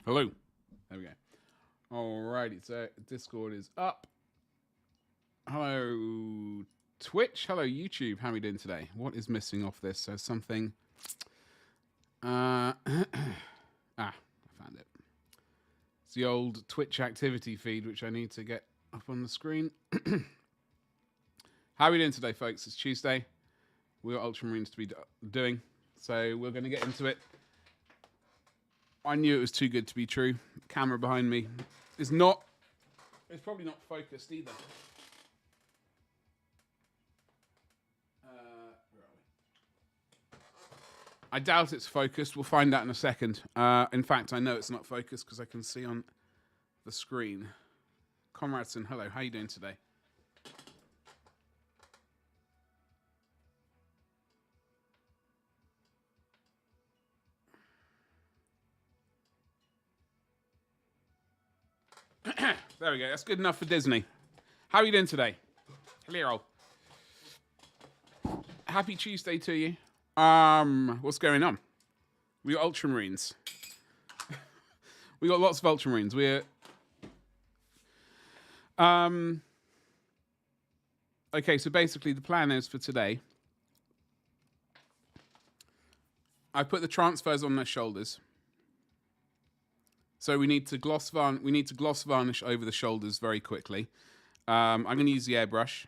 Hello. There we go. Alrighty, so Discord is up. Hello, Twitch. Hello, YouTube. How are we doing today? What is missing off this? So something... I found it. It's the old Twitch activity feed, which I need to get up on the screen. How are we doing today, folks? It's Tuesday. We've got Ultramarines to be doing, so we're going to get into it. I knew it was too good to be true. The camera behind me is not... It's probably not focused either. Where are we? I doubt it's focused. We'll find out in a second. In fact, I know it's not focused because I can see on the screen. Comradson, hello. How are you doing today? There we go. That's good enough for Disney. How are you doing today? Hello. Happy Tuesday to you. What's going on? We got Ultramarines. We got lots of Ultramarines. We're okay, so basically the plan is for today. I put the transfers on their shoulders. So we need to gloss varnish over the shoulders very quickly. I'm going to use the airbrush.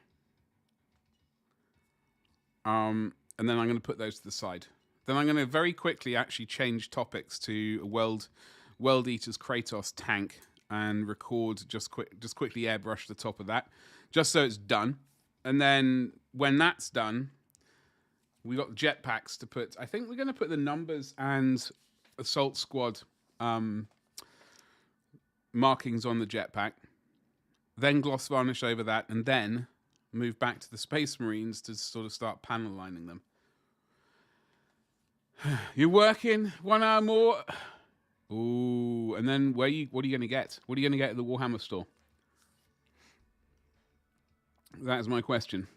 And then I'm going to put those to the side. Then I'm going to very quickly actually change topics to a World Eater's Kratos tank and record just quickly airbrush the top of that, just so it's done. And then when that's done, we got jetpacks to put. I think we're going to put the numbers and assault squad markings on the jetpack, then gloss varnish over that, and then move back to the Space Marines to sort of start panel lining them. You're working 1 hour more. Ooh, and then what are you going to get? What are you going to get at the Warhammer store? That is my question.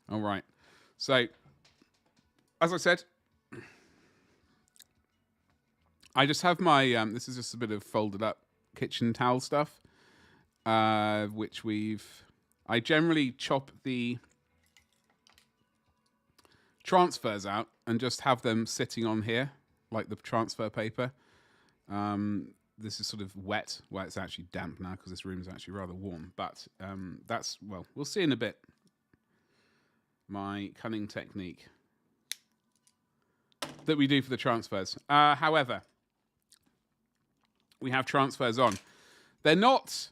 All right. So, as I said, I just have my, this is just a bit of folded up kitchen towel stuff, which I generally chop the transfers out and just have them sitting on here, like the transfer paper. This is sort of wet. Well, it's actually damp now because this room is actually rather warm, but well, we'll see in a bit. My cunning technique that we do for the transfers. However, we have transfers on. They're not...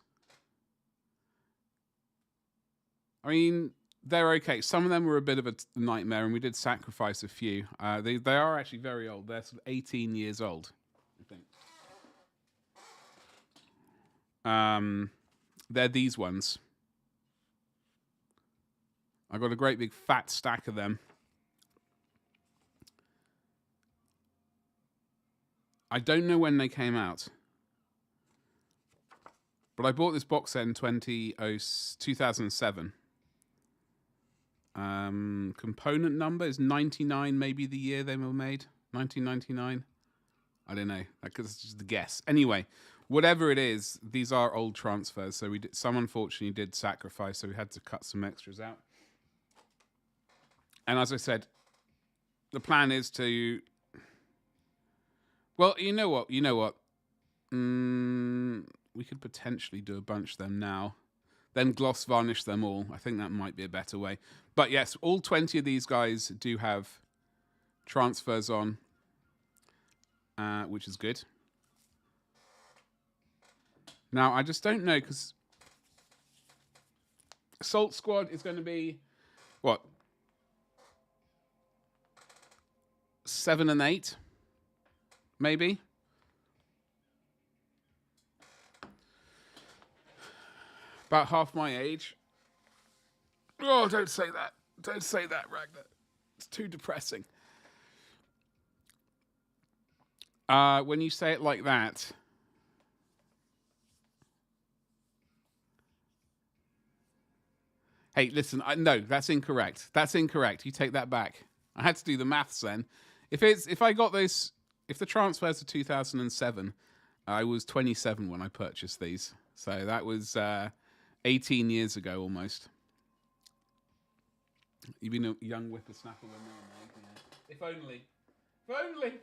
I mean, they're okay. Some of them were a bit of a nightmare, and we did sacrifice a few. They are actually very old. They're sort of 18 years old, I think. They're these ones. I got a great big fat stack of them. I don't know when they came out. But I bought this box set in 2007. Component number is 99, maybe the year they were made. 1999. I don't know. That's just a guess. Anyway, whatever it is, these are old transfers. So some unfortunately did sacrifice, so we had to cut some extras out. And as I said, the plan is to... Well, you know what? We could potentially do a bunch of them now. Then gloss varnish them all. I think that might be a better way. But yes, all 20 of these guys do have transfers on, which is good. Now, I just don't know, because Assault Squad is going to be, what? 7 and 8? Maybe? About half my age. Oh, don't say that. Don't say that, Ragnar. It's too depressing. When you say it like that... Hey, listen, no, that's incorrect. That's incorrect. You take that back. I had to do the maths then. If I got this if the transfers are 2007, I was 27 when I purchased these. So that was 18 years ago almost. You've been a young whippersnapper when they were made. Yeah. If only. If only.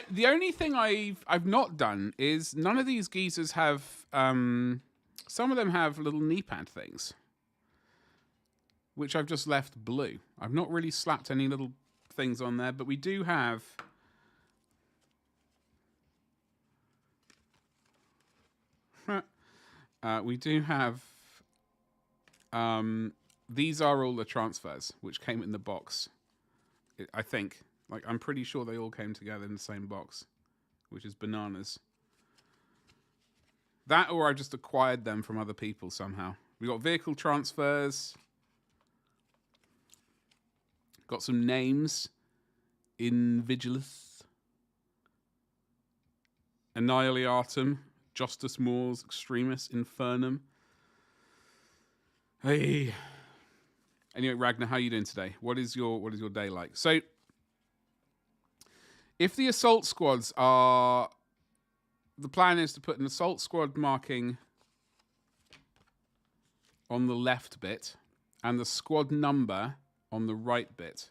The only thing I've not done is none of these geezers have some of them have little knee pad things, which I've just left blue. I've not really slapped any little things on there, but we do have these are all the transfers which came in the box. I think. Like, I'm pretty sure they all came together in the same box, which is bananas. That, or I've just acquired them from other people somehow. We got vehicle transfers. Got some names. Invigilus. Annihilatum. Justus Mors. Extremis. Infernum. Hey. Anyway, Ragnar, how are you doing today? What is your day like? So, if the assault squads are... The plan is to put an assault squad marking on the left bit and the squad number on the right bit.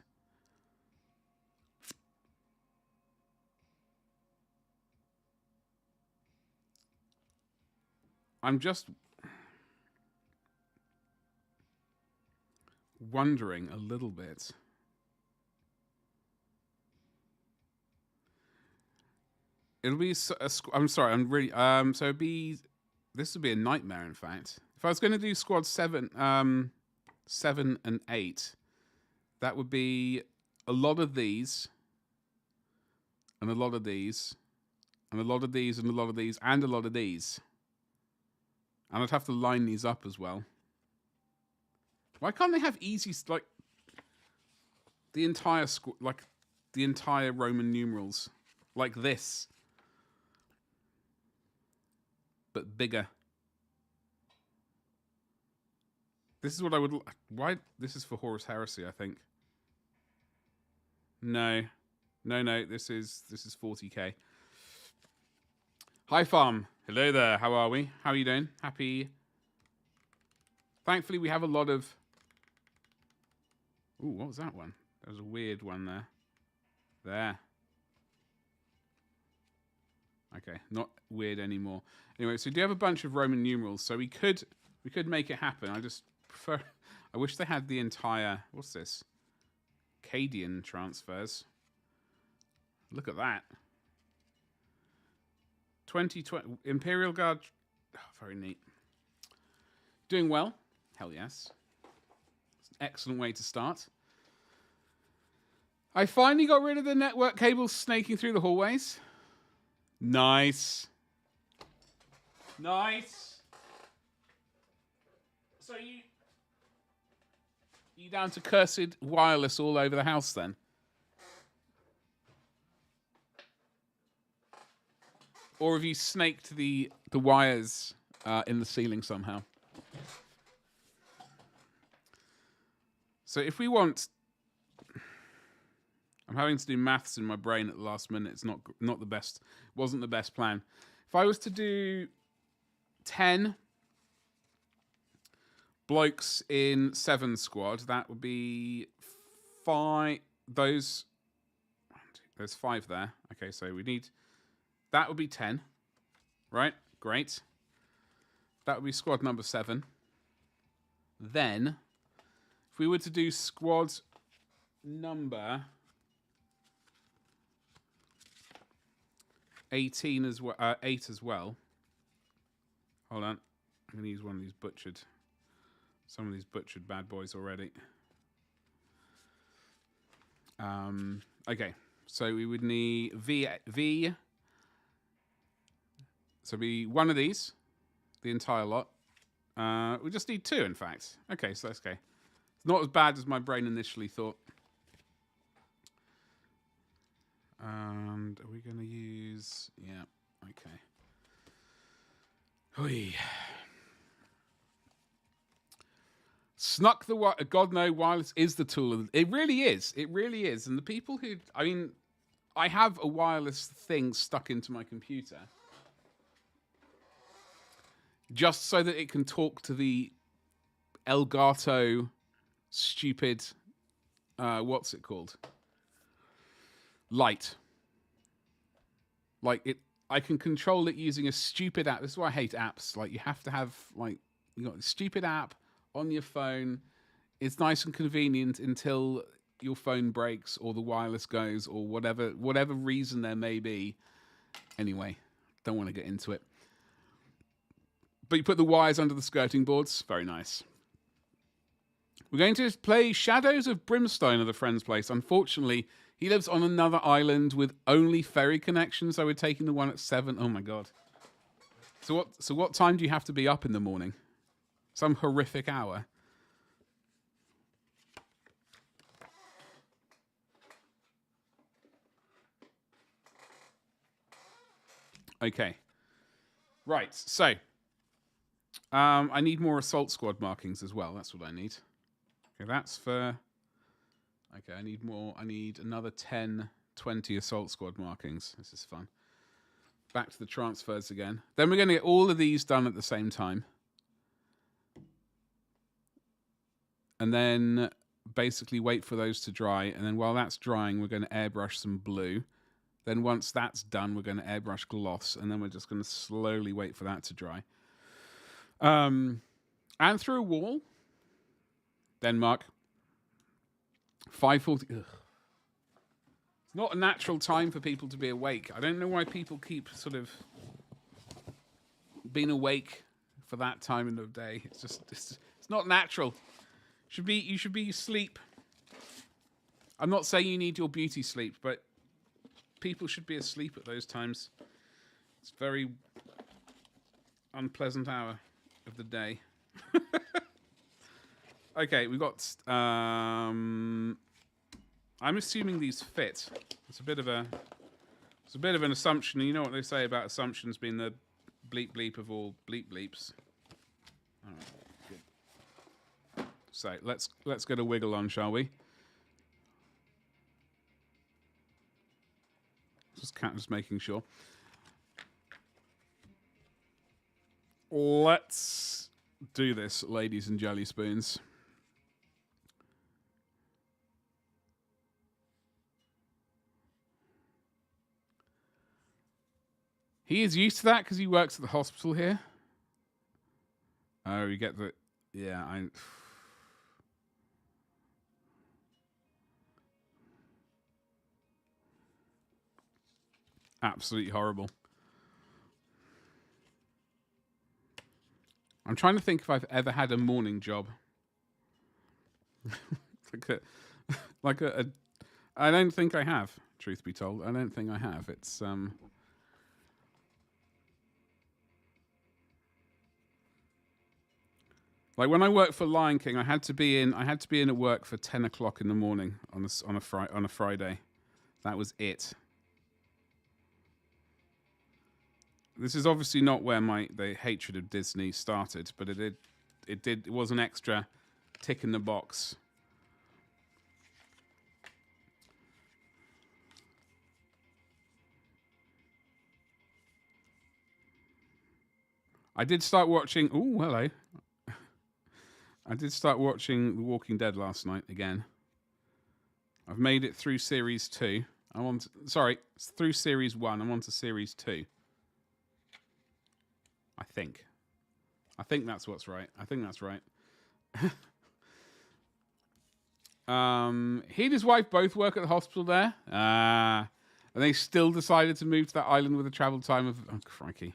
I'm just wondering a little bit... It'll be I'm sorry, I'm really so it'd be this would be a nightmare in fact. If I was going to do squad 7 and 8, that would be a lot of these and a lot of these and a lot of these and a lot of these and a lot of these. And I'd have to line these up as well. Why can't they have easy like the entire like the entire Roman numerals like this? But bigger. This is what I would... Why? This is for Horus Heresy, I think. No. No, this is 40k. Hi, Farm. Hello there. How are we? How are you doing? Happy... Thankfully, we have a lot of... Ooh, what was that one? There was a weird one there. There. Okay, not weird anymore. Anyway, so we do have a bunch of Roman numerals, so we could make it happen. I just prefer... I wish they had the entire... What's this? Cadian transfers. Look at that. 2020... Imperial Guard... Oh, very neat. Doing well? Hell yes. It's an excellent way to start. I finally got rid of the network cables snaking through the hallways. Nice. Nice. So you down to cursed wireless all over the house then? Or have you snaked the wires in the ceiling somehow? So if we want... I'm having to do maths in my brain at the last minute. It's not the best. Wasn't the best plan. If I was to do 10 blokes in 7 squad, that would be 5. There's 5 there. Okay, so we need... That would be 10. Right? Great. That would be squad number 7. Then, if we were to do squad number... 18 as well, 8 as well. Hold on, I'm gonna use one of these butchered, some of these butchered bad boys already. Okay, so we would need V. So be one of these, the entire lot. We just need 2, in fact. Okay, so that's okay. It's not as bad as my brain initially thought. And are we going to use... Yeah, okay. Hoi. Snuck the God no, wireless is the tool. It really is. It really is. And the people who, I mean, I have a wireless thing stuck into my computer just so that it can talk to the Elgato stupid, what's it called? Light. Like it, I can control it using a stupid app. This is why I hate apps. Like you have to have you got a stupid app on your phone. It's nice and convenient until your phone breaks or the wireless goes or whatever reason there may be. Anyway, don't want to get into it. But you put the wires under the skirting boards. Very nice. We're going to play Shadows of Brimstone at a friend's place. Unfortunately, he lives on another island with only ferry connections, so we're taking the one at 7. Oh my god. So what time do you have to be up in the morning? Some horrific hour. Okay. Right, so I need more assault squad markings as well. That's what I need. Okay, that's for... Okay, I need more. I need another 10, 20 assault squad markings. This is fun. Back to the transfers again. Then we're going to get all of these done at the same time. And then basically wait for those to dry. And then while that's drying, we're going to airbrush some blue. Then once that's done, we're going to airbrush gloss. And then we're just going to slowly wait for that to dry. And through a wall. Denmark. 5:40. It's not a natural time for people to be awake. I don't know why people keep sort of being awake for that time of the day. It's just it's not natural. You should be asleep. I'm not saying you need your beauty sleep, but people should be asleep at those times. It's a very unpleasant hour of the day. Okay, we've got... I'm assuming these fit. It's a bit of an assumption. You know what they say about assumptions being the bleep bleep of all bleep bleeps. All right, good. So let's get a wiggle on, shall we? Just making sure. Let's do this, ladies and jelly spoons. He is used to that because he works at the hospital here. Oh, you get the... Yeah, Absolutely horrible. I'm trying to think if I've ever had a morning job. I don't think I have, truth be told. I don't think I have. It's... Like when I worked for Lion King, I had to be in at work for 10 o'clock in the morning on a Friday. That was it. This is obviously not where the hatred of Disney started, but it was an extra tick in the box. I did start watching... Ooh, hello. I did start watching The Walking Dead last night again. I've made it through Series 2. It's through Series 1. I'm on to Series 2. I think that's what's right. I think that's right. He and his wife both work at the hospital there. And they still decided to move to that island with a travel time of... Oh, crikey.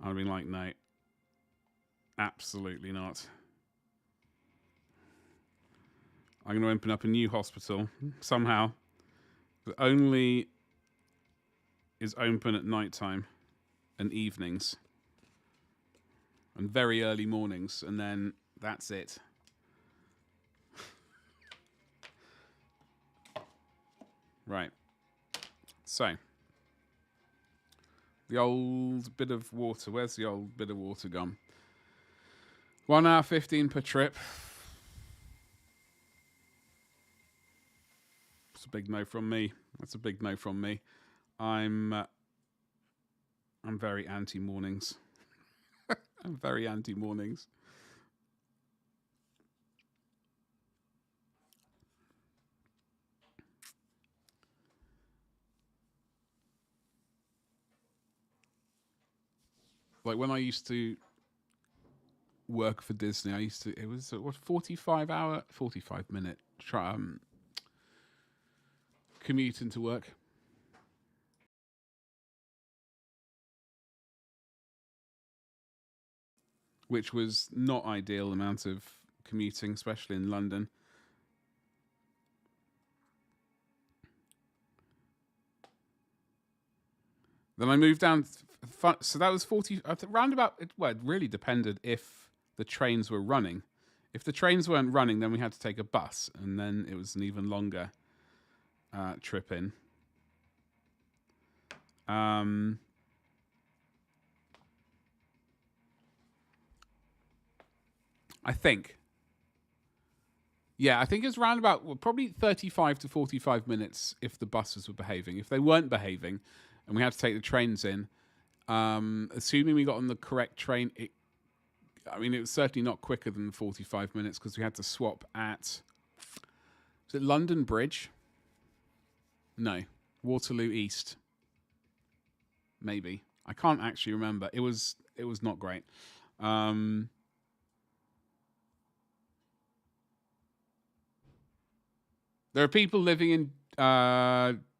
I'd been like, no. Absolutely not. I'm going to open up a new hospital somehow that only is open at night time and evenings and very early mornings, and then that's it. Right. So, the old bit of water. Where's the old bit of water gone? 1 hour 15 per trip. It's a big no from me. That's a big no from me. I'm very anti mornings. I'm very anti mornings. Like when I used to work for Disney, it was what 45 minute commute into work. Which was not ideal amount of commuting, especially in London. Then I moved down, so that was 40, roundabout, well, it really depended if the trains were running. If the trains weren't running, then we had to take a bus, and then it was an even longer trip in. I think. Yeah, I think it's round about probably 35 to 45 minutes if the buses were behaving. If they weren't behaving and we had to take the trains in, assuming we got on the correct train, it was certainly not quicker than 45 minutes because we had to swap at, was it London Bridge? No, Waterloo East. Maybe. I can't actually remember. It was not great. There are people living in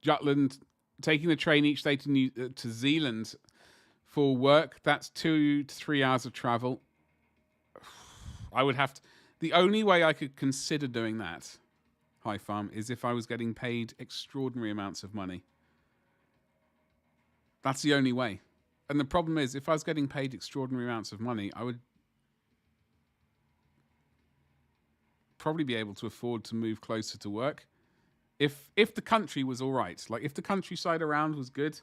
Jutland taking the train each day to Zealand for work. That's 2 to 3 hours of travel. I would have to. The only way I could consider doing that, Hi Farm, is if I was getting paid extraordinary amounts of money. That's the only way. And the problem is, if I was getting paid extraordinary amounts of money, I would probably be able to afford to move closer to work. If the country was all right, like if the countryside around was good,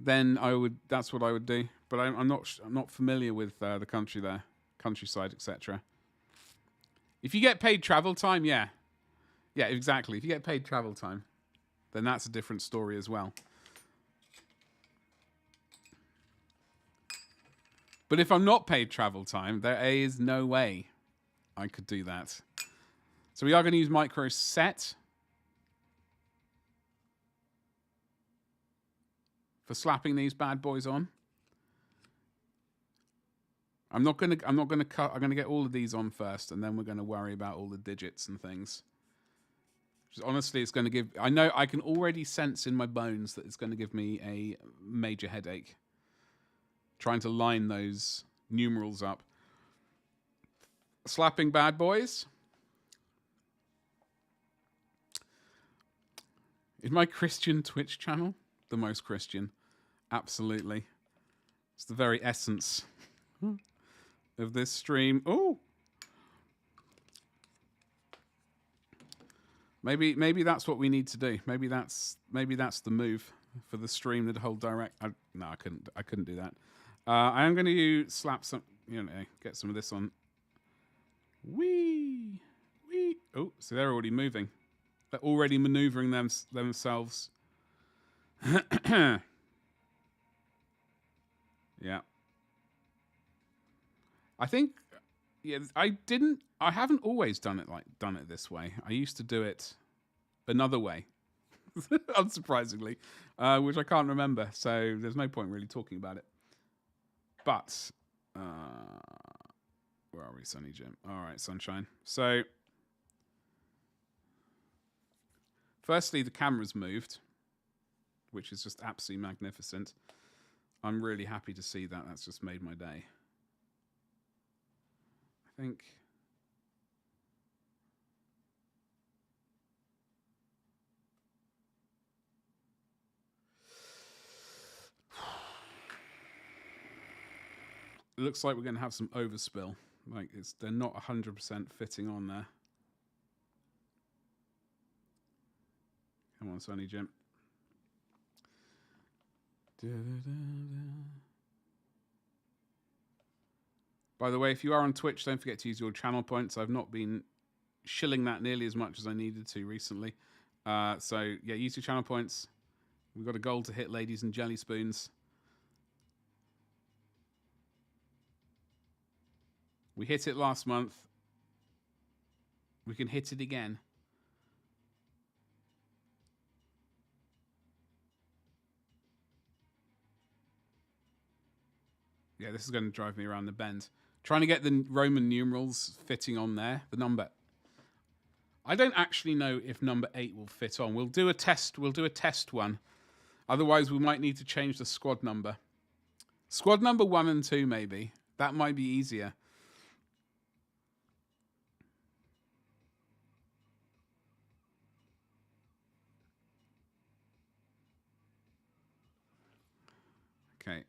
then that's what I would do. But I'm not familiar with the country there, countryside, etc. If you get paid travel time, yeah, exactly. If you get paid travel time, then that's a different story as well. But if I'm not paid travel time, there is no way I could do that. So we are going to use micro set for slapping these bad boys on. I'm not going to cut. I'm going to get all of these on first, and then we're going to worry about all the digits and things. Just, honestly, it's going to give. I know I can already sense in my bones that it's going to give me a major headache trying to line those numerals up. Slapping bad boys. Is my Christian Twitch channel the most Christian? Absolutely. It's the very essence of this stream. Oh, maybe that's what we need to do. Maybe that's the move for the stream. The whole direct. I couldn't do that. I am going to slap some. Get some of this on. Wee. Oh, so they're already moving. They're already maneuvering themselves. Yeah. I think, I haven't always done it this way. I used to do it another way, unsurprisingly, which I can't remember. So there's no point really talking about it. But, where are we, Sunny Jim? All right, Sunshine. So, firstly, the camera's moved, which is just absolutely magnificent. I'm really happy to see that. That's just made my day. I think. It looks like we're going to have some overspill. Like they're not 100% fitting on there. Come on, Sonny Jim. By the way, if you are on Twitch, don't forget to use your channel points. I've not been shilling that nearly as much as I needed to recently. So yeah, use your channel points. We've got a goal to hit, ladies and jelly spoons. We hit it last month. We can hit it again. Yeah, this is going to drive me around the bend. Trying to get the Roman numerals fitting on there. The number. I don't actually know if number 8 will fit on. We'll do a test. We'll do a test one. Otherwise, we might need to change the squad number. Squad number 1 and 2, maybe. That might be easier. Okay.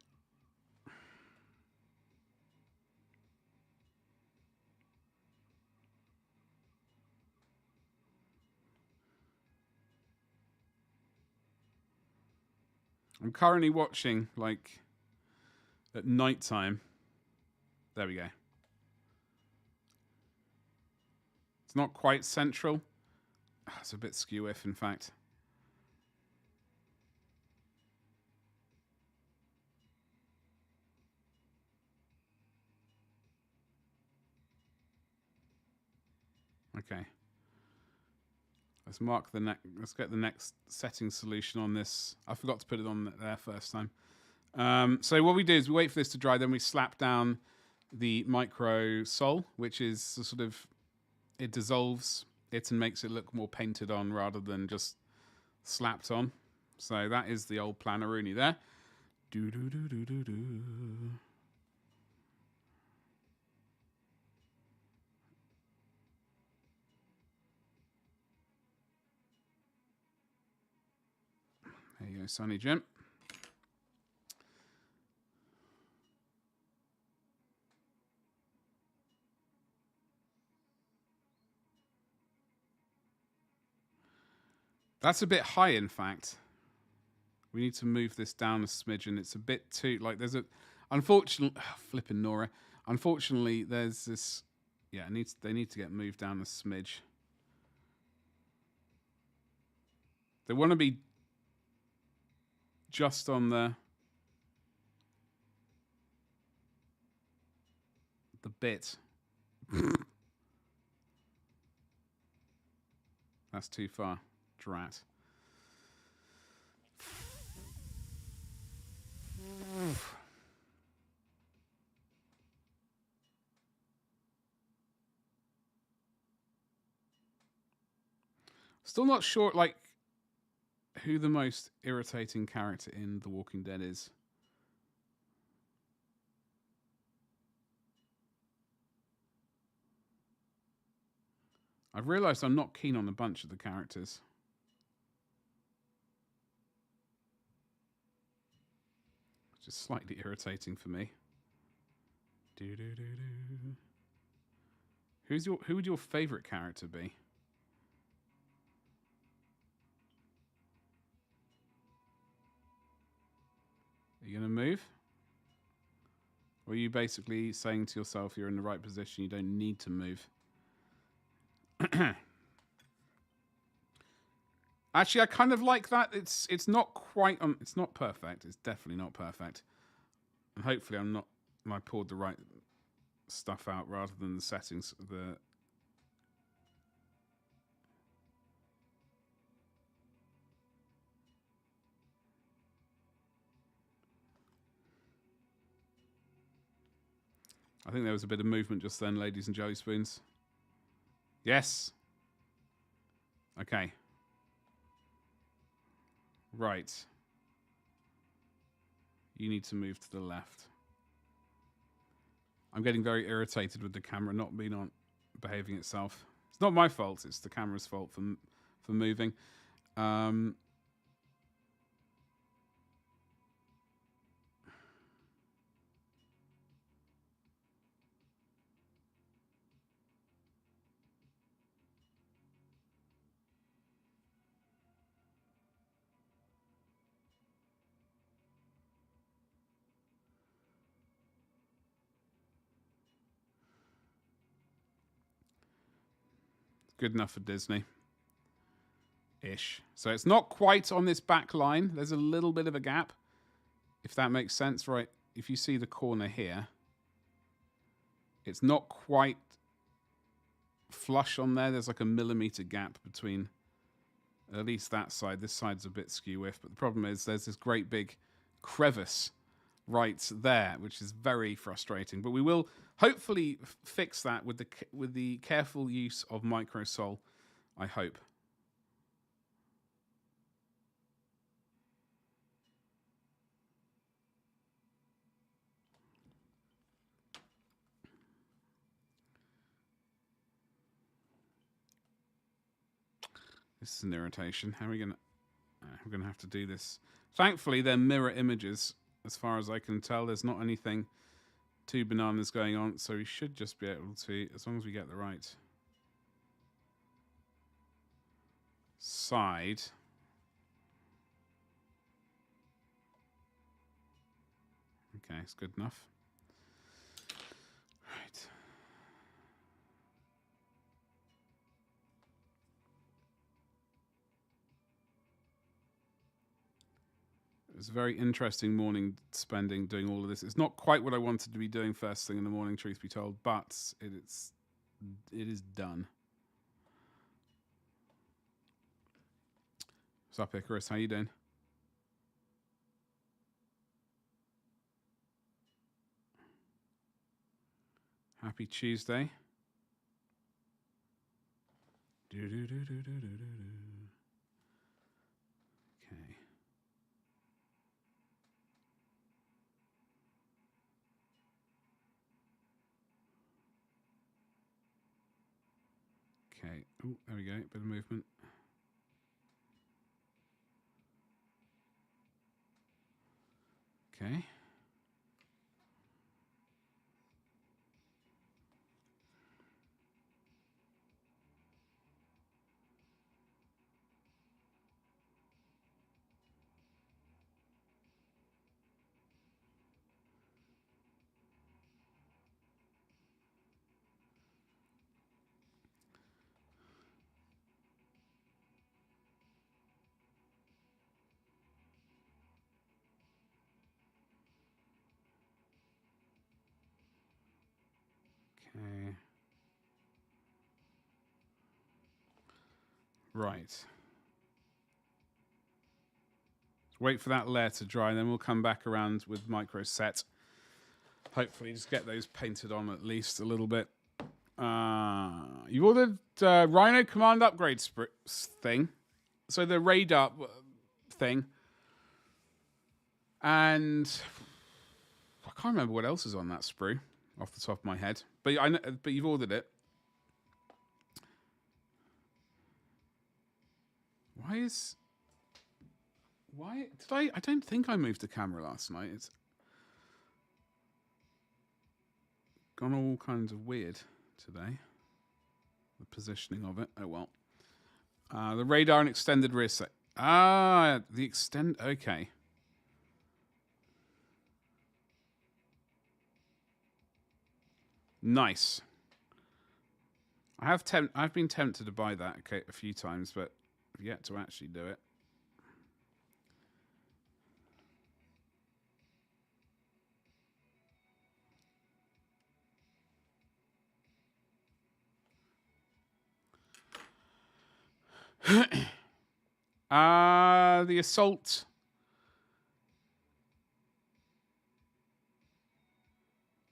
I'm currently watching, like, at night time. There we go. It's not quite central. It's a bit skew-if, in fact. Okay. Let's mark the next. Let's get the next setting solution on this. I forgot to put it on there first time. So what we do is we wait for this to dry, then we slap down the micro sol, which is sort of, it dissolves it and makes it look more painted on rather than just slapped on. So that is the old Planaroonie there. Do do do do do do. There you go, Sonny Jim. That's a bit high, in fact. We need to move this down a smidgen. It's a bit too, like, there's a, unfortunately, flipping Nora. Unfortunately, there's this, yeah, they need to get moved down a smidge. They want to be just on the bit. That's too far. Drat. Still not sure, like, who the most irritating character in The Walking Dead is. I've realised I'm not keen on a bunch of the characters. It's just slightly irritating for me. Who would your favourite character be? Are you going to move? Or are you basically saying to yourself you're in the right position, you don't need to move? Actually, I kind of like that. It's not quite it's not perfect. It's definitely not perfect. And hopefully I poured the right stuff out rather than the settings. I think there was a bit of movement just then, ladies and jelly spoons. Yes. Okay. Right. You need to move to the left. I'm getting very irritated with the camera not behaving itself. It's not my fault. It's the camera's fault for moving. Good enough for Disney. Ish. So it's not quite on this back line. There's a little bit of a gap, if that makes sense, right? If you see the corner here, it's not quite flush on there. There's like a millimeter gap between at least that side. This side's a bit skew-whiff, but the problem is there's this great big crevice right there, which is very frustrating. But we will hopefully fix that with the careful use of microsol, I hope. This is an irritation. How are we gonna? We're gonna have to do this. Thankfully, they're mirror images, as far as I can tell. There's not anything too bananas going on, so we should just be able to, as long as we get the right side. Okay, it's good enough. Right. It was a very interesting morning spending doing all of this. It's not quite what I wanted to be doing first thing in the morning, truth be told, but it is done. What's up, Icarus? How you doing? Happy Tuesday. Okay. Okay. Oh, there we go. Bit of movement. Okay. Okay. Right. Let's wait for that layer to dry, and then we'll come back around with micro set. Hopefully, just get those painted on at least a little bit. You ordered Rhino Command upgrade thing, so the radar thing, and I can't remember what else is on that sprue off the top of my head. But I know, but you've ordered it. Why did I don't think I moved the camera last night. It's gone all kinds of weird today. The positioning of it. Oh well. The radar and extended rear sight. The extend. Okay. Nice. I've been tempted to buy that a few times, but I've yet to actually do it. The assault.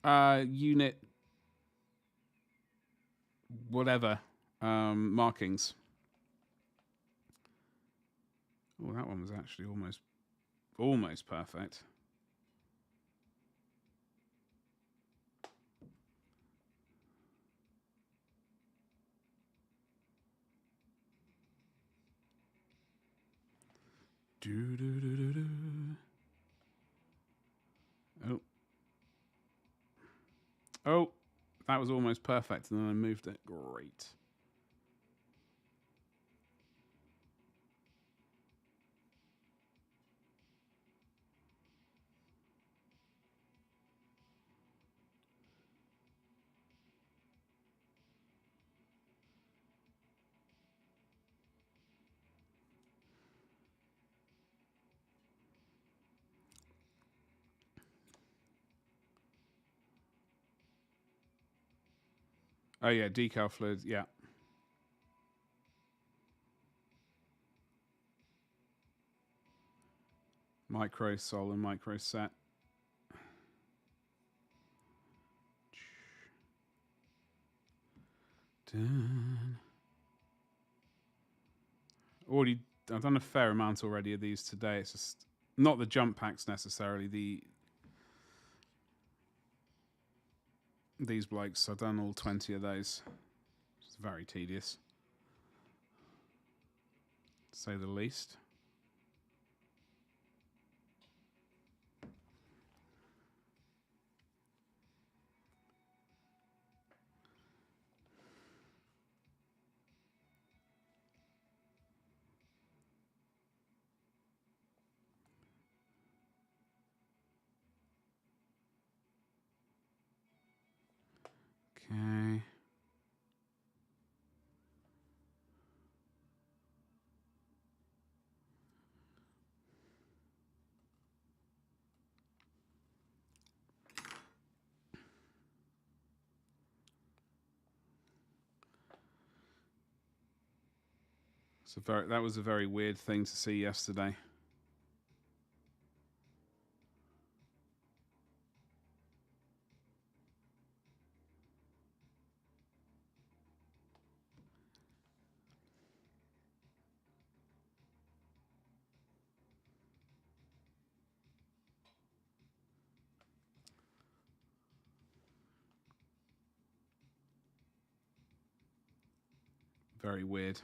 Unit. Whatever. Markings. Oh, that one was actually almost perfect. Oh, that was almost perfect, and then I moved it. Great. Oh yeah, decal fluid. Yeah. Micro sol and micro set. Dun. Already, I've done a fair amount already of these today. It's just not the jump packs necessarily. These blokes. I've done all 20 of those. It's very tedious, to say the least. Okay. That was a very weird thing to see yesterday. Very weird.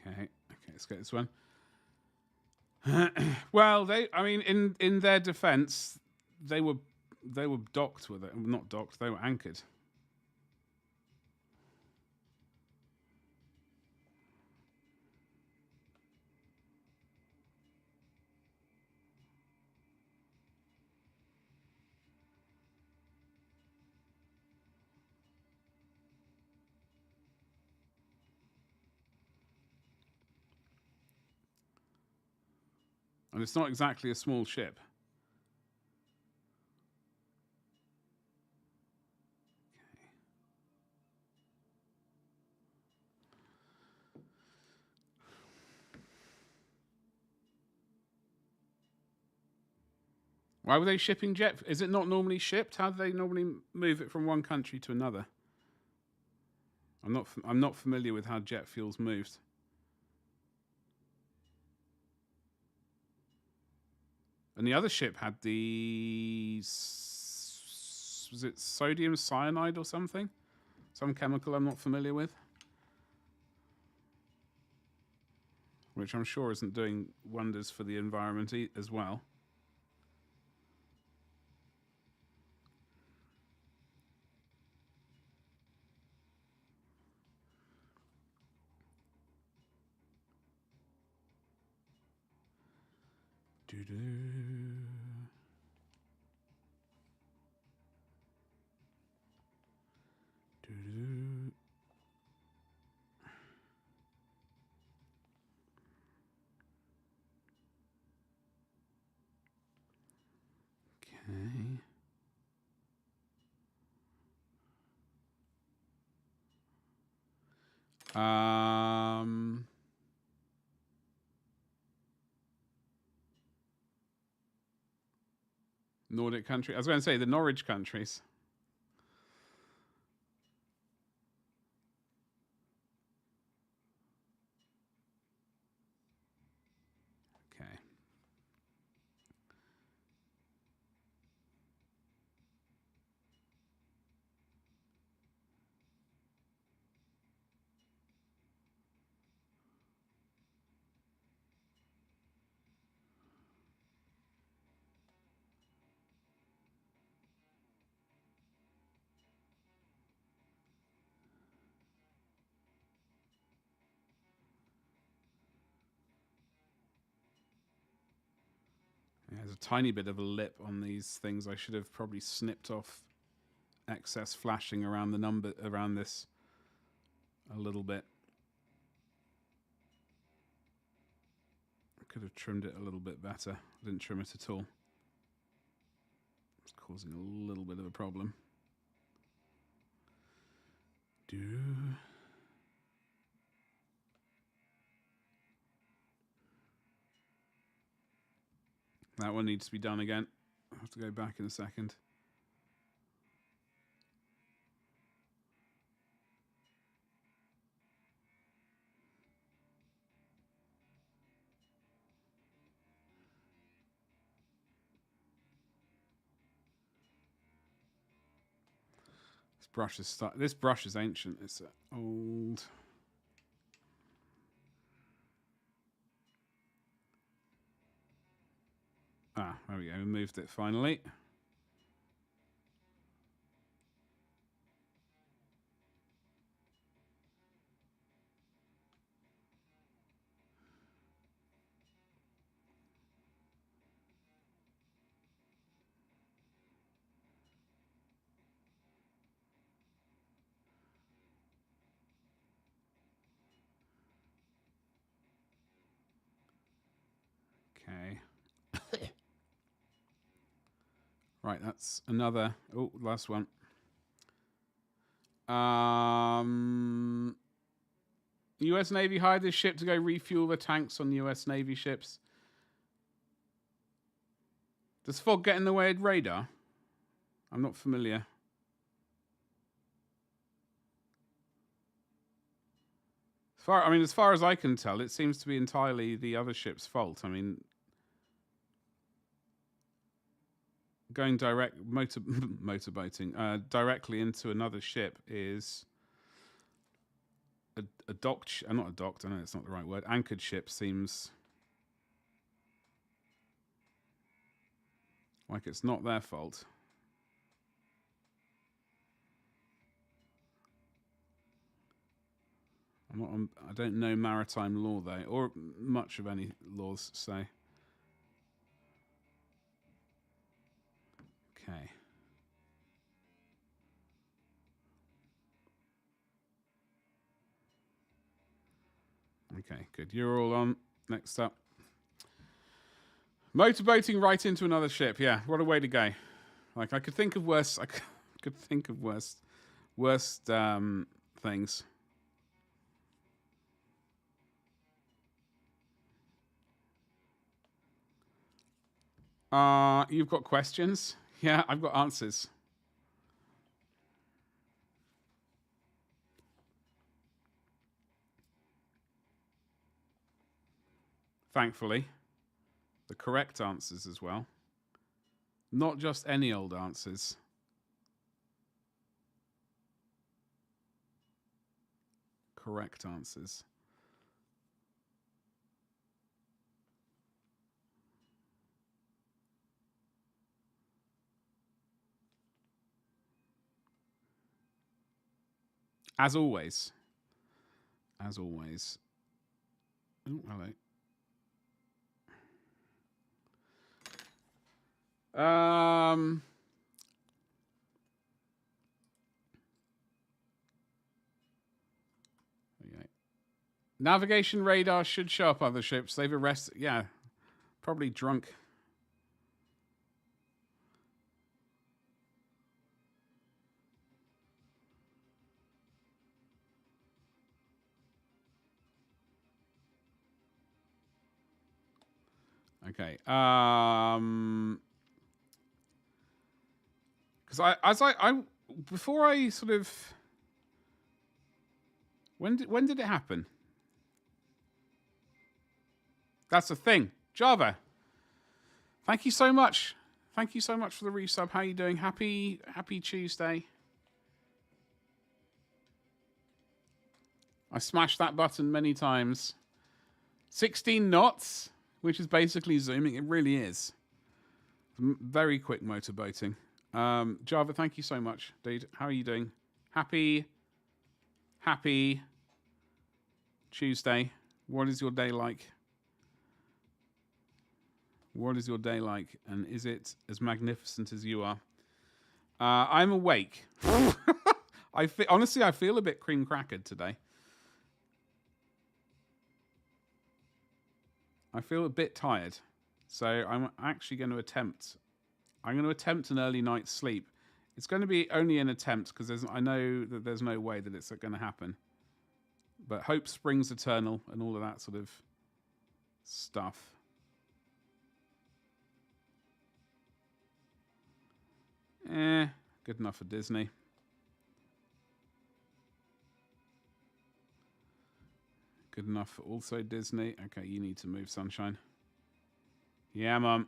Okay, let's get this one. Well, I mean, in their defense, they were docked with it. Not docked, they were anchored. And it's not exactly a small ship. Why were they shipping jet? Is it not normally shipped? How do they normally move it from one country to another? I'm not familiar with how jet fuel's moved. And the other ship had was it sodium cyanide or something? Some chemical I'm not familiar with. Which I'm sure isn't doing wonders for the environment as well. Okay. Nordic country. I was going to say the Norwich countries. Okay. There's a tiny bit of a lip on these things. I should have probably snipped off excess flashing around the number around this a little bit. I could have trimmed it a little bit better. I didn't trim it at all. It's causing a little bit of a problem. That one needs to be done again. I'll have to go back in a second. This brush is ancient. It's old. Ah, there we go. We moved it finally. Okay. Right, that's another. Oh, last one. U.S. Navy hired this ship to go refuel the tanks on U.S. Navy ships. Does fog get in the way of radar? I'm not familiar. As far as I can tell, it seems to be entirely the other ship's fault. I mean, going motorboating directly into another ship is a docked, not a docked. I know it's not the right word. Anchored ship seems like it's not their fault. I don't know maritime law though, or much of any laws. So, okay. Okay, good. You're all on. Next up. Motorboating right into another ship. Yeah, what a way to go. Like, I could think of worse. I could think of worse things. You've got questions? Yeah, I've got answers. Thankfully. The correct answers as well. Not just any old answers. Correct answers. As always. As always. Oh, hello. Okay. Navigation radar should show up other ships. They've arrested. Yeah, probably drunk. Okay. Because I before I sort of when did it happen? That's the thing. Java. Thank you so much. Thank you so much for the resub. How are you doing? Happy Tuesday. I smashed that button many times. 16 knots, which is basically zooming. It really is. Very quick motorboating. Java, thank you so much, dude. How are you doing? Happy Tuesday. What is your day like? What is your day like? And is it as magnificent as you are? I'm awake. Honestly, I feel a bit cream crackered today. I feel a bit tired. So I'm actually going to attempt. I'm going to attempt an early night's sleep. It's going to be only an attempt because I know that there's no way that it's going to happen. But hope springs eternal and all of that sort of stuff. Good enough for Disney. Good enough for also Disney. Okay, you need to move, sunshine. Yeah, Mum.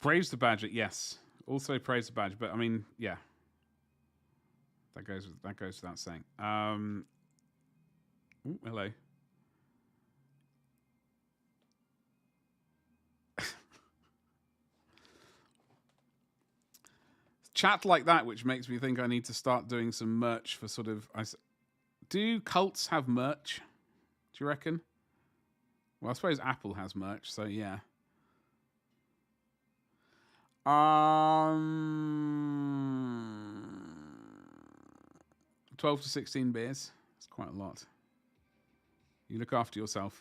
Praise the Badger, yes. Also praise the Badger, but I mean, yeah. That goes without saying. Ooh, hello. Chat like that, which makes me think I need to start doing some merch for sort of. Do cults have merch? Do you reckon? Well, I suppose Apple has merch, so yeah. 12 to 16 beers. That's quite a lot. You look after yourself.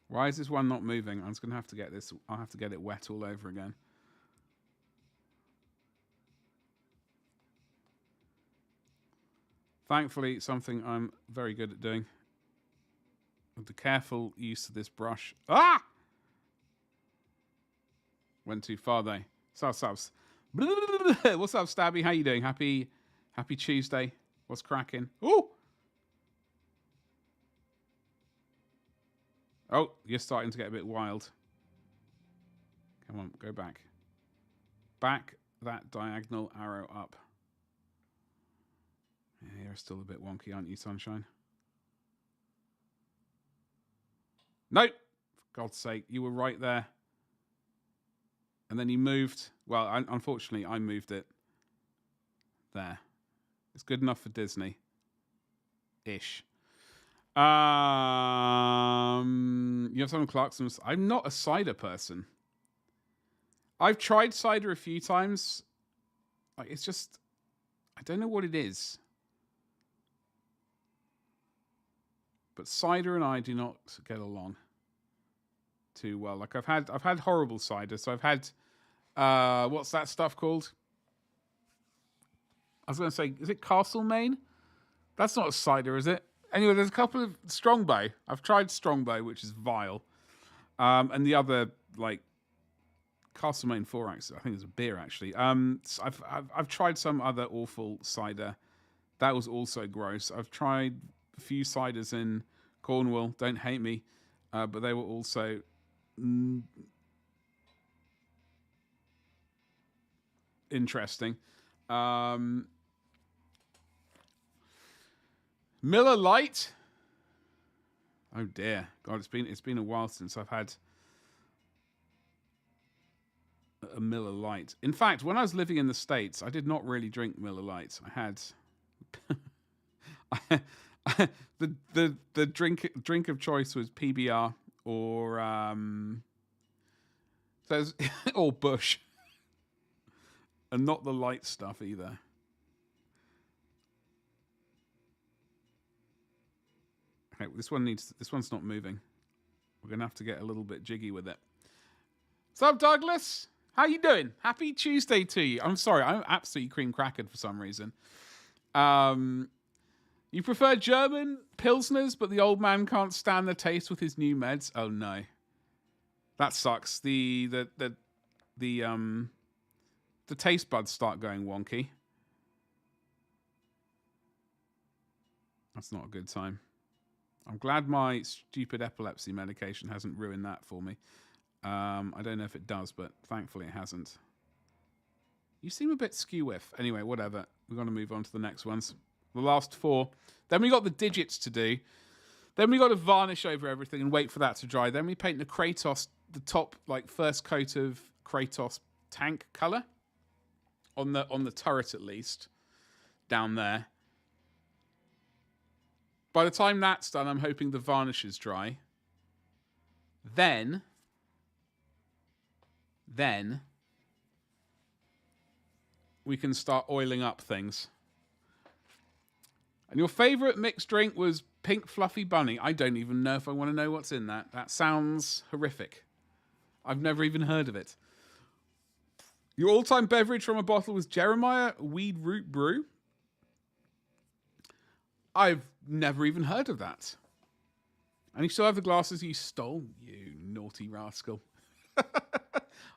Why is this one not moving? I'm just going to have to get this. I'll have to get it wet all over again. Thankfully, something I'm very good at doing. With the careful use of this brush. Ah! Went too far, though. Subs. What's up, Stabby? How you doing? Happy Tuesday. What's cracking? Ooh! Oh, you're starting to get a bit wild. Come on, go back. Back that diagonal arrow up. Yeah, you're still a bit wonky, aren't you, sunshine? No! For God's sake, you were right there. And then you moved. Well, unfortunately, I moved it. There. It's good enough for Disney. Ish. You have some Clarkson's. I'm not a cider person. I've tried cider a few times. It's just, I don't know what it is. But cider and I do not get along too well. Like I've had horrible cider. So I've had, what's that stuff called? I was going to say, is it Castlemaine? That's not a cider, is it? Anyway, there's a couple of Strongbow. I've tried Strongbow, which is vile. And the other, like, Castlemaine 4X, I think it's a beer, actually. So I've tried some other awful cider. That was also gross. I've tried a few ciders in Cornwall. Don't hate me. But they were also interesting. Miller Lite. Oh dear, God! It's been a while since I've had a Miller Lite. In fact, when I was living in the States, I did not really drink Miller Lite. I had the drink of choice was PBR or or Bush, and not the light stuff either. Okay, this one's not moving. We're gonna have to get a little bit jiggy with it. What's up, Douglas? How you doing? Happy Tuesday to you. I'm sorry, I'm absolutely cream crackered for some reason. You prefer German Pilsners, but the old man can't stand the taste with his new meds. Oh no, that sucks. The taste buds start going wonky. That's not a good time. I'm glad my stupid epilepsy medication hasn't ruined that for me. I don't know if it does, but thankfully it hasn't. You seem a bit skew-whiff. Anyway, whatever. We're going to move on to the next ones. The last 4. Then we got the digits to do. Then we got to varnish over everything and wait for that to dry. Then we paint the Kratos, the top, like, first coat of Kratos tank colour on the turret at least. down there. By the time that's done, I'm hoping the varnish is dry. Then we can start oiling up things. And your favorite mixed drink was Pink Fluffy Bunny. I don't even know if I want to know what's in that. That sounds horrific. I've never even heard of it. Your all-time beverage from a bottle was Jeremiah Weed Root Brew. I've never even heard of that. And you still have the glasses you stole, you naughty rascal.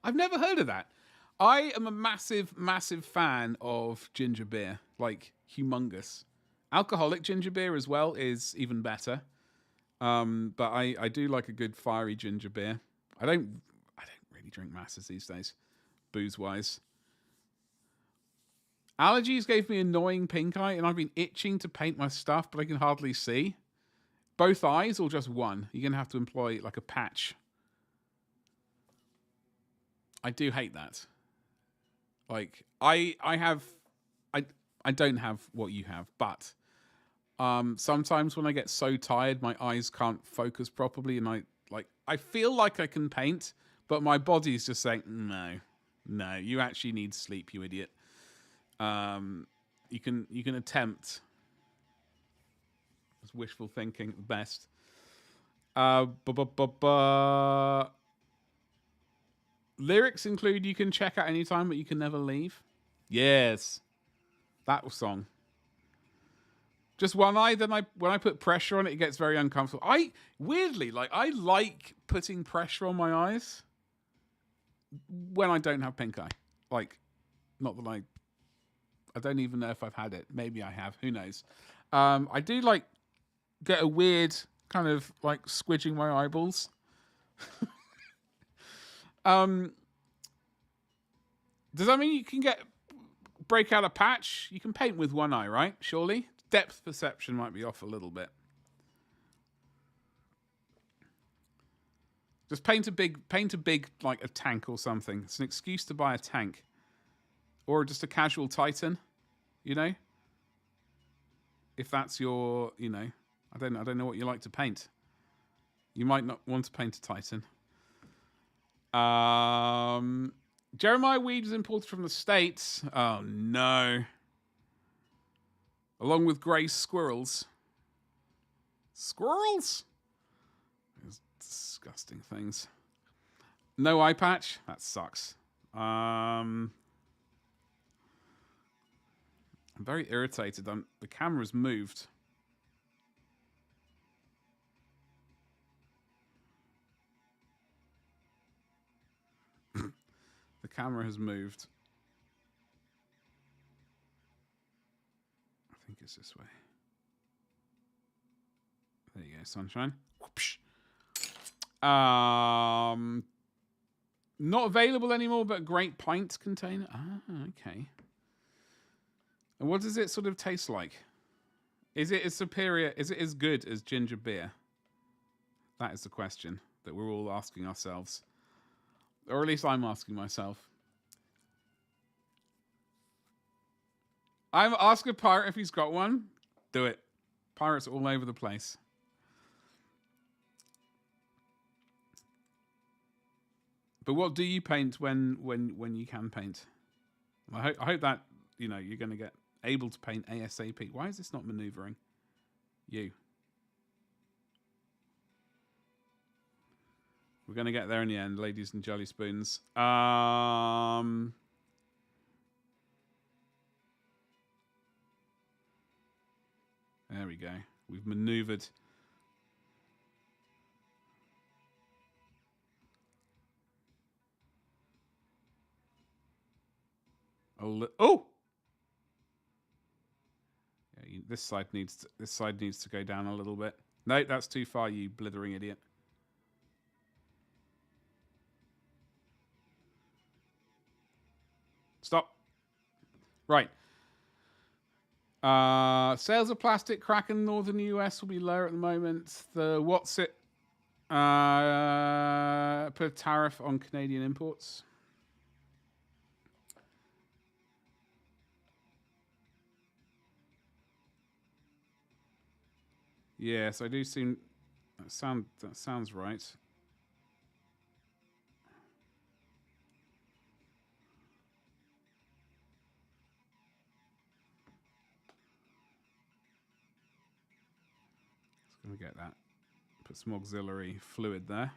I've never heard of that. I am a massive, massive fan of ginger beer. Like, humongous. Alcoholic ginger beer as well is even better. But I do like a good fiery ginger beer. I don't really drink masses these days, booze-wise. Allergies gave me annoying pink eye, and I've been itching to paint my stuff, but I can hardly see. Both eyes or just one? You're going to have to employ like a patch. I do hate that. Like, I don't have what you have, but sometimes when I get so tired, my eyes can't focus properly, and I feel like I can paint, but my body's just saying, no, you actually need sleep, you idiot. You can attempt. It's wishful thinking at the best. Lyrics include you can check out anytime, but you can never leave. Yes. That song. Just one eye, then when I put pressure on it, it gets very uncomfortable. Weirdly, I like putting pressure on my eyes when I don't have pink eye. Like, not that I don't even know if I've had it. Maybe I have. Who knows? I do get a weird kind of squidging my eyeballs. Does that mean you can break out a patch? You can paint with one eye, right? Surely? Depth perception might be off a little bit. Just paint a big like a tank or something. It's an excuse to buy a tank. Or just a casual Titan, If that's your, I don't know what you like to paint. You might not want to paint a Titan. Jeremiah Weed was imported from the States. Oh, no. Along with grey squirrels. Squirrels? Those disgusting things. No eye patch? That sucks. I'm very irritated. The camera's moved. The camera has moved. I think it's this way. There you go, sunshine. Whoopsh. Not available anymore, but great pint container. Okay. And what does it sort of taste like? Is it as good as ginger beer? That is the question that we're all asking ourselves. Or at least I'm asking myself. I'm asking a pirate if he's got one. Do it. Pirates all over the place. But what do you paint when you can paint? I hope that you're going to get able to paint ASAP. Why is this not maneuvering? You. We're going to get there in the end, ladies and jelly spoons. There we go. We've maneuvered. Oh! Yeah, this side needs to go down a little bit. No, that's too far, you blithering idiot. Stop. Right. Sales of plastic crack in northern US will be lower at the moment. The what's it put a tariff on Canadian imports. Yes, I do seem... That sounds right. Just going to get that. Put some auxiliary fluid there.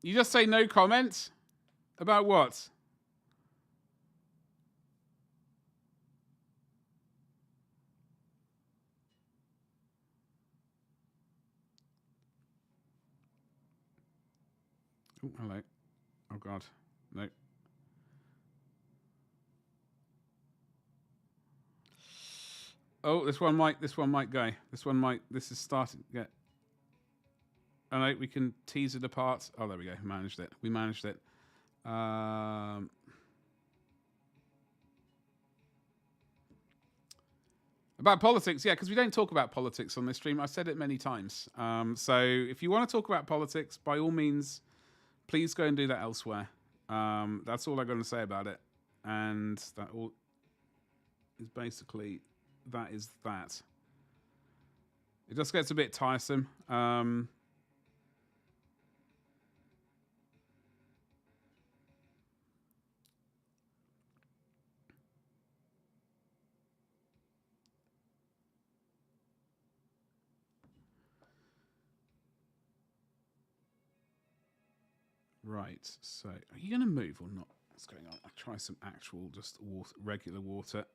You just say no comment? About what? Oh, hello. Oh God. No. Oh, this one might go. This is starting to get... Oh no, we can tease it apart. Oh, there we go. We managed it. About politics, yeah, because we don't talk about politics on this stream. I've said it many times. So if you want to talk about politics, by all means, please go and do that elsewhere. That's all I'm going to say about it. And that all is basically... That is that. It just gets a bit tiresome. Right, so are you going to move or not? What's going on? I'll try some actual, just water, regular water.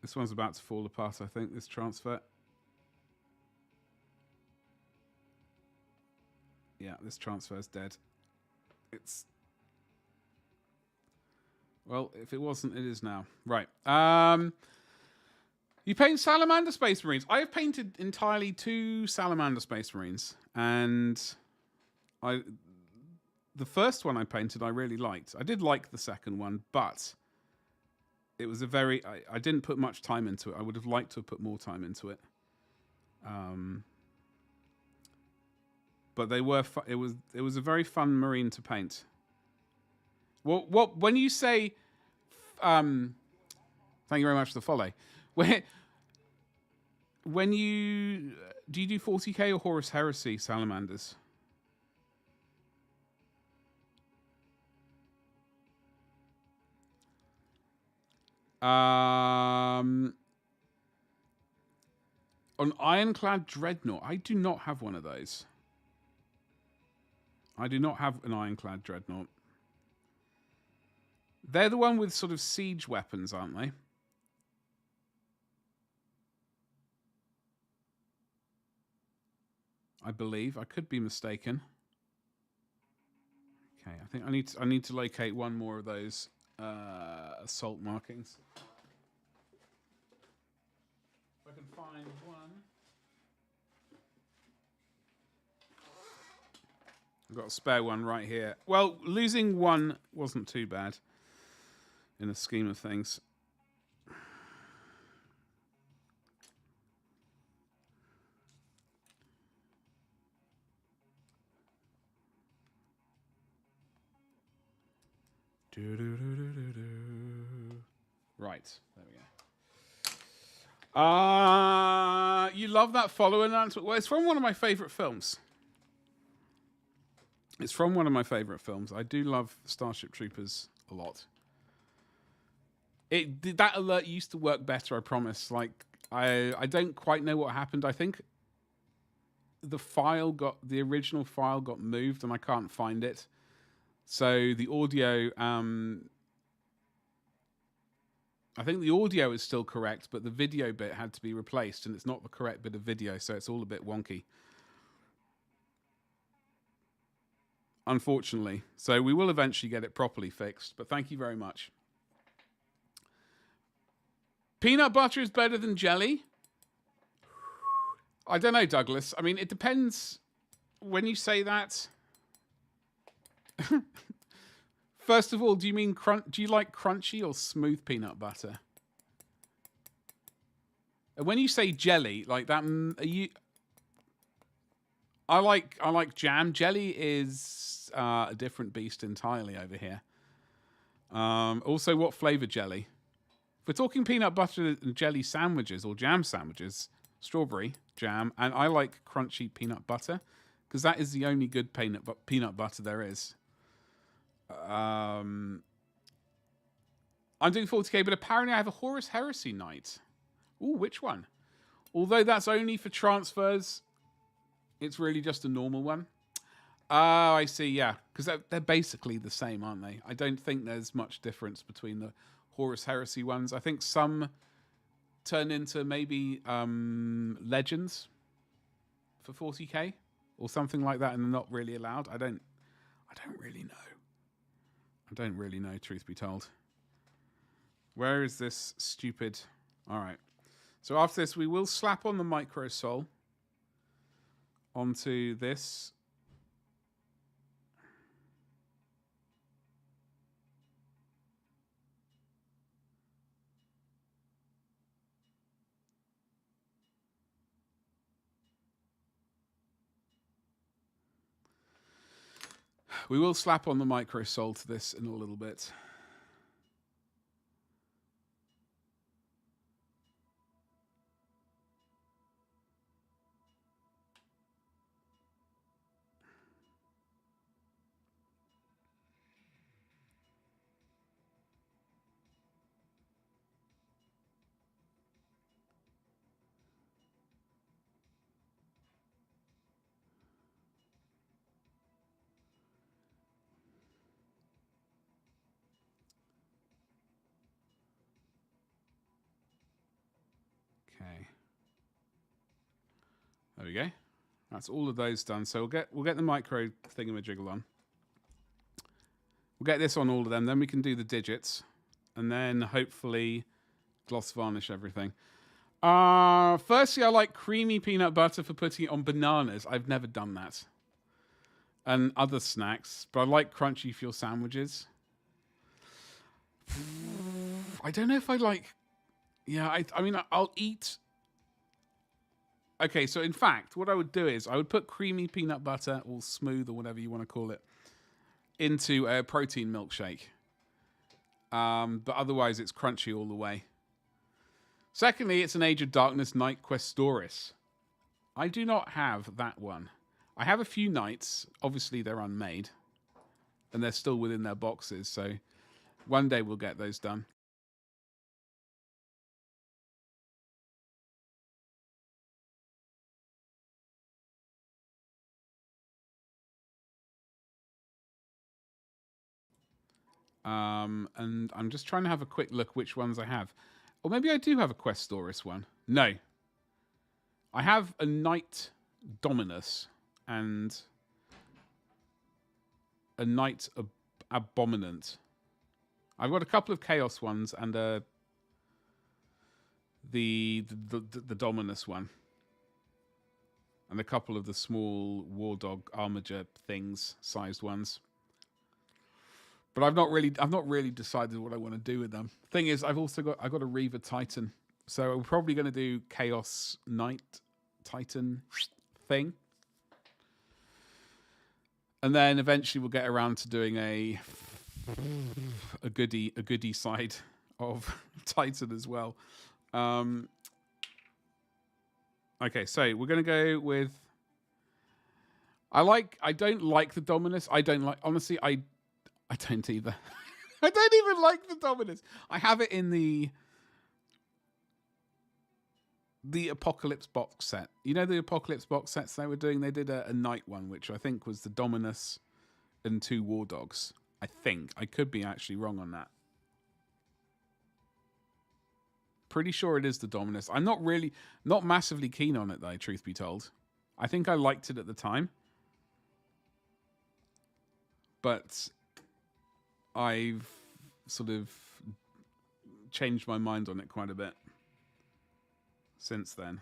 This one's about to fall apart, I think, this transfer. Yeah, this transfer's dead. It's... Well, if it wasn't, it is now. Right. You paint Salamander Space Marines. I have painted entirely 2 Salamander Space Marines. And the first one I painted, I really liked. I did like the second one, but... It was a very... I didn't put much time into it. I would have liked to have put more time into it. But they were... It was a very fun Marine to paint. What when you say... thank you very much for the follow. When you... Do you do 40k or Horus Heresy Salamanders? On Ironclad Dreadnought, I do not have one of those. I do not have an Ironclad Dreadnought. They're the one with sort of siege weapons, aren't they? I believe. I could be mistaken. Okay, I think I need to locate one more of those assault markings. If I can find one. I've got a spare one right here. Well, losing one wasn't too bad in the scheme of things. Right, there we go. You love that follow announcement? Well, it's from one of my favorite films. It's from one of my favorite films. I do love Starship Troopers a lot. That alert used to work better, I promise. Like, I don't quite know what happened. I think the original file got moved and I can't find it. So the audio, I think the audio is still correct, but the video bit had to be replaced, and it's not the correct bit of video, so it's all a bit wonky. Unfortunately. So we will eventually get it properly fixed, but thank you very much. Peanut butter is better than jelly? I don't know, Douglas. I mean, it depends when you say that. First of all, do you mean do you like crunchy or smooth peanut butter? When you say jelly, like that, are you? I like jam. Jelly is a different beast entirely over here. Also, what flavor jelly? If we're talking peanut butter and jelly sandwiches or jam sandwiches, strawberry jam, and I like crunchy peanut butter because that is the only good peanut butter there is. I'm doing 40k, but apparently I have a Horus Heresy night. Ooh, which one? Although that's only for transfers, it's really just a normal one. Oh, I see, yeah. Because they're basically the same, aren't they? I don't think there's much difference between the Horus Heresy ones. I think some turn into maybe legends for 40k or something like that, and they're not really allowed. I don't really know. I don't really know, truth be told. Where is this stupid... All right. So after this, we will slap on the Micro Soul onto this. We will slap on the Micro Soul to this in a little bit. Okay. There we go. That's all of those done. So we'll get the micro thingamajiggle on. We'll get this on all of them. Then we can do the digits, and then hopefully gloss varnish everything. Firstly, I like creamy peanut butter for putting it on bananas. I've never done that. And other snacks, but I like crunchy fuel sandwiches. I don't know if I like... Yeah, I mean, I'll eat... Okay, so in fact, what I would do is I would put creamy peanut butter, or smooth, or whatever you want to call it, into a protein milkshake. But otherwise, it's crunchy all the way. Secondly, it's an Age of Darkness Knight Questoris. I do not have that one. I have a few knights. Obviously, they're unmade. And they're still within their boxes, so one day we'll get those done. And I'm just trying to have a quick look which ones I have. Or maybe I do have a Questoris one. No. I have a Knight Dominus and a Knight Abominant. I've got a couple of Chaos ones and the Dominus one. And a couple of the small War Dog Armiger things, sized ones. But I've not really decided what I want to do with them. Thing is, I've got a Reaver Titan, so we're probably going to do Chaos Knight Titan thing, and then eventually we'll get around to doing a goodie side of Titan as well. Okay, so we're going to go with. I don't like the Dominus. Honestly, I don't either. I don't even like the Dominus. I have it in the Apocalypse box set. You know the Apocalypse box sets they were doing? They did a Knight one, which I think was the Dominus and 2 War Dogs. I think. I could be actually wrong on that. Pretty sure it is the Dominus. I'm not massively keen on it though, truth be told. I think I liked it at the time. But I've sort of changed my mind on it quite a bit since then.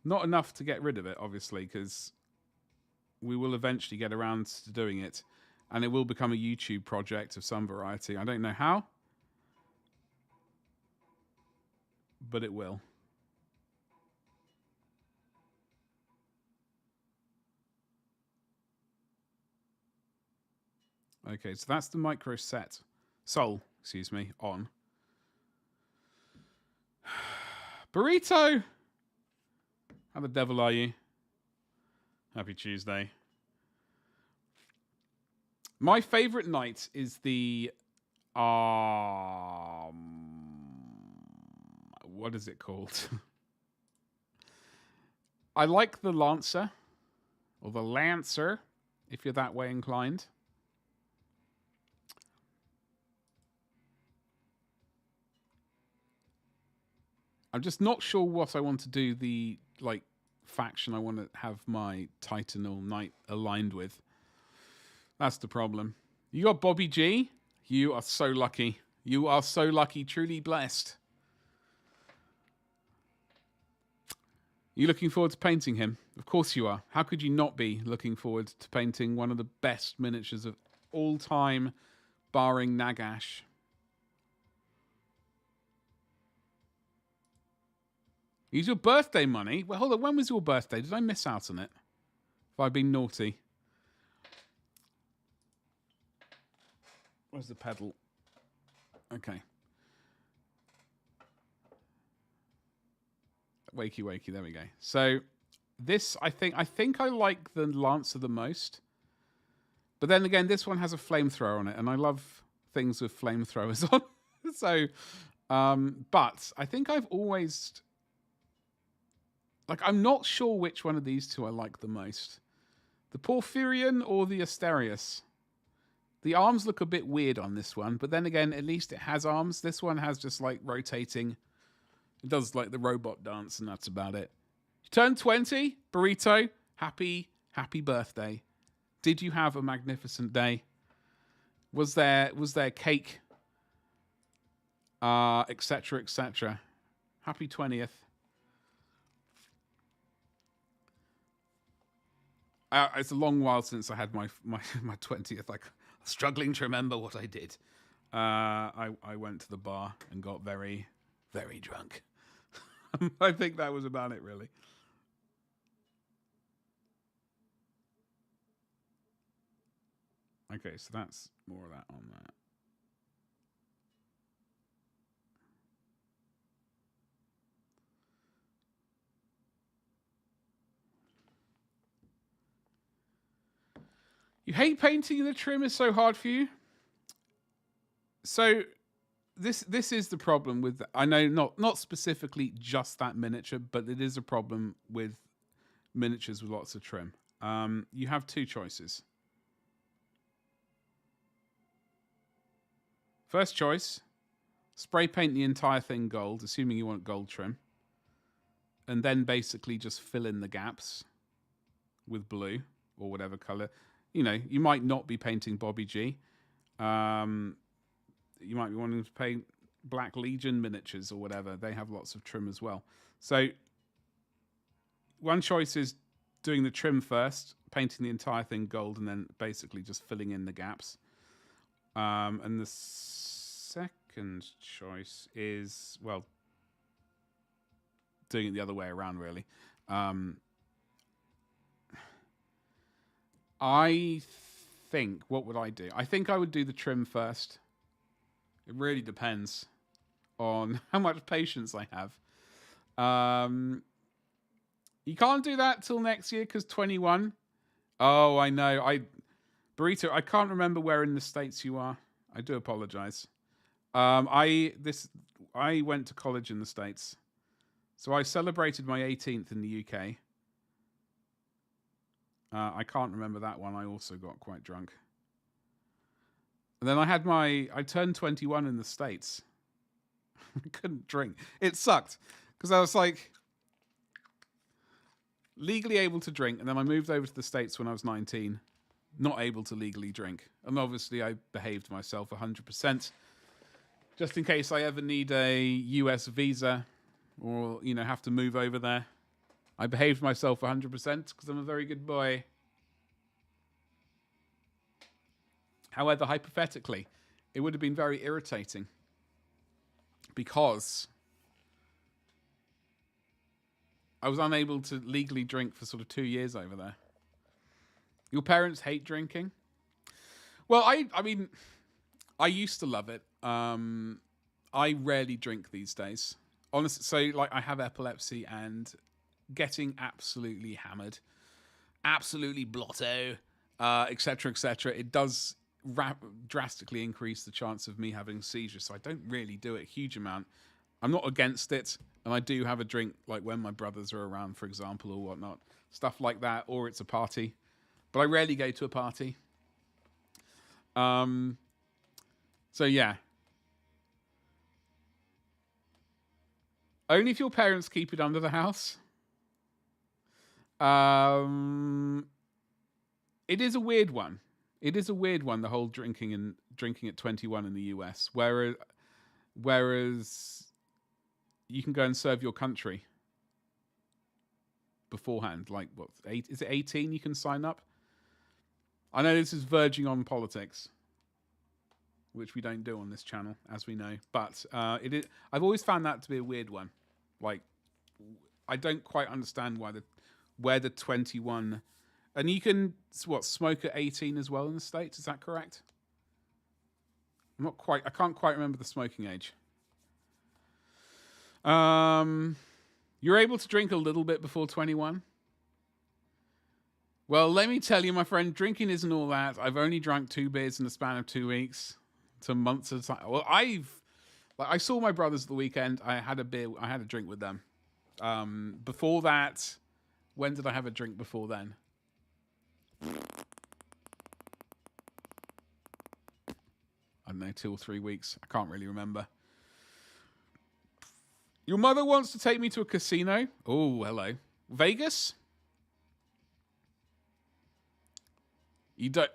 Not enough to get rid of it, obviously, because we will eventually get around to doing it, and it will become a YouTube project of some variety. I don't know how, but it will. Okay, so that's the micro set. Soul, excuse me, on. Burrito! How the devil are you? Happy Tuesday. My favorite knight is the... what is it called? I like the Lancer. Or the Lancer, if you're that way inclined. I'm just not sure what I want to do the faction I want to have my Titan or Knight aligned with. That's the problem. You got Bobby G? You are so lucky. You are so lucky, truly blessed. You looking forward to painting him? Of course you are. How could you not be looking forward to painting one of the best miniatures of all time, barring Nagash? Use your birthday money? Well, hold on. When was your birthday? Did I miss out on it? Have I been naughty? Where's the pedal? Okay. Wakey, wakey. There we go. So this, I think I like the Lancer the most. But then again, this one has a flamethrower on it, and I love things with flamethrowers on. So, but I think I've always... I'm not sure which one of these two I like the most. The Porphyrion or the Asterius? The arms look a bit weird on this one, but then again, at least it has arms. This one has just rotating. It does the robot dance, and that's about it. You turned 20, Burrito. Happy birthday. Did you have a magnificent day? Was there cake? Etc. etc. Happy 20th. It's a long while since I had my 20th. Struggling to remember what I did. I went to the bar and got very, very drunk. I think that was about it, really. Okay, so that's more of that on that. You hate painting the trim is so hard for you? So this is the problem with... I know not specifically just that miniature, but it is a problem with miniatures with lots of trim. You have two choices. First choice, spray paint the entire thing gold, assuming you want gold trim. And then basically just fill in the gaps with blue or whatever color. You know, you might not be painting Bobby G. You might be wanting to paint Black Legion miniatures or whatever. They have lots of trim as well. So one choice is doing the trim first, painting the entire thing gold, and then basically just filling in the gaps. And the second choice is, well, doing it the other way around, really. I think, what would I do? I think I would do the trim first. It really depends on how much patience I have. You can't do that till next year because 21. Oh, I know. Burrito, I can't remember where in the States you are. I do apologize. I went to college in the States. So I celebrated my 18th in the UK. I can't remember that one. I also got quite drunk. And then I turned 21 in the States. I couldn't drink. It sucked because I was legally able to drink. And then I moved over to the States when I was 19, not able to legally drink. And obviously I behaved myself 100%. Just in case I ever need a US visa or, have to move over there. I behaved myself 100% because I'm a very good boy. However, hypothetically, it would have been very irritating because I was unable to legally drink for sort of 2 years over there. Your parents hate drinking? Well, I mean, I used to love it. I rarely drink these days. Honestly, so like I have epilepsy and getting absolutely hammered, absolutely blotto, etc., etc. It does drastically increase the chance of me having seizures. So I don't really do it a huge amount. I'm not against it, and I do have a drink like when my brothers are around, for example, or whatnot, stuff like that, or it's a party. But I rarely go to a party. So yeah. Only if your parents keep it under the house. It is a weird one. It is a weird one, the whole drinking at 21 in the US. Whereas you can go and serve your country beforehand. Like, what, is it 18 you can sign up? I know this is verging on politics, which we don't do on this channel, as we know. But it is. I've always found that to be a weird one. Like, I don't quite understand where the 21, and you can smoke at 18 as well in the States. Is that correct? I can't quite remember the smoking age. You're able to drink a little bit before 21. Well, let me tell you, my friend, drinking isn't all that. I've only drunk 2 beers in the span of 2 weeks to months at a time. Well, I saw my brothers at the weekend. I had a drink with them. Before that, when did I have a drink before then? I don't know, 2 or 3 weeks. I can't really remember. Your mother wants to take me to a casino. Oh, hello. Vegas?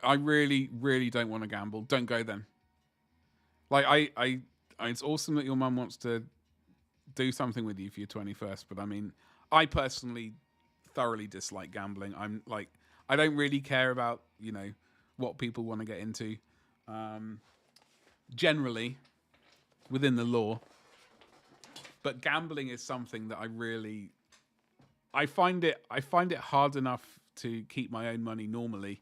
I really, really don't want to gamble. Don't go then. Like, it's awesome that your mum wants to do something with you for your 21st, but I mean, I personally thoroughly dislike gambling. I'm like, I don't really care about, what people want to get into. Generally, within the law. But gambling is something that I find it hard enough to keep my own money normally.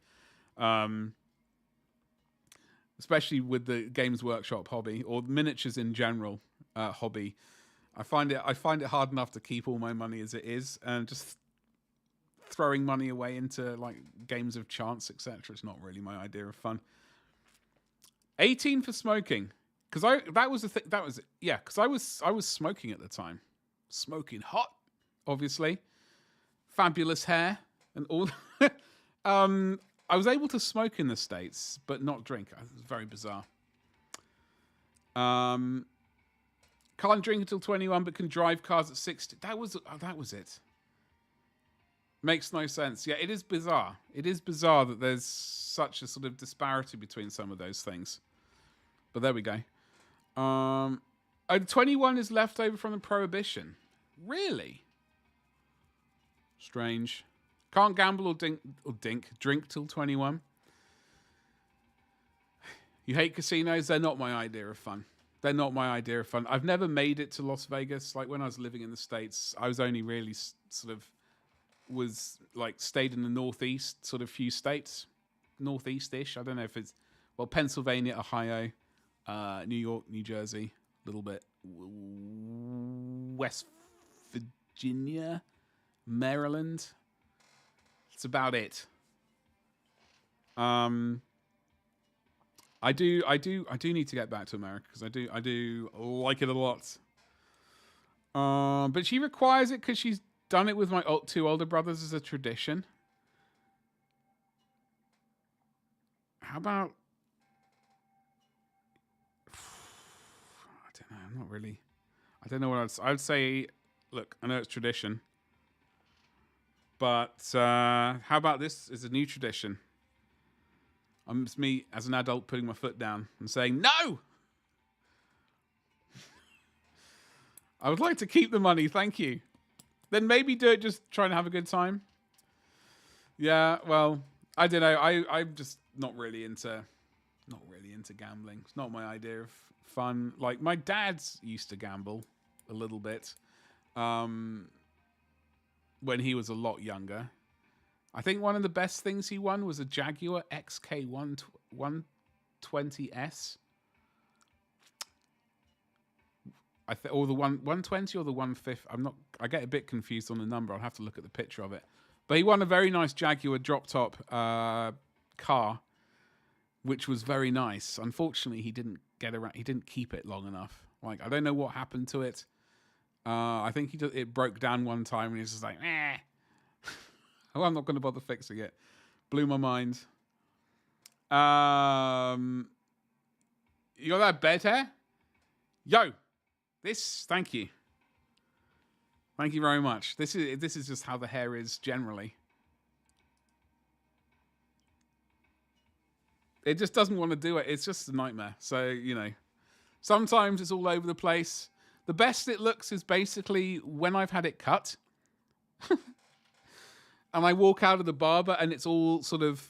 Especially with the Games Workshop hobby or miniatures in general hobby. I find it hard enough to keep all my money as it is, and just throwing money away into like games of chance, etc. It's not really my idea of fun. 18 for smoking, because I was smoking at the time, smoking hot, obviously, fabulous hair and all. I was able to smoke in the States, but not drink. It was very bizarre. Can't drink until 21, but can drive cars at 60. That was it. Makes no sense. Yeah, it is bizarre. It is bizarre that there's such a sort of disparity between some of those things. But there we go. 21 is left over from the Prohibition. Really? Strange. Can't gamble or drink till 21. You hate casinos? They're not my idea of fun. They're not my idea of fun. I've never made it to Las Vegas. Like when I was living in the States, I was only really stayed in the Northeast, sort of few states. Northeast-ish. I don't know if it's, Pennsylvania, Ohio, New York, New Jersey, a little bit. West Virginia, Maryland. That's about it. I do need to get back to America because I do like it a lot. But she requires it because she's done it with my 2 older brothers as a tradition. How about? I don't know. I'm not really. I don't know what I'd say. Look, I know it's tradition. But how about this as a new tradition? It's me as an adult putting my foot down and saying, no! I would like to keep the money, thank you. Then maybe do it just trying to have a good time. Yeah, well, I don't know. I'm just not really into gambling. It's not my idea of fun. Like, my dad used to gamble a little bit. when he was a lot younger. I think one of the best things he won was a Jaguar XK120S. Or the 120 or the 150. I get a bit confused on the number. I'll have to look at the picture of it. But he won a very nice Jaguar drop top car, which was very nice. Unfortunately, he didn't get around. He didn't keep it long enough. Like, I don't know what happened to it. I think it broke down one time and he was just like, eh. Oh, I'm not going to bother fixing it. Blew my mind. You got that bed hair? Yo, thank you. Thank you very much. This is just how the hair is generally. It just doesn't want to do it. It's just a nightmare. So, sometimes it's all over the place. The best it looks is basically when I've had it cut. And I walk out of the barber and it's all sort of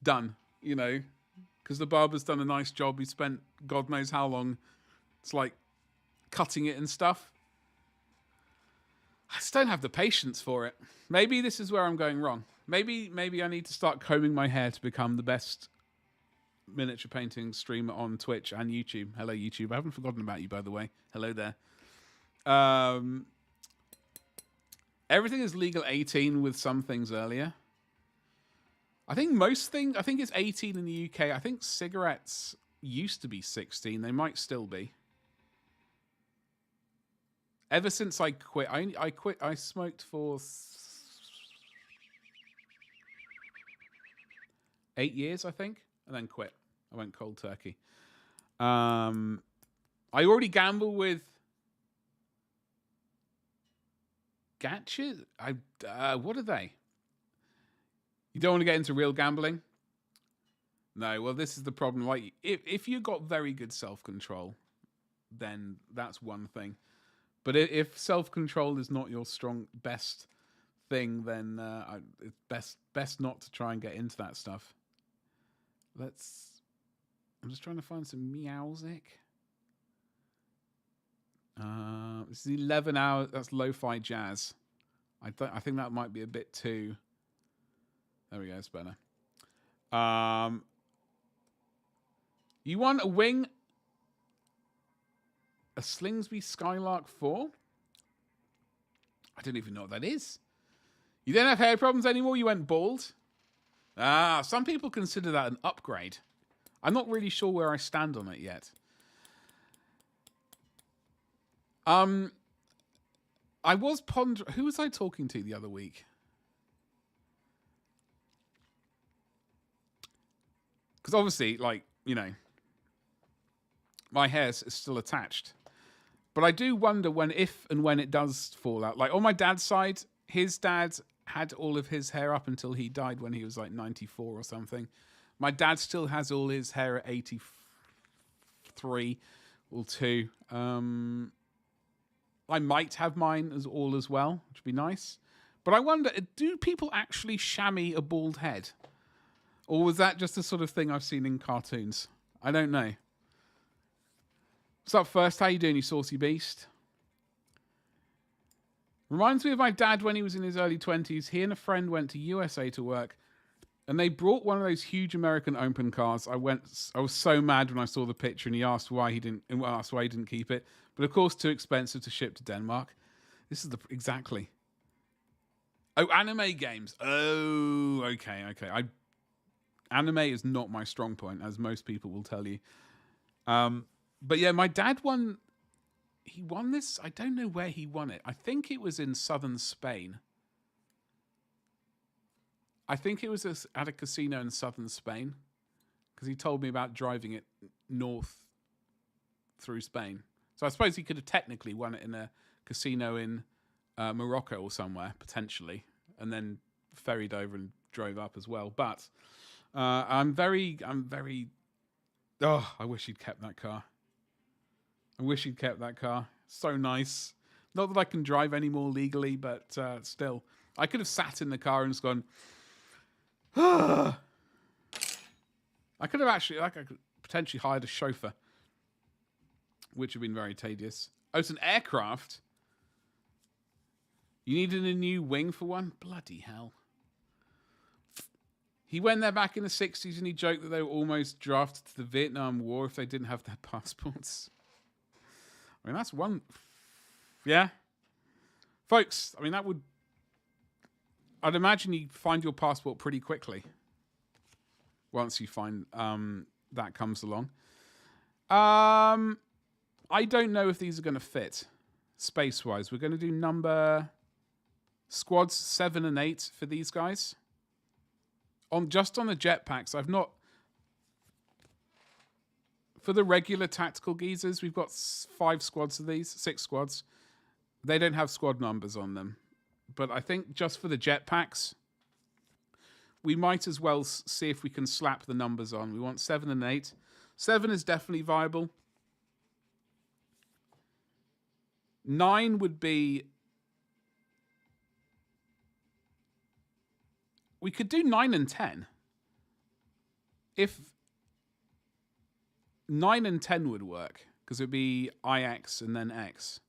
done, because the barber's done a nice job. He spent God knows how long. It's like cutting it and stuff. I just don't have the patience for it. Maybe this is where I'm going wrong. Maybe I need to start combing my hair to become the best miniature painting streamer on Twitch and YouTube. Hello, YouTube. I haven't forgotten about you, by the way. Hello there. Everything is legal 18 with some things earlier. I think it's 18 in the UK. I think cigarettes used to be 16. They might still be. Ever since I quit, I smoked for 8 years, I think, and then quit. I went cold turkey. I already gamble with gachas. What are they? You don't want to get into real gambling? No, well, this is the problem. Like, if you got very good self-control, then that's one thing. But if self-control is not your best thing, then it's best not to try and get into that stuff. I'm just trying to find some Meowsic. This is 11 hours. That's lo-fi jazz. I think that might be a bit too. There we go. It's better. You want a wing? A Slingsby Skylark 4? I don't even know what that is. You don't have hair problems anymore? You went bald? Some people consider that an upgrade. I'm not really sure where I stand on it yet. I was pondering... Who was I talking to the other week? Because obviously, my hair is still attached. But I do wonder when it does fall out. Like, on my dad's side, his dad had all of his hair up until he died when he was 94 or something. My dad still has all his hair at 83 or 2. I might have mine as well, which would be nice. But I wonder, do people actually chamois a bald head? Or was that just the sort of thing I've seen in cartoons? I don't know. What's up, First? How you doing, you saucy beast? Reminds me of my dad when he was in his early 20s. He and a friend went to USA to work, and they brought one of those huge American open cars. I was so mad when I saw the picture, and he asked why he didn't keep it. But of course, too expensive to ship to Denmark. This is exactly. Oh, anime games. Oh, okay. Anime is not my strong point, as most people will tell you. But yeah, my dad won. He won this. I don't know where he won it. I think it was in southern Spain. I think it was at a casino in southern Spain, because he told me about driving it north through Spain. So I suppose he could have technically won it in a casino in Morocco or somewhere, potentially, and then ferried over and drove up as well. But I'm very. Oh, I wish he'd kept that car. So nice. Not that I can drive anymore legally, but still. I could have sat in the car and just gone. I could have actually, I could potentially hired a chauffeur, which would have been very tedious. Oh, it's an aircraft. You needed a new wing for one? Bloody hell. He went there back in the 60s and he joked that they were almost drafted to the Vietnam War if they didn't have their passports. I mean, that's one... Yeah. Folks, I mean, that would... I'd imagine you find your passport pretty quickly once you find that comes along. I don't know if these are going to fit space-wise. We're going to do number... Squads 7 and 8 for these guys. Just on the jetpacks, I've not... For the regular tactical geezers, we've got 5 squads of these, 6 squads. They don't have squad numbers on them. But I think just for the jetpacks, we might as well see if we can slap the numbers on. We want 7 and 8. 7 is definitely viable. 9 would be... We could do 9 and 10. If 9 and 10 would work, because it would be IX and then X.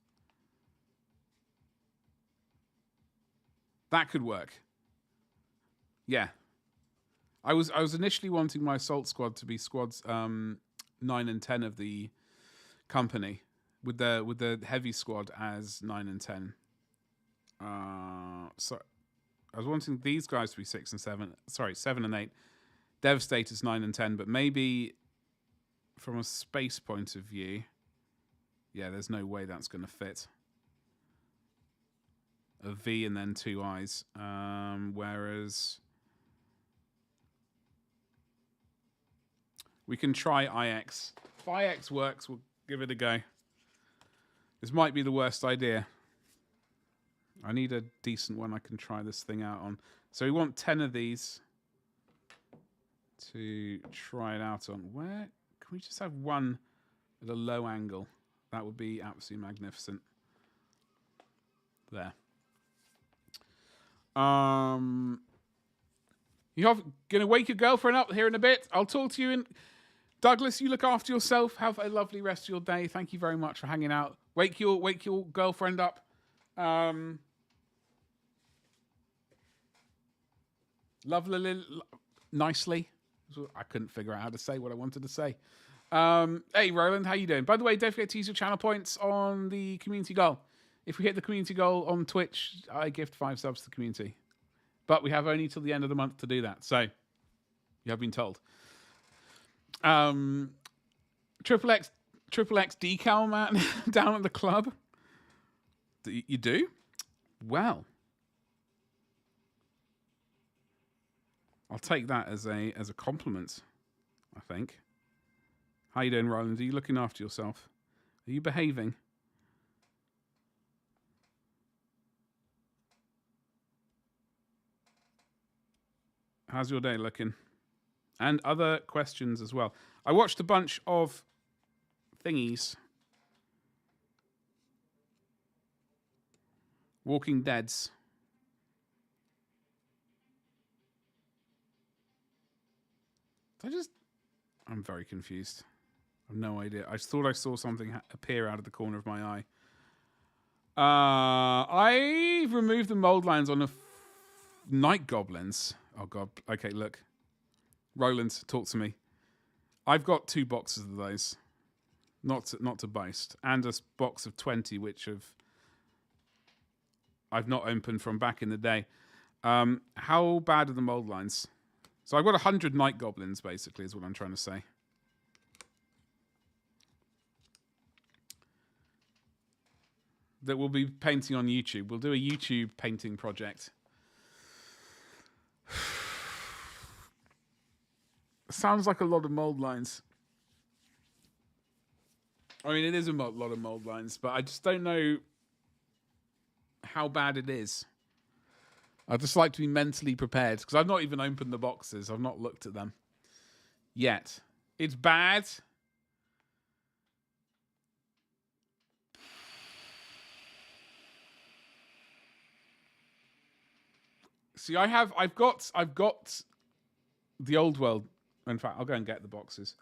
That could work. Yeah. I was initially wanting my assault squad to be squads 9 and 10 of the company, with the heavy squad as 9 and 10. So I was wanting these guys to be 6 and 7. Sorry, 7 and 8. Devastator's 9 and 10, but maybe from a space point of view, yeah, there's no way that's going to fit. A V and then 2 I's. Whereas we can try IX. If IX works, we'll give it a go. This might be the worst idea. I need a decent one I can try this thing out on. So we want 10 of these to try it out on. Where can we just have one at a low angle? That would be absolutely magnificent. There. You're gonna wake your girlfriend up here in a bit. I'll talk to you in... Douglas, you look after yourself. Have a lovely rest of your day. Thank you very much for hanging out. Wake your girlfriend up. Lovely, nicely. I couldn't figure out how to say what I wanted to say. Hey, Roland, how you doing? By the way, don't forget to use your channel points on the community goal. If we hit the community goal on Twitch, I gift 5 subs to the community. But we have only till the end of the month to do that. So, you have been told. Triple X decal man down at the club. You do? Well, I'll take that as a compliment, I think. How you doing, Roland? Are you looking after yourself? Are you behaving? How's your day looking? And other questions as well. I watched a bunch of thingies. Walking Deads. I'm very confused. I have no idea. I just thought I saw something appear out of the corner of my eye. I've removed the mold lines on night goblins. Oh god. Okay, look. Roland, talk to me. I've got 2 boxes of those. Not to boast. And a box of 20, which I've not opened from back in the day. How bad are the mold lines? So I've got 100 night goblins, basically, is what I'm trying to say. That we'll be painting on YouTube. We'll do a YouTube painting project. Sounds like a lot of mold lines. I mean, it is a lot of mold lines, but I just don't know how bad it is. I'd just like to be mentally prepared, because I've not even opened the boxes. I've not looked at them yet. It's bad. See, I've got the old world. In fact, I'll go and get the boxes.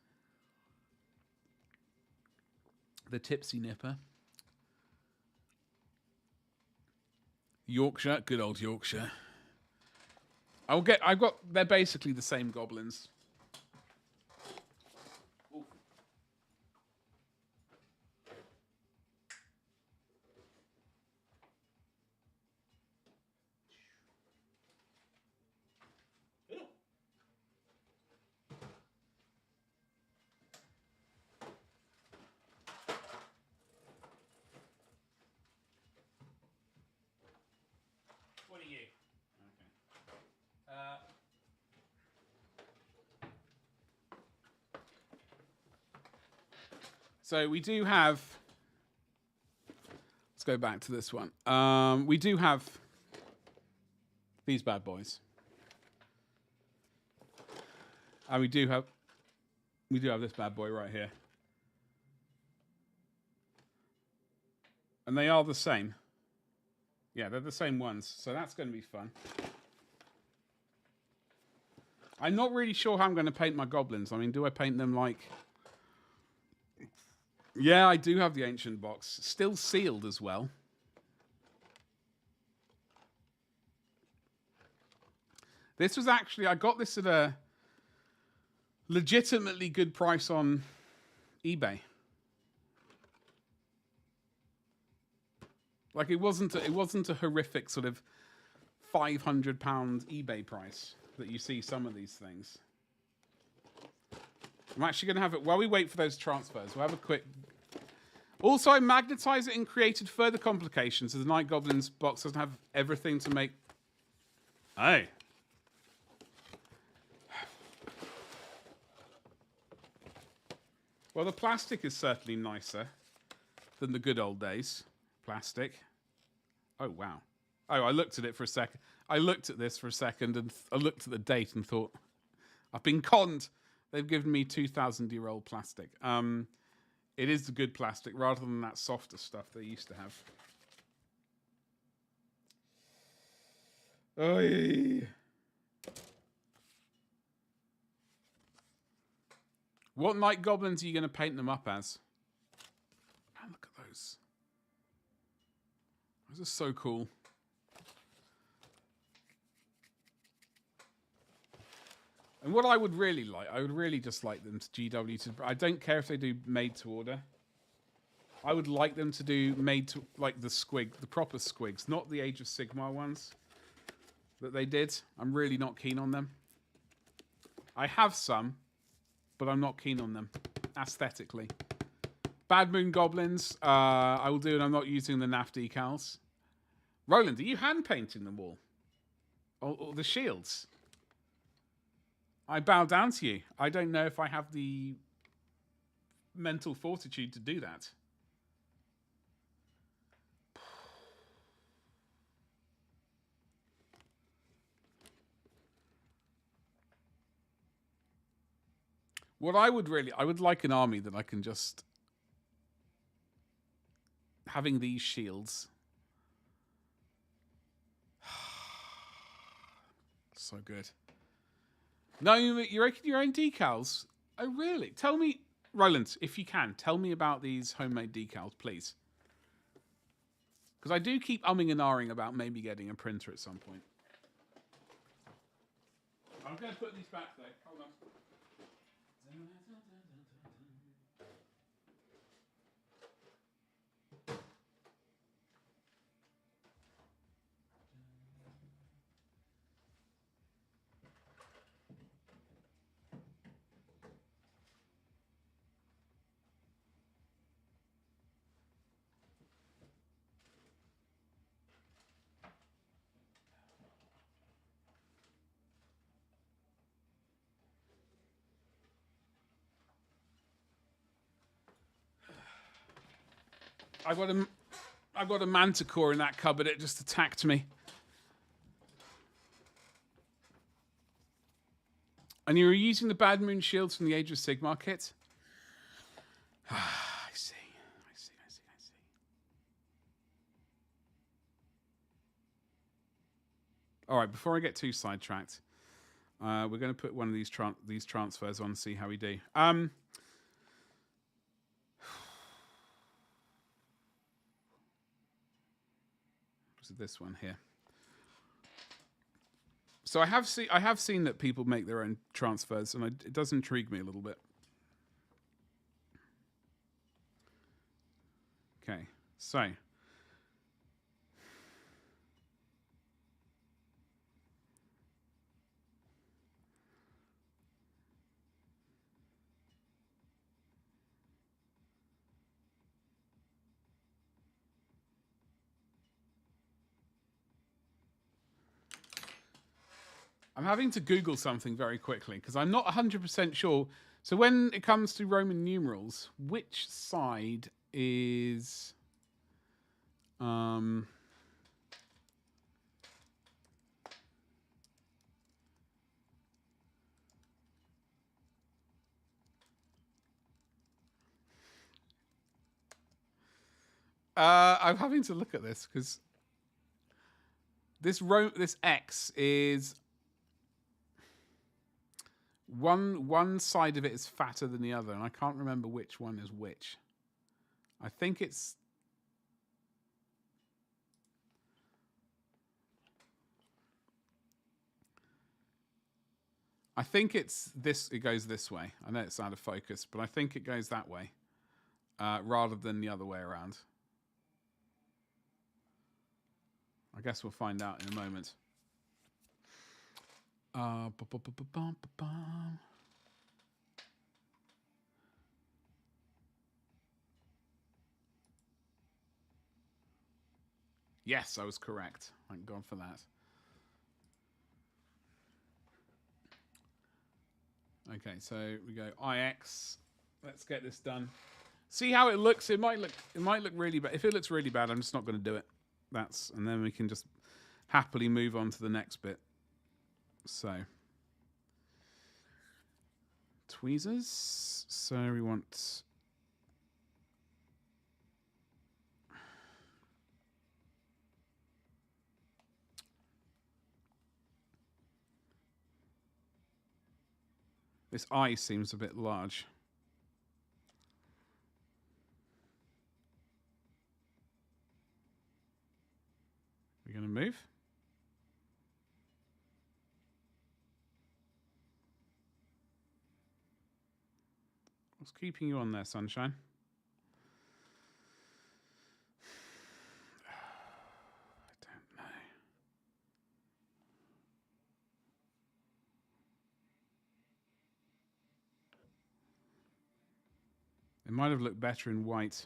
The Tipsy Nipper. Yorkshire, good old Yorkshire. They're basically the same goblins. What are you? Okay. So we do have. Let's go back to this one. We do have these bad boys, and we do have this bad boy right here, and they are the same. Yeah, they're the same ones, so that's going to be fun. I'm not really sure how I'm going to paint my goblins. I mean, do I paint them like... Yeah, I do have the ancient box. Still sealed as well. This was actually... I got this at a legitimately good price on eBay. Like, it wasn't a horrific sort of £500 eBay price that you see some of these things. I'm actually going to have it... While we wait for those transfers, we'll have a quick... Also, I magnetized it and created further complications, so the Night Goblins box doesn't have everything to make... Hey. Well, the plastic is certainly nicer than the good old days. Plastic. Oh, wow. Oh, I looked at it for a second. I looked at this for a second, and I looked at the date and thought, I've been conned. They've given me 2,000-year-old plastic. It is the good plastic rather than that softer stuff they used to have. Oy. What Night Goblins are you going to paint them up as? Man, look at those. Those are so cool. And what I would really like, I would really just like them to GW to... I don't care if they do made to order. I would like them to do made to... Like the squig, the proper squigs, not the Age of Sigmar ones that they did. I'm really not keen on them. I have some, but I'm not keen on them aesthetically. Bad Moon Goblins, I will do, and I'm not using the NAF decals. Roland, are you hand painting them all? Or the shields? I bow down to you. I don't know if I have the mental fortitude to do that. What I would like an army that I can just... Having these shields. So good. No, you're making your own decals? Oh, really? Tell me, Roland, if you can, tell me about these homemade decals, please. Because I do keep umming and ahhing about maybe getting a printer at some point. I'm going to put these back there. Hold on. I've got a manticore in that cupboard. It just attacked me. And you were using the Bad Moon shields from the Age of Sigmar kit? I see. All right, before I get too sidetracked, we're going to put one of these transfers on and see how we do. to this one here. So I have seen that people make their own transfers, and it does intrigue me a little bit. Okay, so I'm having to Google something very quickly because I'm not 100% sure. So when it comes to Roman numerals, which side is I'm having to look at this because this X is one side of it is fatter than the other, and I can't remember which one is which. I think it's this. It goes this way. I know it's out of focus, but I think it goes that way rather than the other way around. I guess we'll find out in a moment. Yes, I was correct. Thank God for that. Okay, so we go IX. Let's get this done. See how it looks. It might look really bad. If it looks really bad, I'm just not going to do it. And then we can just happily move on to the next bit. So tweezers. So we want this eye seems a bit large. We're going to move. What's keeping you on there, sunshine? I don't know. It might have looked better in white.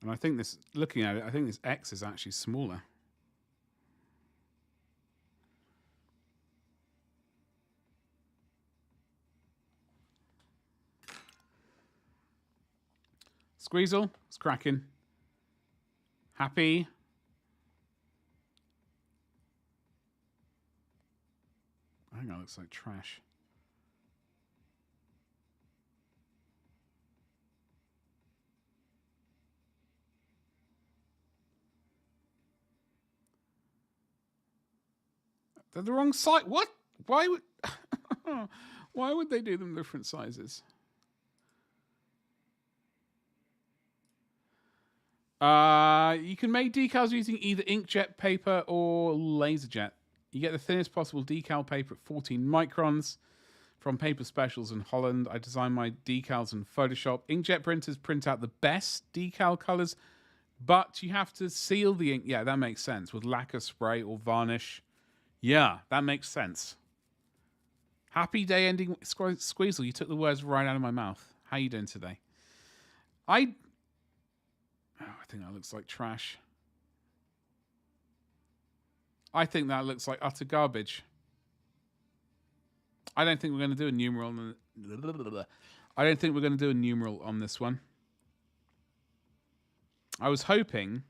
And I think this, looking at it, I think this X is actually smaller. Squeezle, it's cracking. Happy. I think that looks like trash. They're the wrong size. What? Why would why would they do them different sizes? You can make decals using either inkjet paper or laserjet. You get the thinnest possible decal paper at 14 microns from Paper Specials in Holland. I design my decals in Photoshop. Inkjet printers print out the best decal colors, but you have to seal the ink. Yeah, that makes sense. With lacquer spray or varnish. Yeah, that makes sense. Happy day ending. Squeezle, you took the words right out of my mouth. How you doing today? I think that looks like trash. I think that looks like utter garbage. I don't think we're going to do a numeral on I don't think we're going to do a numeral on this one. I was hoping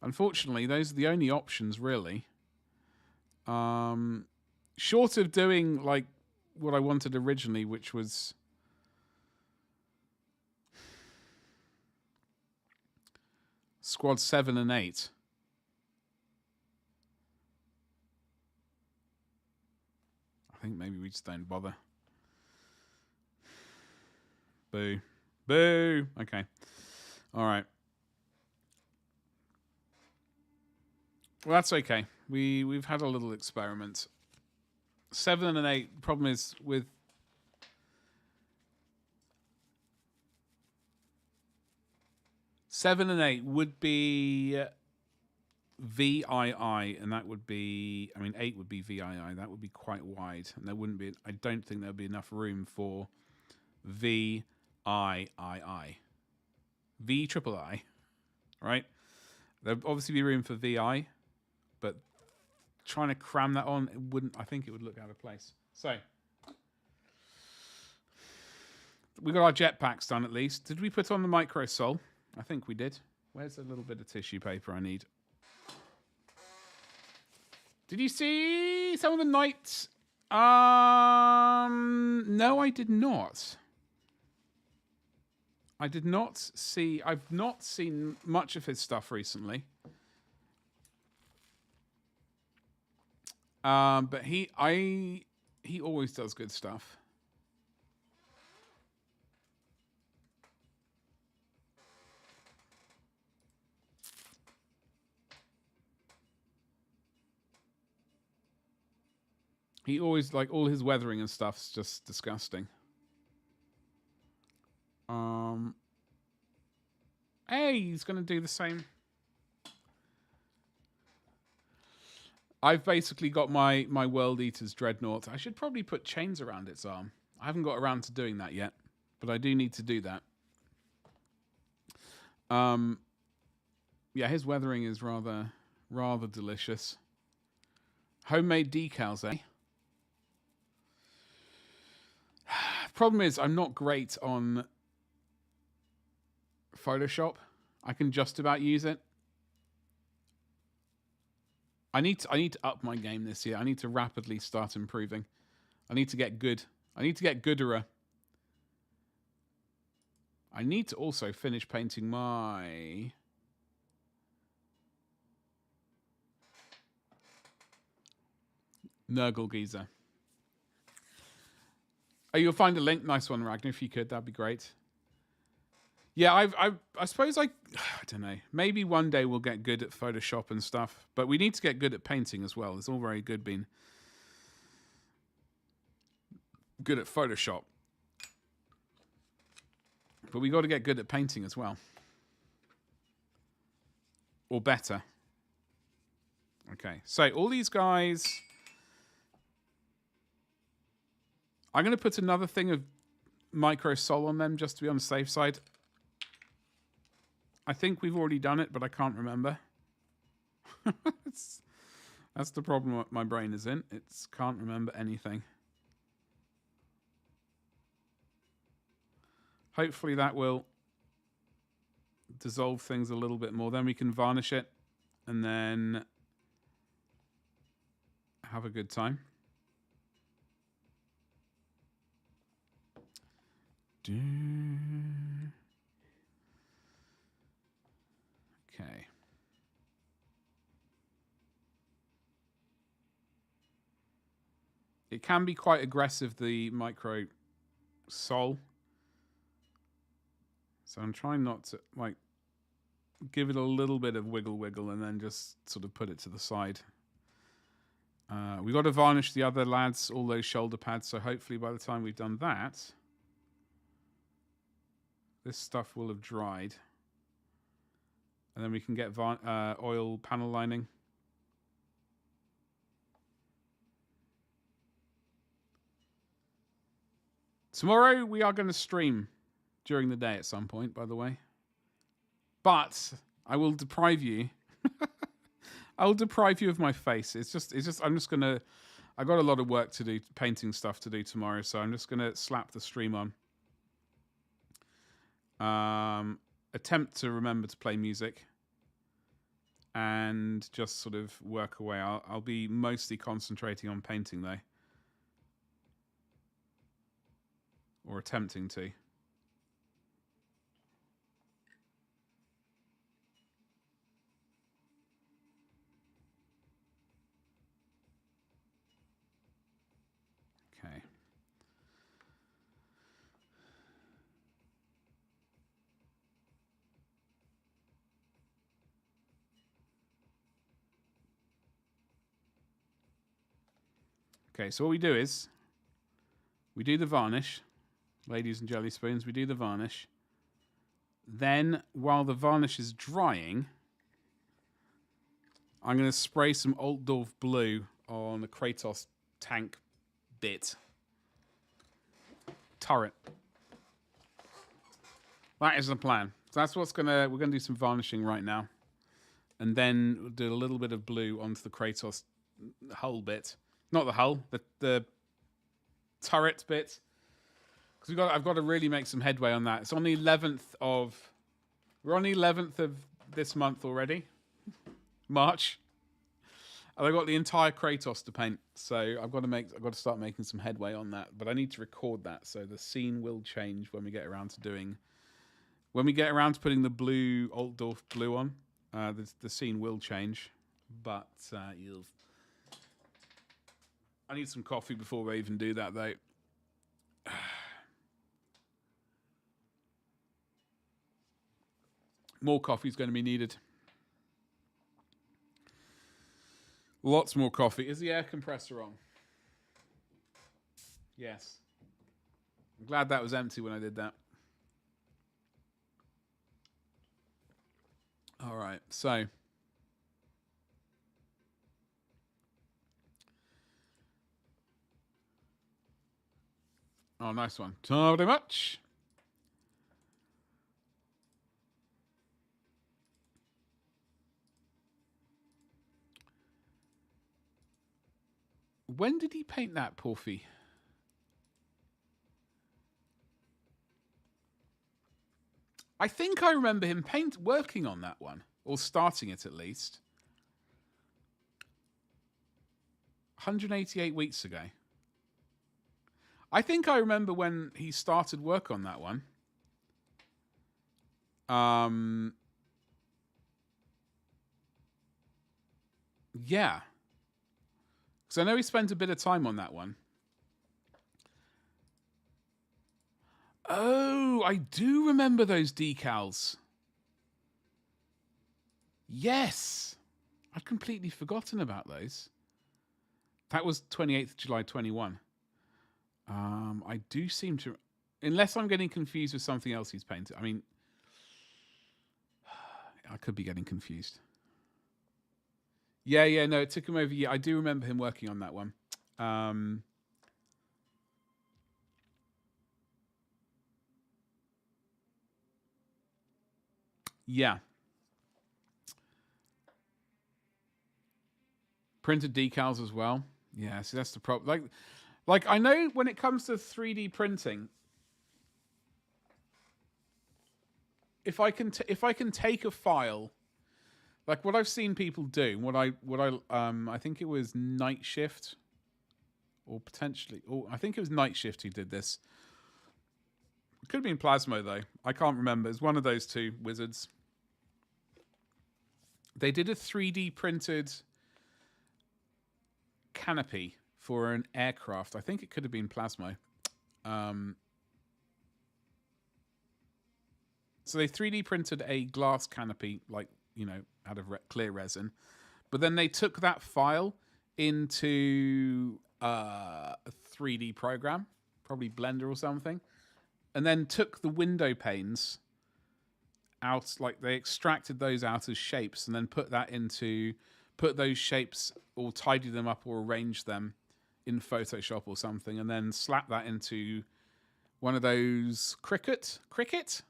unfortunately, those are the only options, really. Short of doing like what I wanted originally, which was Squad 7 and 8. I think maybe we just don't bother. Boo. Boo. Okay. All right. Well, that's okay. We've had a little experiment. 7 and 8. Problem is with seven and 8 would be VII, and that would be. I mean, 8 would be VII. That would be quite wide, and there wouldn't be. I don't think there would be enough room for VIII. V triple I, right? There'd obviously be room for VI, but trying to cram that on, it wouldn't. I think it would look out of place. So we got our jetpacks done at least. Did we put on the micro sol? I think we did. Where's a little bit of tissue paper I need? Did you see some of the knights? No, I did not. I did not see. I've not seen much of his stuff recently. But he always does good stuff. He always, like, all his weathering and stuff's just disgusting. Hey, he's going to do the same. I've basically got my World Eater's Dreadnought. I should probably put chains around its arm. I haven't got around to doing that yet, but I do need to do that. Yeah, his weathering is rather delicious. Homemade decals, eh? Problem is, I'm not great on Photoshop. I can just about use it. I need to up my game this year. I need to rapidly start improving. I need to get good. I need to get gooder. I need to also finish painting my Nurgle geezer. Oh, you'll find a link. Nice one, Ragnar. If you could, that'd be great. Yeah, I suppose I don't know. Maybe one day we'll get good at Photoshop and stuff, but we need to get good at painting as well. It's all very good being good at Photoshop, but we got to get good at painting as well, or better. Okay, so all these guys, I'm going to put another thing of micro sol on them just to be on the safe side. I think we've already done it, but I can't remember. That's the problem my brain is in. It can't remember anything. Hopefully that will dissolve things a little bit more. Then we can varnish it and then have a good time. Okay. It can be quite aggressive, the micro sol. So I'm trying not to, like, give it a little bit of wiggle and then just sort of put it to the side. We got to varnish the other lads, all those shoulder pads, so hopefully by the time we've done that, this stuff will have dried. And then we can get oil panel lining. Tomorrow we are going to stream during the day at some point, by the way. But I will deprive you. I will deprive you of my face. It's just I'm just going to, I've got a lot of work to do, painting stuff to do tomorrow, so I'm just going to slap the stream on. Attempt to remember to play music and just sort of work away. I'll be mostly concentrating on painting though, or attempting to. Okay, so what we do is we do the varnish. Ladies and jelly spoons, we do the varnish. Then, while the varnish is drying, I'm going to spray some Altdorf blue on the Kratos tank bit. Turret. That is the plan. So that's what's we're going to do some varnishing right now. And then we'll do a little bit of blue onto the Kratos hull bit. Not the hull, the turret bit. Because I've got to really make some headway on that. It's on the 11th of... We're on the 11th of this month already. March. And I've got the entire Kratos to paint. So I've got to start making some headway on that. But I need to record that. So the scene will change when we get around to doing... When we get around to putting the blue, Altdorf blue on, the scene will change. But I need some coffee before we even do that, though. More coffee is going to be needed. Lots more coffee. Is the air compressor on? Yes. I'm glad that was empty when I did that. All right, so... Oh, nice one. Thank you very much. When did he paint that, Porfy? I think I remember him working on that one. Or starting it, at least. 188 weeks ago. I think I remember when he started work on that one. Yeah. Because I know he spent a bit of time on that one. Oh, I do remember those decals. Yes. I'd completely forgotten about those. That was 28th July 21. I do seem to... Unless I'm getting confused with something else he's painted. I mean... I could be getting confused. Yeah, no, it took him over a year. I do remember him working on that one. Yeah. Printed decals as well. Yeah, see, that's the problem. Like I know when it comes to 3D printing, if I can take a file, like what I've seen people do, I think it was Night Shift, or potentially, I think it was Night Shift who did this. It could have been Plasmo though. I can't remember. It's one of those two wizards. They did a 3D printed canopy for an aircraft. I think it could have been Plasmo. So they 3D printed a glass canopy, like, you know, out of clear resin. But then they took that file into a 3D program, probably Blender or something, and then took the window panes out, like they extracted those out as shapes and then put those shapes or tidy them up or arrange them in Photoshop or something, and then slap that into one of those Cricut? Cricut?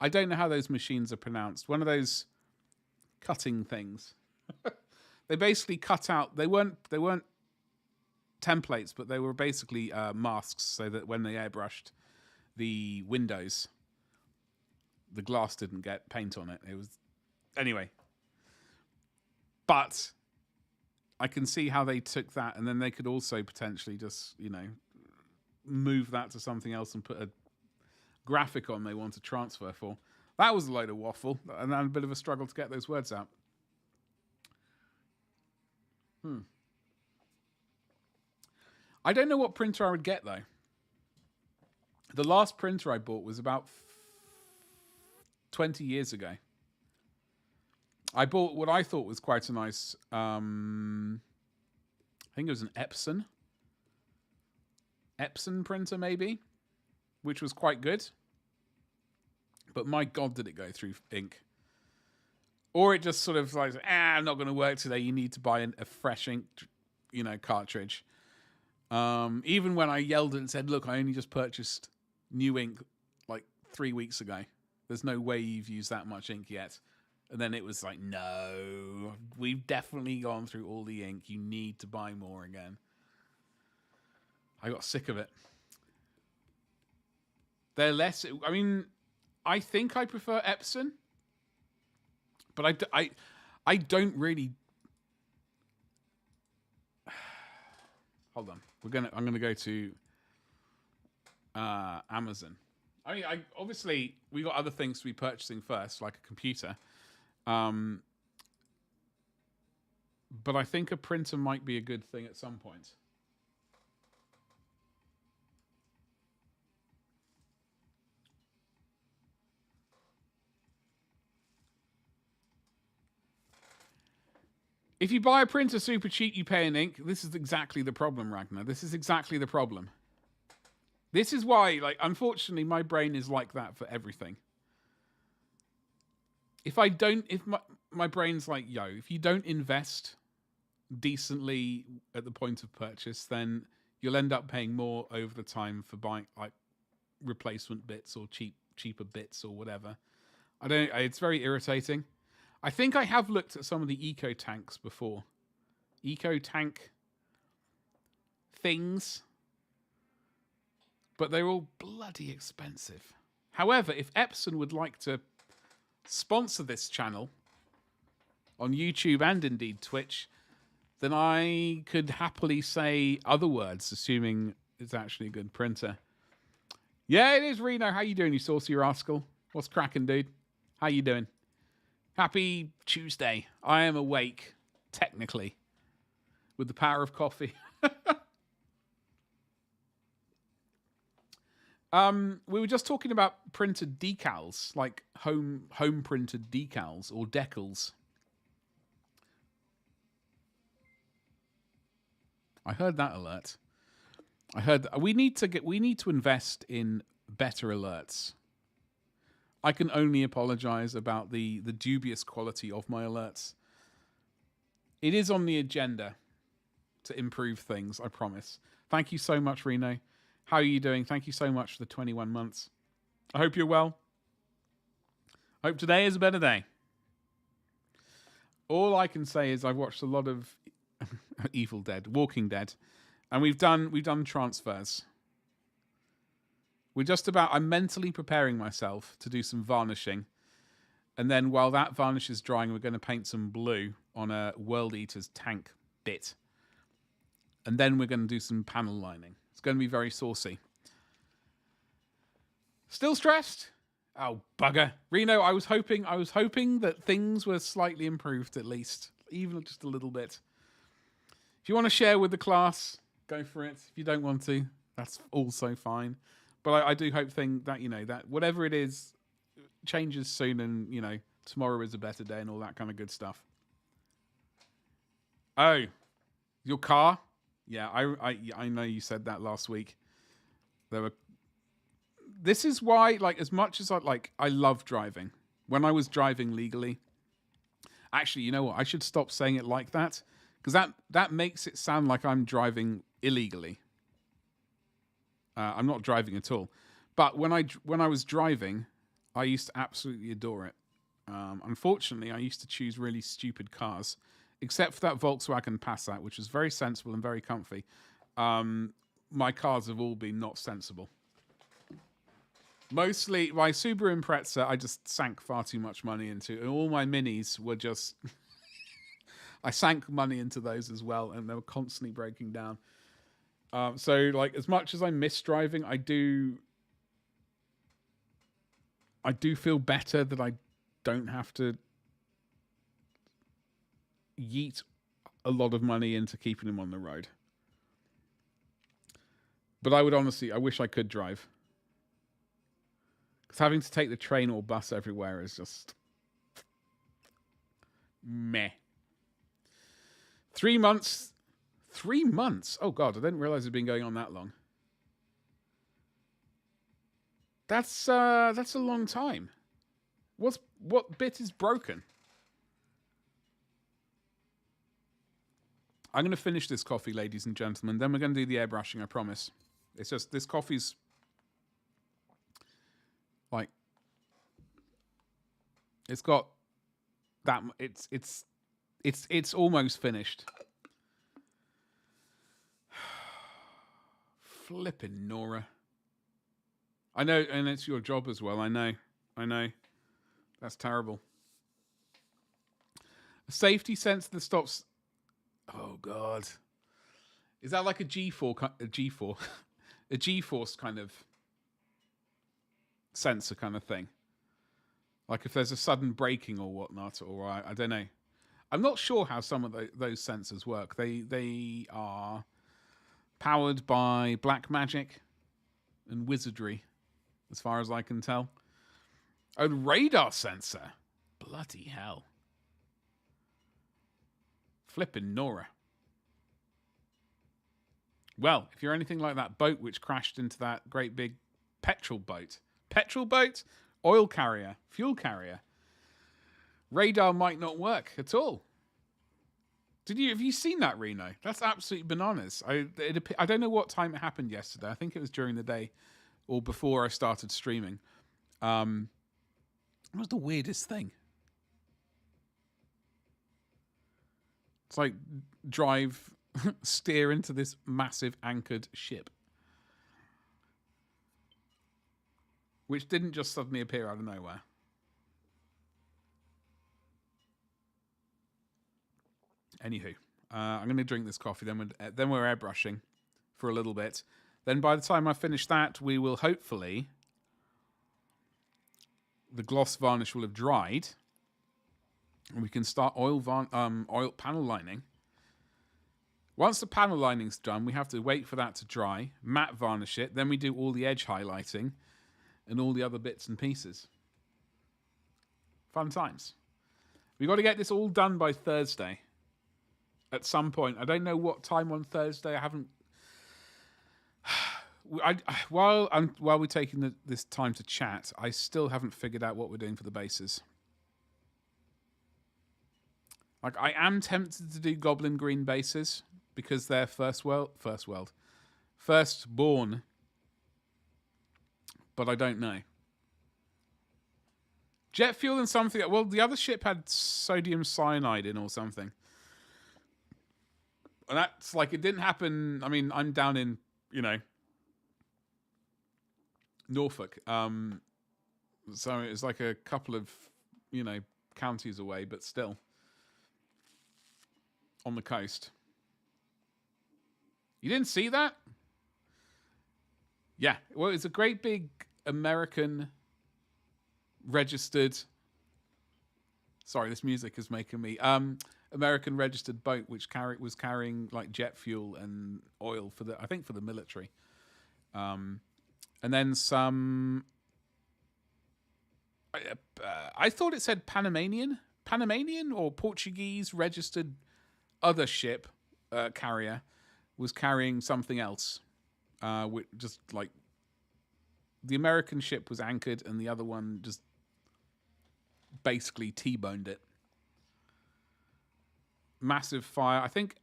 I don't know how those machines are pronounced. One of those cutting things. They basically cut out, they weren't templates, but they were basically masks, so that when they airbrushed the windows, the glass didn't get paint on it. It was... Anyway. But I can see how they took that, and then they could also potentially just, you know, move that to something else and put a graphic on they want to transfer for. That was a load of waffle, and a bit of a struggle to get those words out. I don't know what printer I would get, though. The last printer I bought was about 20 years ago. I bought what I thought was quite a nice... I I think it was an Epson printer maybe, which was quite good. But my God, did it go through ink. Or it just sort of like, I'm not going to work today. You need to buy a fresh ink, cartridge. Even when I yelled and said, look, I only just purchased new ink like 3 weeks ago. There's no way you've used that much ink yet. And then it was like, no, we've definitely gone through all the ink. You need to buy more again. I got sick of it. They're less, I mean, I think I prefer Epson. But I don't really. Hold on, I'm gonna go to Amazon. I mean, obviously we got other things to be purchasing first, like a computer. But I think a printer might be a good thing at some point. If you buy a printer super cheap, you pay in ink. This is exactly the problem, Ragnar. This is exactly the problem. This is why, unfortunately, my brain is like that for everything. If my brain's like, if you don't invest decently at the point of purchase, then you'll end up paying more over the time for buying replacement bits or cheaper bits or whatever. It's very irritating. I think I have looked at some of the eco tanks before. Eco tank things. But they're all bloody expensive. However, if Epson would like to sponsor this channel on YouTube and indeed Twitch, then I could happily say other words, assuming it's actually a good printer. Yeah, it is, Reno. How you doing, you saucy rascal? What's cracking, dude? How you doing? Happy Tuesday. I am awake, technically, with the power of coffee. We were just talking about printed decals, like home printed decals or decals. I heard that alert. I heard that we need to invest in better alerts. I can only apologize about the dubious quality of my alerts. It is on the agenda to improve things, I promise. Thank you so much, Reno. How are you doing? Thank you so much for the 21 months. I hope you're well. I hope today is a better day. All I can say is I've watched a lot of Walking Dead, and we've done transfers. I'm mentally preparing myself to do some varnishing. And then while that varnish is drying, we're going to paint some blue on a World Eater's tank bit. And then we're going to do some panel lining. It's going to be very saucy. Still stressed? Oh, bugger. Reno, I was hoping that things were slightly improved at least. Even just a little bit. If you want to share with the class, go for it. If you don't want to, that's also fine. But I do hope that whatever it is changes soon, and tomorrow is a better day and all that kind of good stuff. Oh, your car? Yeah, I know you said that last week. This is why, as much as I love driving. When I was driving legally, actually, you know what? I should stop saying it like that, because that makes it sound like I'm driving illegally. I'm not driving at all. But when I was driving, I used to absolutely adore it. Unfortunately, I used to choose really stupid cars, except for that Volkswagen Passat, which was very sensible and very comfy. My cars have all been not sensible. Mostly, my Subaru Impreza, I just sank far too much money into. And all my Minis were just... I sank money into those as well, and they were constantly breaking down. So, as much as I miss driving, I do feel better that I don't have to yeet a lot of money into keeping them on the road. But I wish I could drive. Because having to take the train or bus everywhere is just meh. 3 months 3 months. Oh God, I didn't realize it'd been going on that long. That's a long time. What bit is broken? I'm going to finish this coffee, ladies and gentlemen. Then we're going to do the airbrushing, I promise. It's just, this coffee's like, it's got that, it's almost finished. Flippin' Nora. I know, and it's your job as well. I know. That's terrible. A safety sensor that stops. Oh God, is that like a G4, a G-force kind of sensor kind of thing? Like if there's a sudden braking or whatnot, or I don't know. I'm not sure how some of those sensors work. They are powered by black magic and wizardry, as far as I can tell. A radar sensor. Bloody hell. Flippin' Nora. Well, if you're anything like that boat which crashed into that great big petrol boat, oil carrier, fuel carrier, radar might not work at all. Have you seen that, Reno? That's absolutely bananas. I don't know what time it happened yesterday. I think it was during the day or before I started streaming. It was the weirdest thing. It's like steer into this massive anchored ship. Which didn't just suddenly appear out of nowhere. Anywho, I'm going to drink this coffee. Then we're airbrushing for a little bit. Then by the time I finish that, we will hopefully... the gloss varnish will have dried. And we can start oil panel lining. Once the panel lining's done, we have to wait for that to dry, matte varnish it, then we do all the edge highlighting and all the other bits and pieces. Fun times. We've got to get this all done by Thursday. At some point. I don't know what time on Thursday. I haven't... While we're taking this time to chat, I still haven't figured out what we're doing for the bases. Like, I am tempted to do Goblin Green bases because they're firstborn, but I don't know. Jet fuel and something. Well, the other ship had sodium cyanide in or something, and that's like, it didn't happen. I mean, I'm down in Norfolk, so it's like a couple of counties away, but still on the coast. You didn't see that? Yeah, well, it's a great big American registered... Sorry, this music is making me... American registered boat which was carrying like jet fuel and oil for the military. And then some... I thought it said Panamanian or Portuguese registered other ship carrier was carrying something else. Just like the American ship was anchored and the other one just basically T-boned it. Massive fire. I think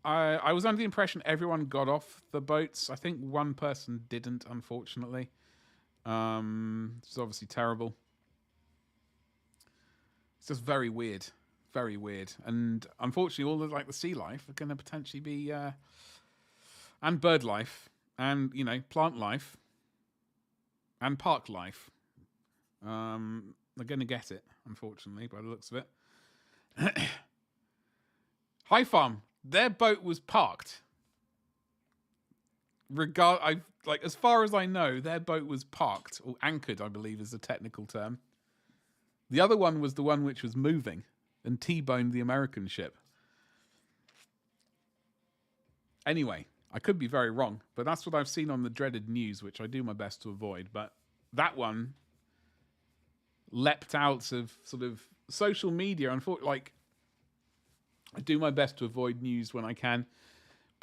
I was under the impression everyone got off the boats. I think one person didn't, unfortunately. It's obviously terrible. It's just very weird. Very weird. And unfortunately, all the sea life are going to potentially be... and bird life. And, plant life. And park life. They're going to get it, unfortunately, by the looks of it. High Farm. Their boat was parked. As far as I know, their boat was parked. Or anchored, I believe, is the technical term. The other one was the one which was moving and T-boned the American ship. Anyway, I could be very wrong, but that's what I've seen on the dreaded news, which I do my best to avoid. But that one leapt out of sort of social media. I do my best to avoid news when I can.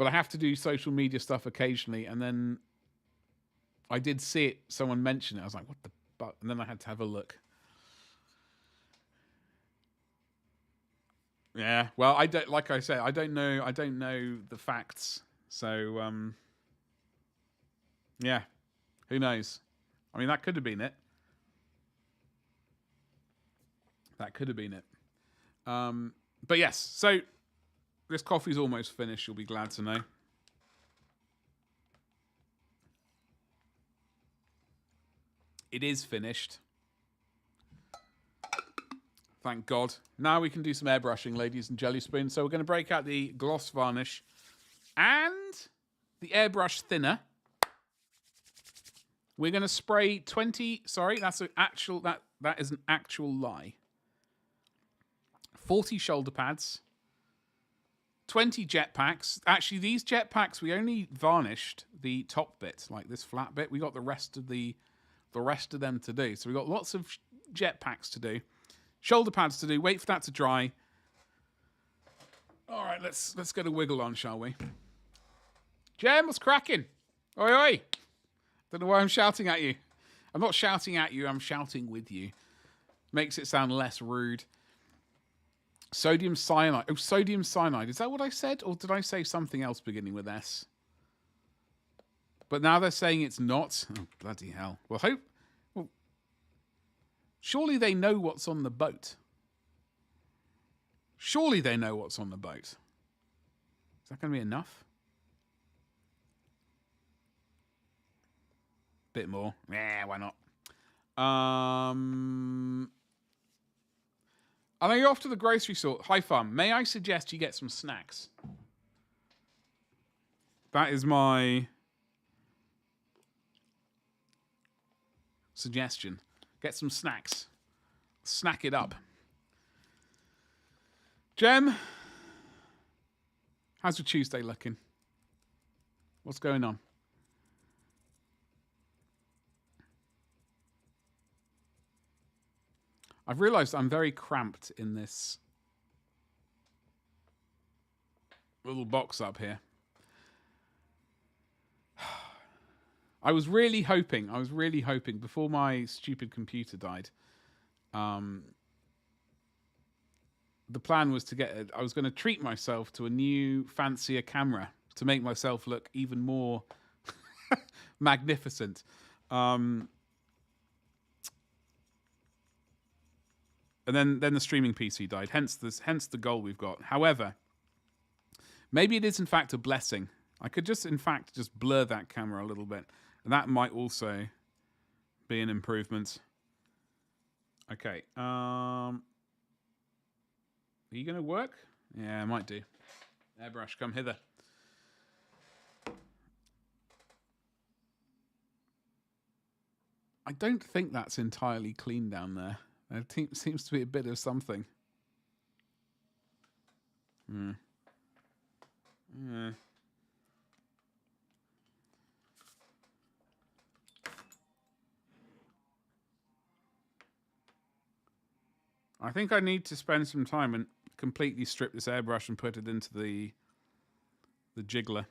But I have to do social media stuff occasionally, and then I did see it. Someone mention it. I was like, "What the fuck?" And then I had to have a look. Yeah. Well, I don't. Like I said, I don't know. I don't know the facts. So, yeah. Who knows? I mean, that could have been it. That could have been it. But yes. So this coffee's almost finished. You'll be glad to know. It is finished. Thank God. Now we can do some airbrushing, ladies and jelly spoons. So we're going to break out the gloss varnish and the airbrush thinner. We're going to spray 20... Sorry, that's an actual... That is an actual lie. 40 shoulder pads. 20 jetpacks. Actually, these jetpacks, we only varnished the top bit, like this flat bit. We got the rest of them to do. So we got lots of jetpacks to do. Shoulder pads to do. Wait for that to dry. All right, let's get a wiggle on, shall we? Jem, what's cracking? Oi, oi. Don't know why I'm shouting at you. I'm not shouting at you. I'm shouting with you. Makes it sound less rude. Sodium cyanide. Oh, sodium cyanide. Is that what I said? Or did I say something else beginning with S? But now they're saying it's not. Oh, bloody hell. Well, surely they know what's on the boat. Surely they know what's on the boat. Is that going to be enough? Bit more. Yeah, why not? I know you're off to the grocery store. Hi, Fun. May I suggest you get some snacks? That is my suggestion. Get some snacks. Snack it up. Jem, how's your Tuesday looking? What's going on? I've realised I'm very cramped in this little box up here. I was really hoping before my stupid computer died. The plan was to I was going to treat myself to a new, fancier camera to make myself look even more magnificent. And then the streaming PC died. Hence the goal we've got. However, maybe it is in fact a blessing. I could just blur that camera a little bit, and that might also be an improvement. Okay. Are you going to work? Yeah, I might do. Airbrush, come hither. I don't think that's entirely clean down there. There seems to be a bit of something. Yeah. I think I need to spend some time and completely strip this airbrush and put it into the jiggler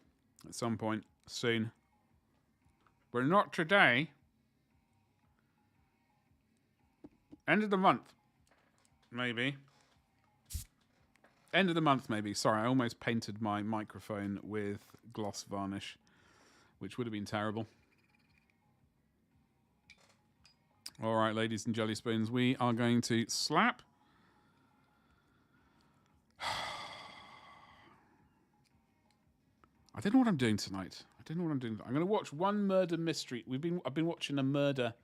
at some point soon. But not today. End of the month, maybe. End of the month, maybe. Sorry, I almost painted my microphone with gloss varnish, which would have been terrible. All right, ladies and jelly spoons, we are going to slap. I don't know what I'm doing tonight. I'm going to watch one murder mystery. I've been watching a murder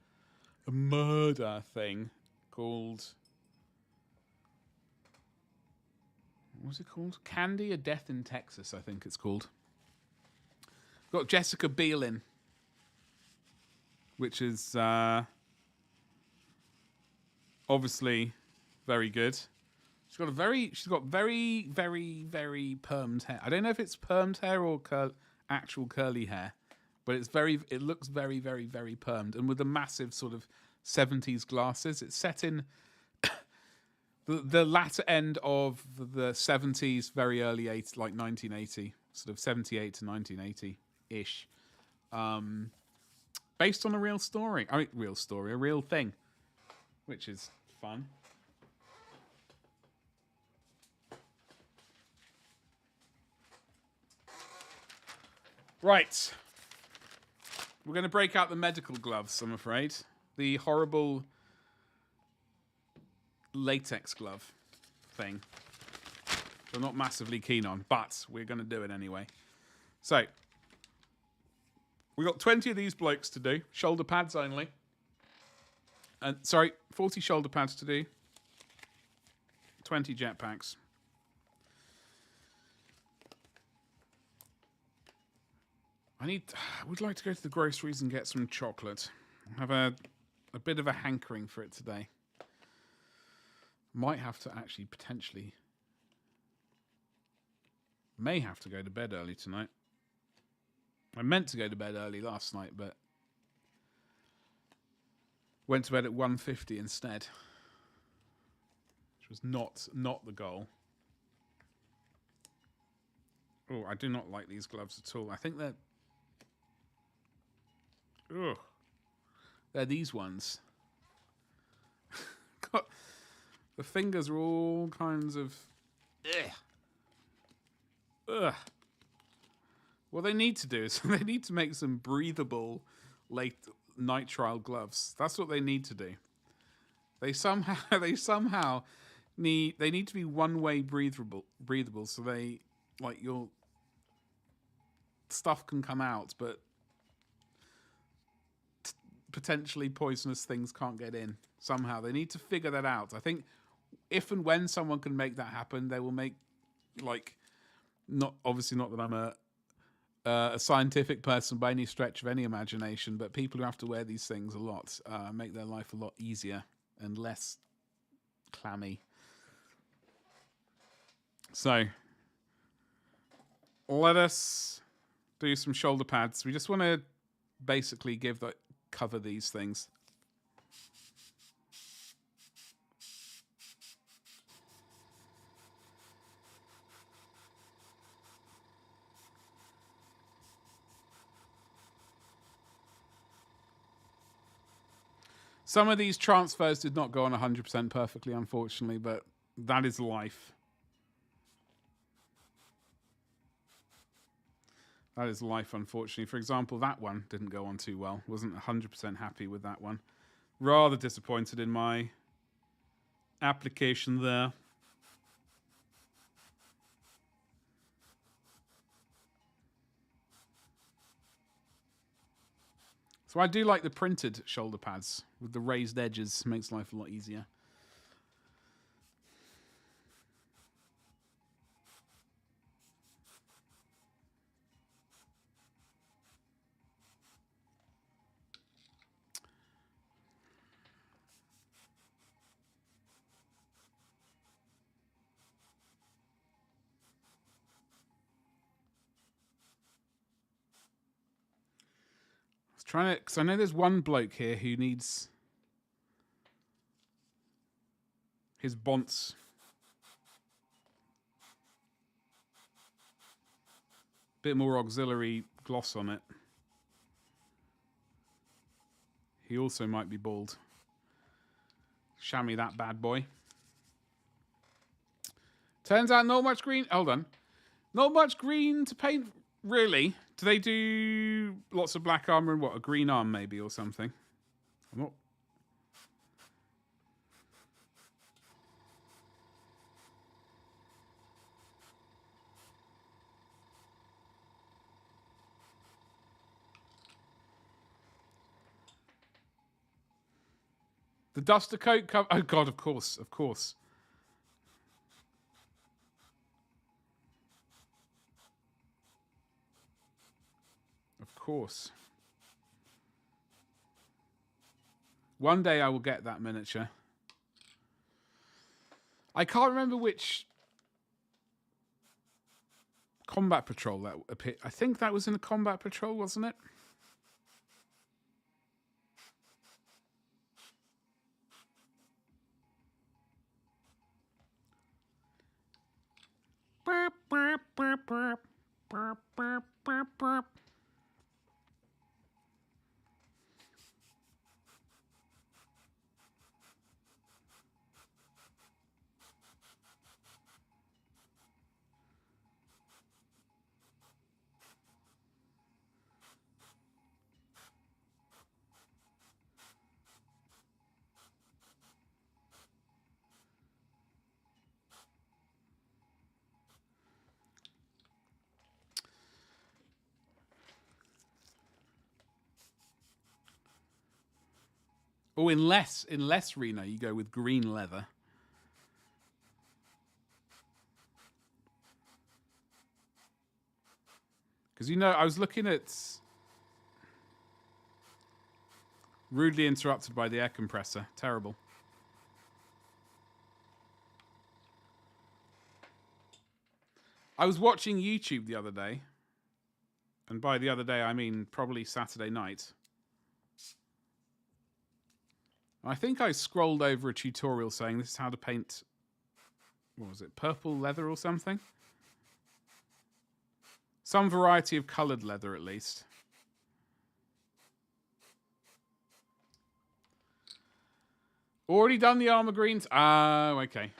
thing called, what was it called? Candy: A Death in Texas, I think it's called. Got Jessica Biel in, which is obviously very good. She's got very, very, very permed hair. I don't know if it's permed hair or actual curly hair, but it looks very, very, very permed, and with the massive sort of 70s glasses. It's set in the latter end of the 70s, very early 80s, like 1980, sort of 78 to 1980-ish. Based on a real story. I mean, a real thing, which is fun. Right. We're going to break out the medical gloves, I'm afraid. The horrible latex glove thing. I'm not massively keen on, but we're going to do it anyway. So, we got 20 of these blokes to do. Shoulder pads only. And 40 shoulder pads to do. 20 jetpacks. I would like to go to the groceries and get some chocolate. I have a bit of a hankering for it today. Might have to actually potentially... May have to go to bed early tonight. I meant to go to bed early last night, but... Went to bed at 1:50 instead. Which was not the goal. Oh, I do not like these gloves at all. I think they're... Ugh. They're these ones. The fingers are all kinds of... Ugh. Ugh. What they need to do is they need to make some breathable nitrile gloves. That's what they need to do. They somehow need to be one-way breathable, so they your stuff can come out, but potentially poisonous things can't get in. Somehow they need to figure that out. I think if and when someone can make that happen, they will make not that I'm a scientific person by any stretch of any imagination, but people who have to wear these things a lot make their life a lot easier and less clammy. So let us do some shoulder pads. We just want to basically cover these things. Some of these transfers did not go on 100% perfectly, unfortunately, but that is life. That is life, unfortunately. For example, that one didn't go on too well. Wasn't 100% happy with that one. Rather disappointed in my application there. So I do like the printed shoulder pads with the raised edges. Makes life a lot easier. Trying to, because I know there's one bloke here who needs his bonce. Bit more auxiliary gloss on it. He also might be bald. Chamois that bad boy. Turns out not much green. Hold on. Not much green to paint, really. Do they do lots of black armor and what? A green arm maybe or something? I'm not... The duster coat cover... Oh, God, of course. Of course. Of course. One day I will get that miniature. I can't remember which combat patrol that appeared. I think that was in a combat patrol, wasn't it? Oh, in less Reno, you go with green leather. Because, you know, I was looking at... Rudely interrupted by the air compressor. Terrible. I was watching YouTube the other day. And by the other day, I mean probably Saturday night. I think I scrolled over a tutorial saying this is how to paint... What was it? Purple leather or something? Some variety of coloured leather, at least. Already done the armor greens? Oh, okay.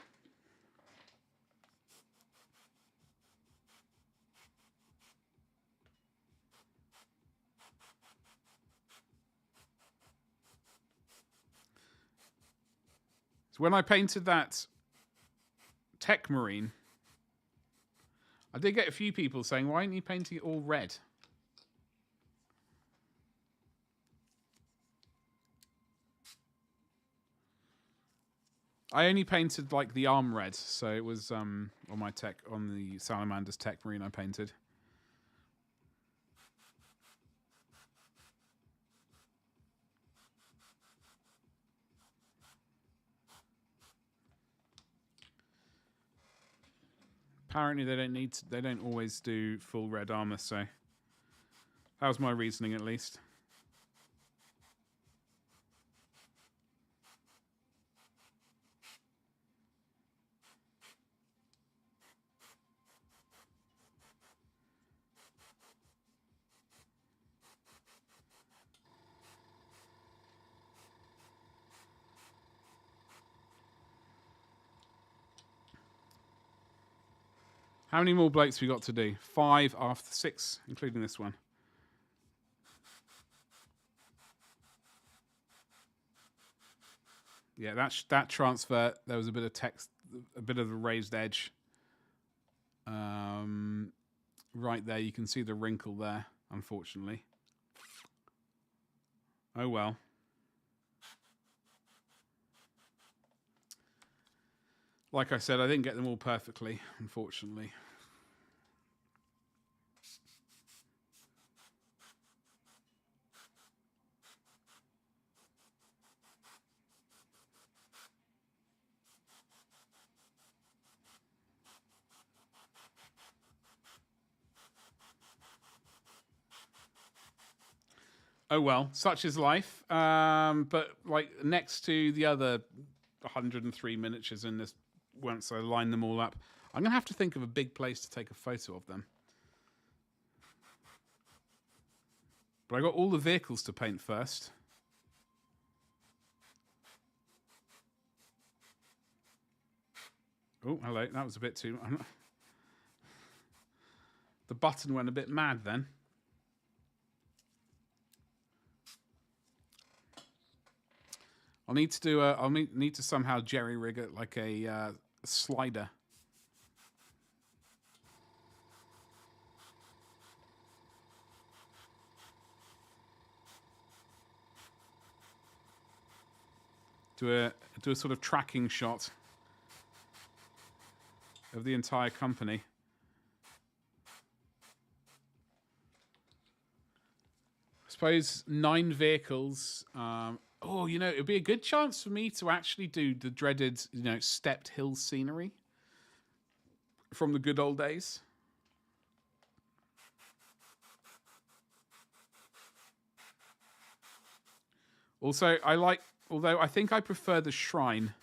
So when I painted that Tech Marine, I did get a few people saying, why aren't you painting it all red? I only painted like the arm red, so it was on my tech, on the Salamander's Tech Marine I painted. Apparently they don't always do full red armor, so that was my reasoning at least. How many more blokes we got to do? 5 after 6, including this one. Yeah, that transfer, there was a bit of text, a bit of a raised edge. Right there, you can see the wrinkle there, unfortunately. Oh well. Like I said, I didn't get them all perfectly, unfortunately. Oh well, such is life. But like next to the other 103 miniatures in this, once I line them all up, I'm going to have to think of a big place to take a photo of them. But I got all the vehicles to paint first. Oh, hello. That was a bit too... The button went a bit mad then. I'll need to do I'll need to somehow jerry-rig it like a slider. Do a sort of tracking shot of the entire company. I suppose 9 vehicles. Oh, you know, it'd be a good chance for me to actually do the dreaded, you know, stepped hill scenery from the good old days. Also, although I think I prefer the shrine.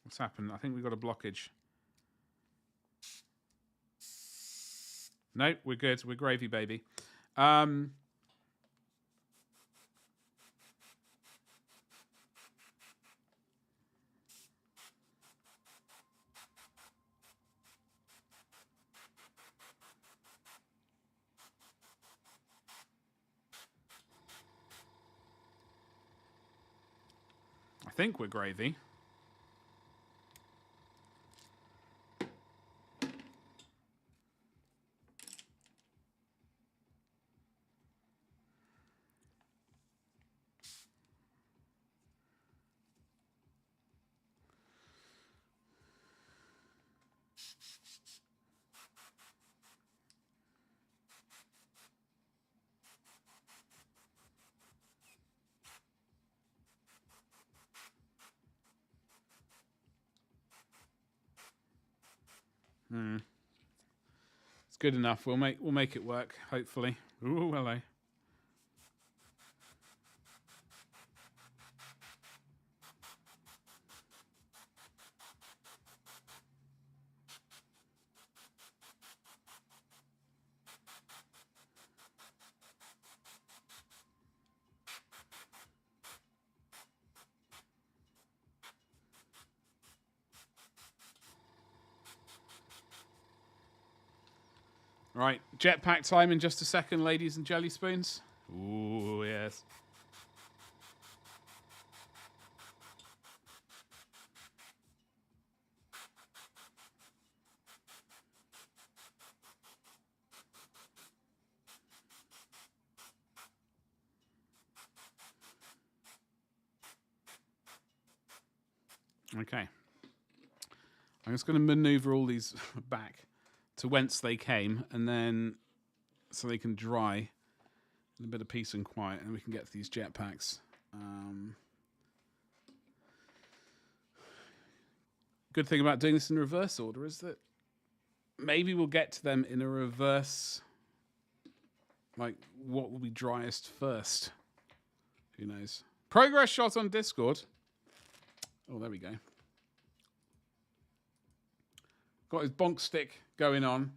What's happened? I think we got a blockage. No, we're good. We're gravy, baby. I think we're gravy. It's good enough. We'll make it work. Hopefully. Ooh, hello. Right, jetpack time in just a second, ladies and jelly spoons. Ooh, yes. Okay. I'm just going to maneuver all these back to whence they came, and then so they can dry in a bit of peace and quiet, and we can get to these jetpacks. Good thing about doing this in reverse order is that maybe we'll get to them in a reverse, like what will be driest first. Who knows? Progress shot on Discord. Oh, there we go. Got his bonk stick going on.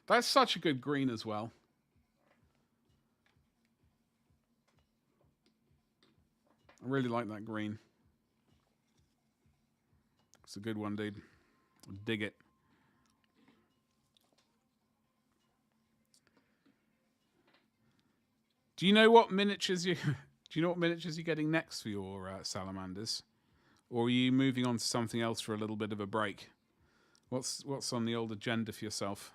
That's such a good green as well. I really like that green. It's a good one, dude. I dig it. Do you know what miniatures you? Do you know what miniatures you're getting next for your salamanders, or are you moving on to something else for a little bit of a break? What's on the old agenda for yourself?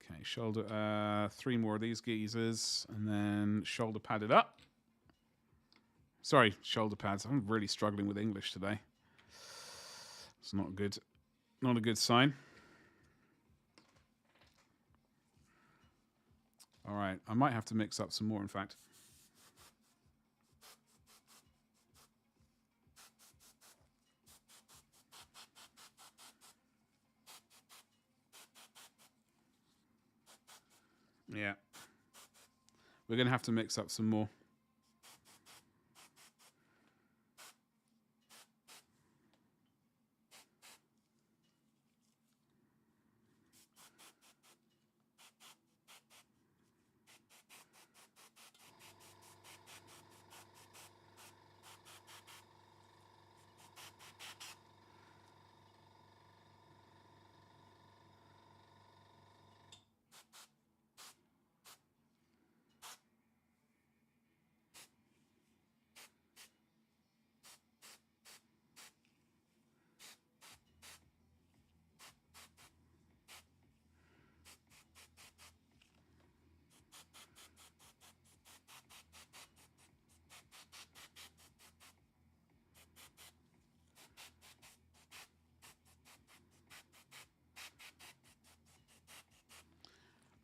Okay, shoulder. 3 more of these geezers, and then shoulder padded up. Sorry, shoulder pads. I'm really struggling with English today. It's not good. Not a good sign. All right, I might have to mix up some more, in fact. Yeah. We're going to have to mix up some more.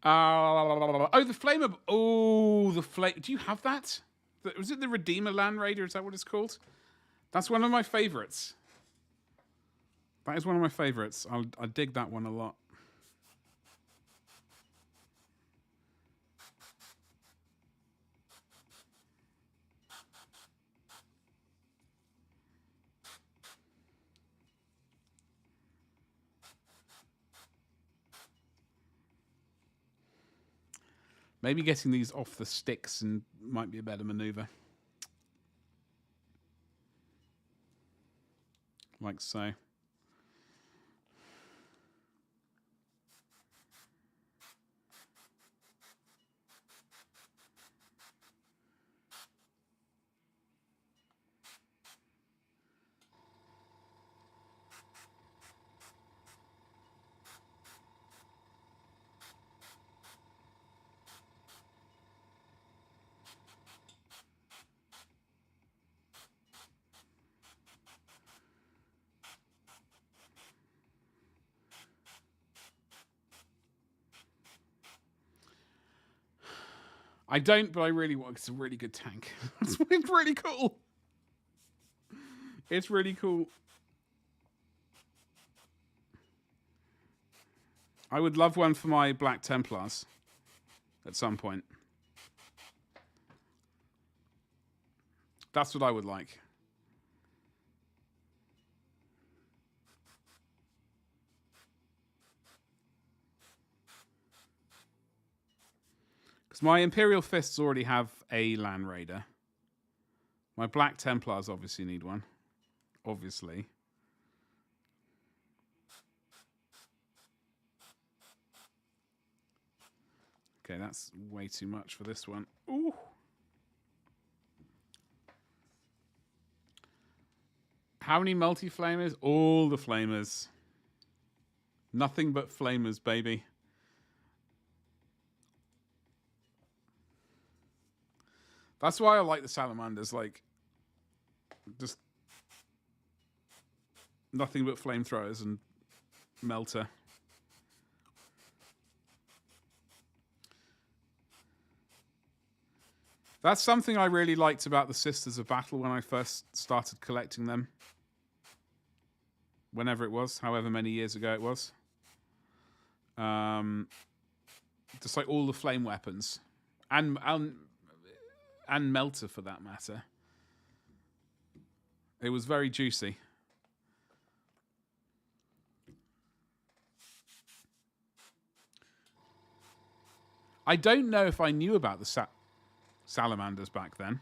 Oh, the Flamer. Oh, the flame. Do you have that? Was it the Redeemer Land Raider? Is that what it's called? That's one of my favorites. That is one of my favorites. I dig that one a lot. Maybe getting these off the sticks and might be a better maneuver. Like so. I don't, but I really want. It's a really good tank. It's really cool. It's really cool. I would love one for my Black Templars at some point. That's what I would like. Because my Imperial Fists already have a Land Raider. My Black Templars obviously need one. Obviously. Okay, that's way too much for this one. Ooh. How many multi-flamers? All the flamers. Nothing but flamers, baby. That's why I like the salamanders, like, just nothing but flamethrowers and melter. That's something I really liked about the Sisters of Battle when I first started collecting them. Whenever it was, however many years ago it was. Just like all the flame weapons. And melter for that matter. It was very juicy. I don't know if I knew about the salamanders back then.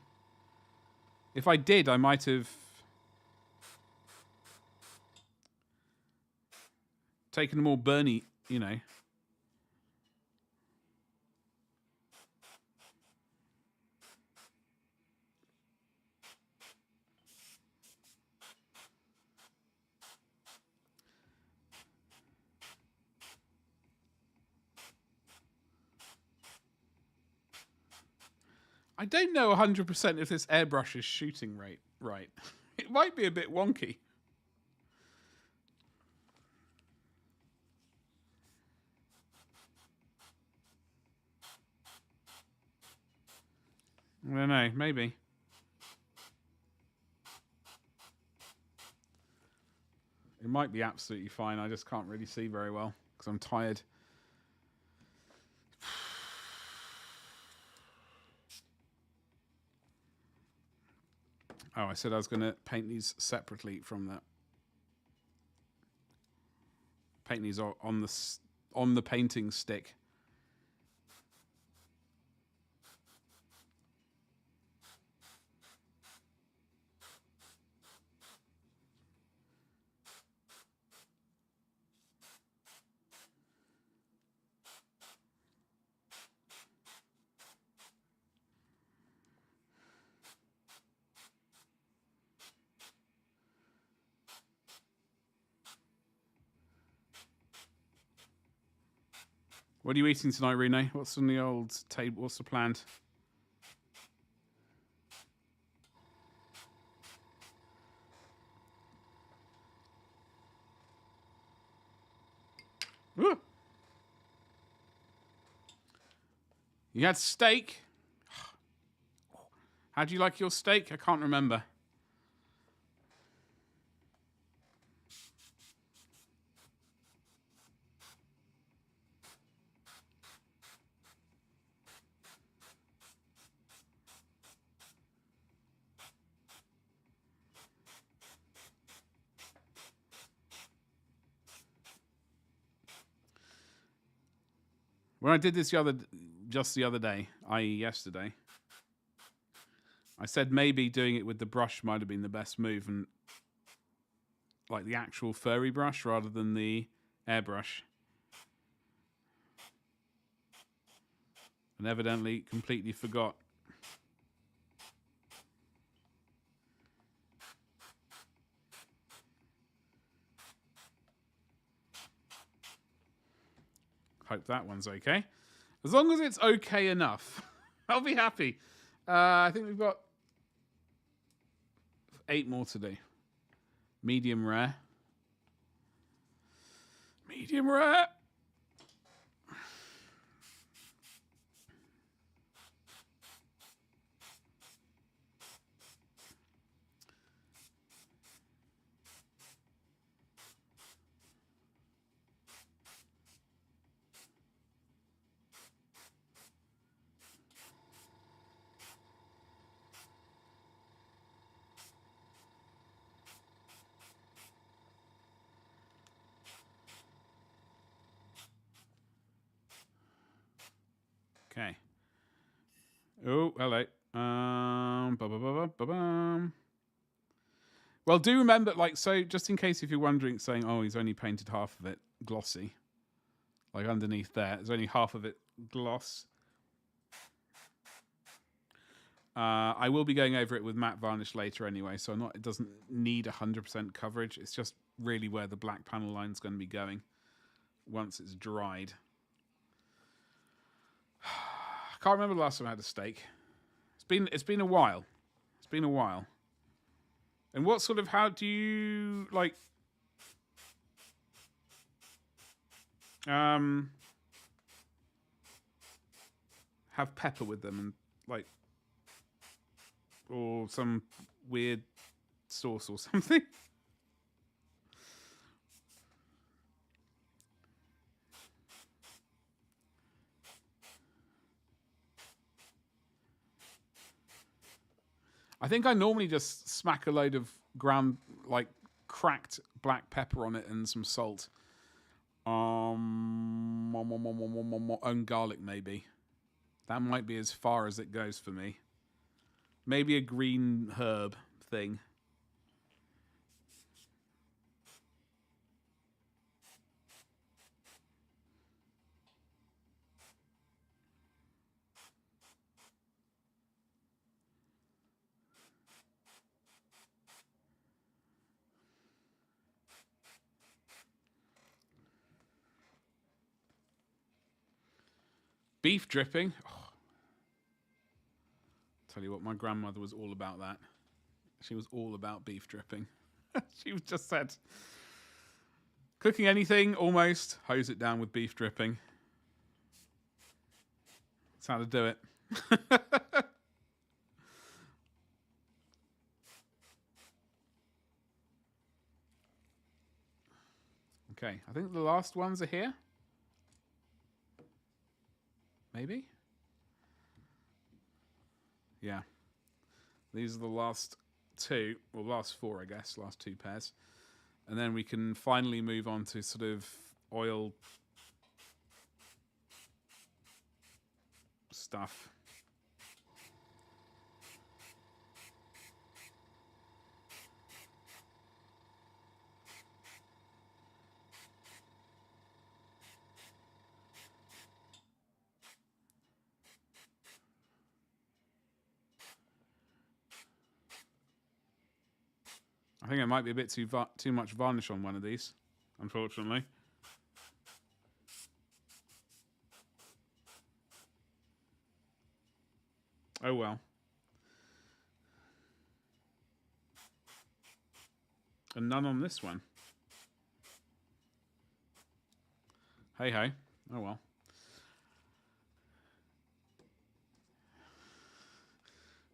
If I did, I might have taken a more Bernie, you know. I don't know 100% if this airbrush is shooting rate right. It might be a bit wonky. I don't know, maybe. It might be absolutely fine. I just can't really see very well because I'm tired. Oh, I said I was going to paint these separately from that. Paint these on the painting stick. What are you eating tonight, Rene? What's on the old table? What's the plan? Ooh. You had steak? How do you like your steak? I can't remember. When I did this the other just the other day, i.e. yesterday. I said maybe doing it with the brush might have been the best move, and like the actual furry brush rather than the airbrush. And evidently completely forgot. Hope that one's okay. As long as it's okay enough, I'll be happy. I think we've got 8 more to do. Medium rare. Medium rare. Okay. Oh, hello. Well, do remember, like, so just in case if you're wondering, saying, oh, he's only painted half of it glossy, like underneath there's only half of it gloss. I will be going over it with matte varnish later anyway, so it doesn't need 100% coverage. It's just really where the black panel line is going to be going once it's dried. I can't remember the last time I had a steak. It's been a while. It's been a while. And what sort of, how do you like have pepper with them and like, or some weird sauce or something? I think I normally just smack a load of ground, like cracked black pepper on it and some salt. And garlic maybe. That might be as far as it goes for me. Maybe a green herb thing. Beef dripping. Oh. Tell you what, my grandmother was all about that. She was all about beef dripping. She just said, cooking anything, almost, hose it down with beef dripping. That's how to do it. Okay, I think the last ones are here. Maybe? Yeah. These are the last 2, or last 4, I guess, last 2 pairs. And then we can finally move on to sort of oil stuff. I think it might be a bit too much varnish on one of these, unfortunately. Oh well. And none on this one. Hey, hey. Oh well.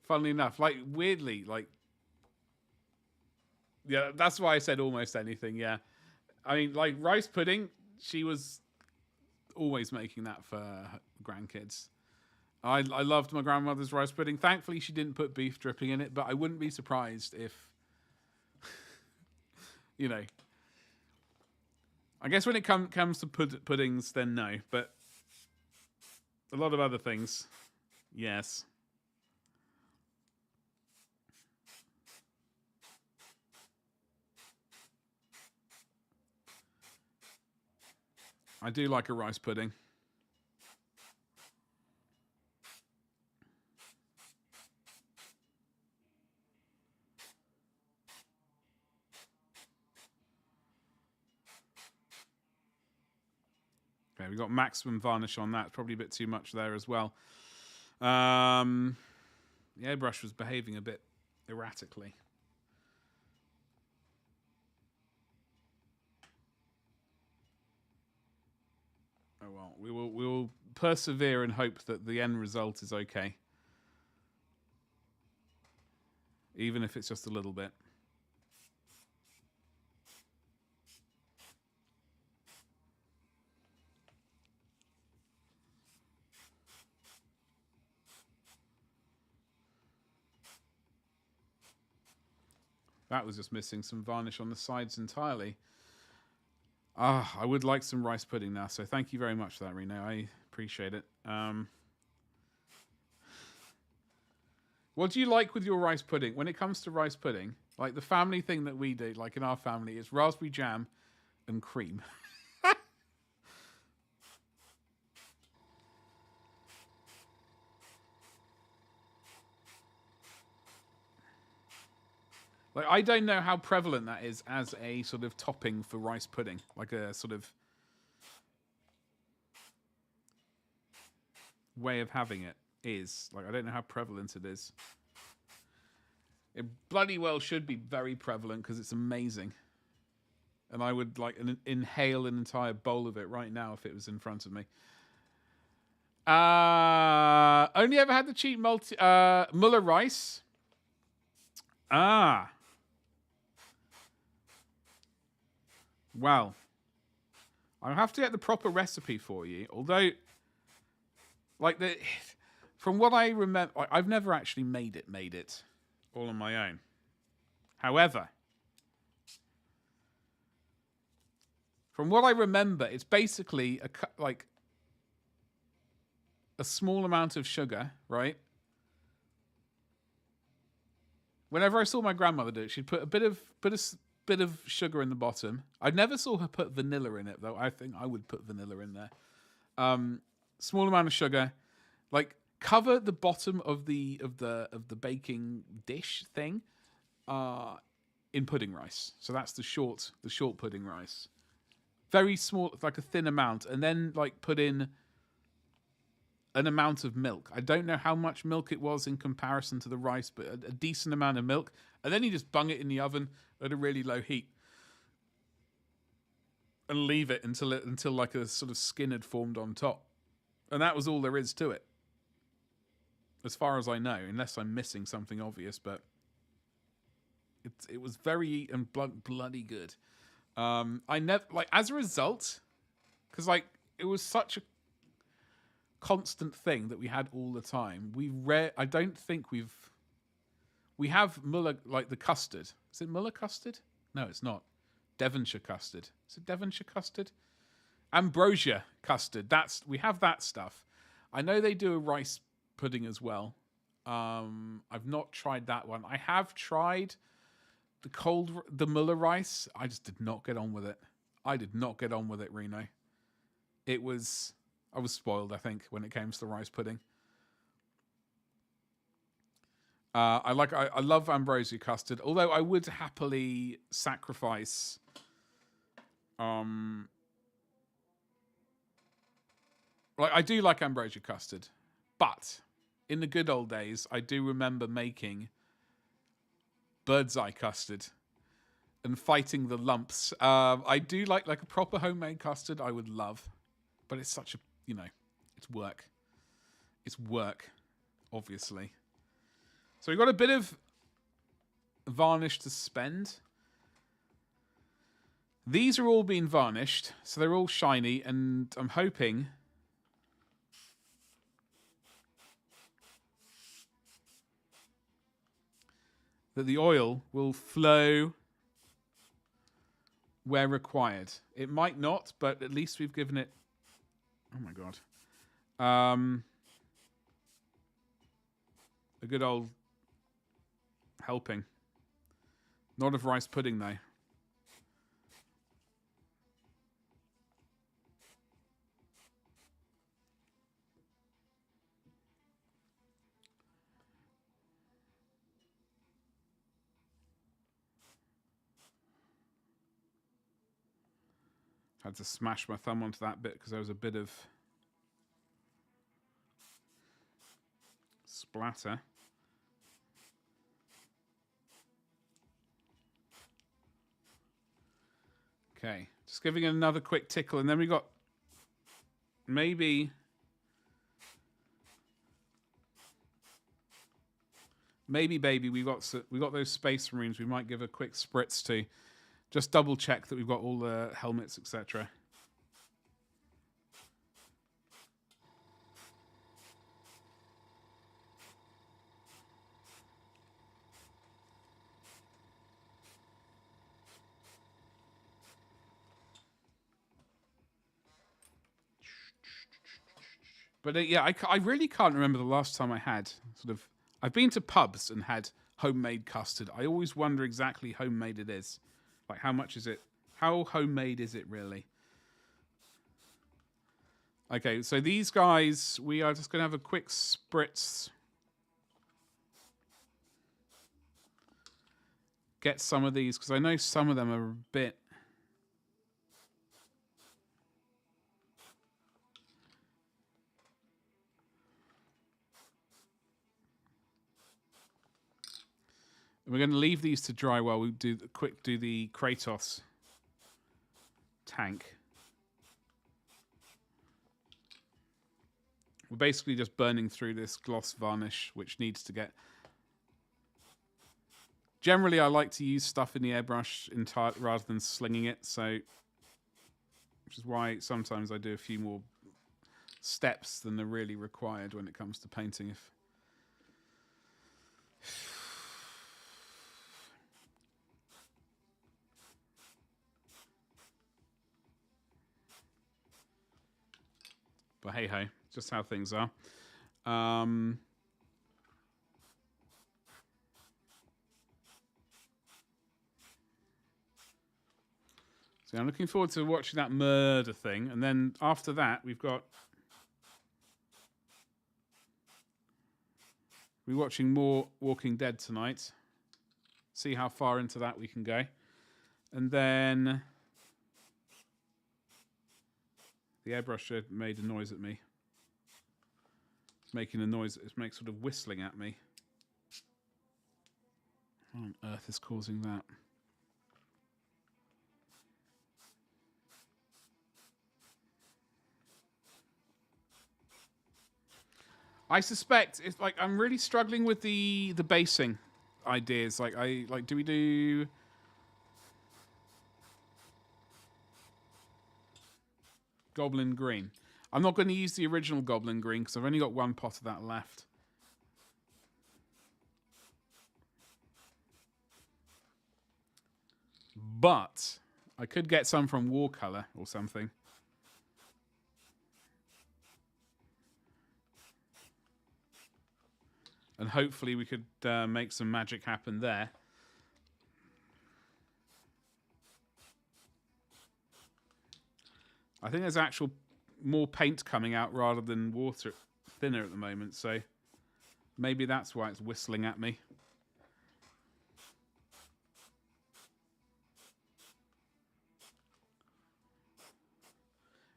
Funnily enough, like weirdly, like, yeah, that's why I said almost anything. Yeah, I mean, like rice pudding. She was always making that for her grandkids. I loved my grandmother's rice pudding. Thankfully, she didn't put beef dripping in it, but I wouldn't be surprised if, you know. I guess when it comes to puddings, then no. But A lot of other things. Yes. I do like a rice pudding. Okay, we got maximum varnish on that. Probably a bit too much there as well. The airbrush was behaving a bit erratically. Oh well, we will persevere and hope that the end result is okay, even if it's just a little bit. That was just missing some varnish on the sides entirely. I would like some rice pudding now, so thank you very much for that, Reno. I appreciate it. What do you like with your rice pudding? When it comes to rice pudding, like the family thing that we do, like in our family, is raspberry jam and cream. Like, I don't know how prevalent that is as a sort of topping for rice pudding. Like a sort of way of having it is. Like, I don't know how prevalent it is. It bloody well should be very prevalent because it's amazing. And I would like inhale an entire bowl of it right now if it was in front of me. Only ever had the cheap Muller rice. Well, I'll have to get the proper recipe for you. Although, like from what I remember, I've never actually made it all on my own. However, from what I remember, it's basically a small amount of sugar, right? Whenever I saw my grandmother do it, she'd put a bit of sugar in the bottom. I never saw her put vanilla in it, though. I think I would put vanilla in there. Small amount of sugar, like cover the bottom of the baking dish thing in pudding rice. So that's the short pudding rice. Very small, like a thin amount, and then like put in an amount of milk. I don't know how much milk it was in comparison to the rice, but a decent amount of milk. And then you just bung it in the oven at a really low heat and leave it until like a sort of skin had formed on top. And that was all there is to it, as far as I know, unless I'm missing something obvious. But it was very and bloody good. I never as a result, because like it was such a constant thing that we had all the time. I don't think we have Muller, like the custard. Is it Muller custard? No, it's not. Devonshire custard. Is it Devonshire custard? Ambrosia custard. We have that stuff. I know they do a rice pudding as well. I've not tried that one. I have tried the Muller rice. I just did not get on with it. I did not get on with it, Reno. I was spoiled, I think, when it came to the rice pudding. I love ambrosia custard, although I would happily sacrifice I do like ambrosia custard, but in the good old days, I do remember making bird's eye custard and fighting the lumps. I do like a proper homemade custard. I would love, but it's such a it's work. It's work, obviously. So we've got a bit of varnish to spend. These are all being varnished, so they're all shiny, and I'm hoping that the oil will flow where required. It might not, but at least we've given it... Oh my God. A good old helping. Not of rice pudding, though. Had to smash my thumb onto that bit because there was a bit of splatter. Okay, just giving it another quick tickle, and then we got maybe baby, we got those Space Marines. We might give a quick spritz to just double check that we've got all the helmets, etc. But yeah, I really can't remember the last time I had sort of. I've been to pubs and had homemade custard. I always wonder exactly homemade it is. Like, how much is it? How homemade is it really? Okay, so these guys, we are just going to have a quick spritz. Get some of these, because I know some of them are a bit... We're going to leave these to dry while we do the Kratos tank. We're basically just burning through this gloss varnish, which needs to get... Generally, I like to use stuff in the airbrush rather than slinging it, so... Which is why sometimes I do a few more steps than are really required when it comes to painting. But hey ho, just how things are. So I'm looking forward to watching that murder thing, and then after that we're watching more Walking Dead tonight. See how far into that we can go, and then. The airbrush made a noise at me. It's making a noise. It makes sort of whistling at me. What on earth is causing that? I suspect it's like I'm really struggling with the basing ideas. Do we do? Goblin green. I'm not going to use the original Goblin green because I've only got one pot of that left. But I could get some from Warcolor or something. And hopefully we could make some magic happen there. I think there's actual more paint coming out rather than water thinner at the moment, so maybe that's why it's whistling at me.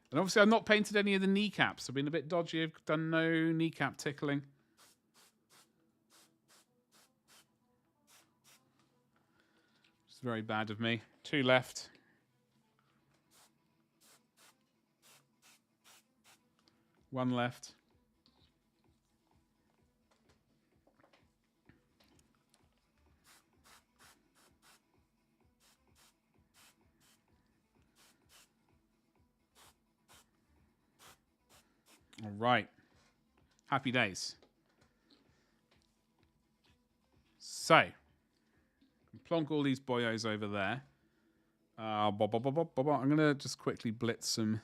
And obviously I've not painted any of the kneecaps. I've been a bit dodgy. I've done no kneecap tickling. It's very bad of me. 2 left. One left. All right. Happy days. So, plonk all these boyos over there. I'm going to just quickly blitz some.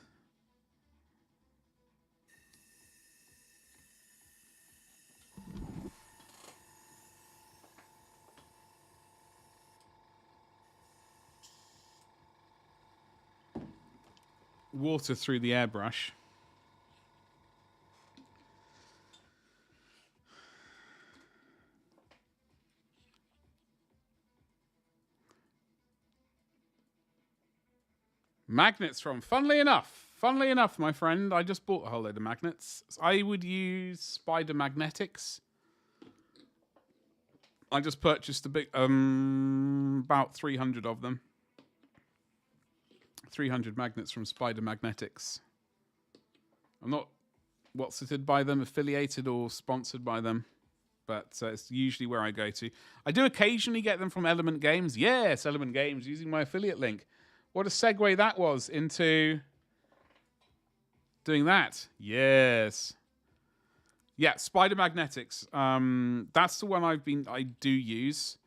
water through the airbrush. Magnets from, funnily enough, my friend, I just bought a whole load of magnets. I would use Spider Magnetics. I just purchased a big, about 300 of them. 300 magnets from Spider Magnetics. I'm not what's-it by them, affiliated or sponsored by them, but it's usually where I go to. I do occasionally get them from Element Games. Yes, Element Games, using my affiliate link. What a segue that was into doing that. Yes. Yeah, Spider Magnetics. That's the one I do use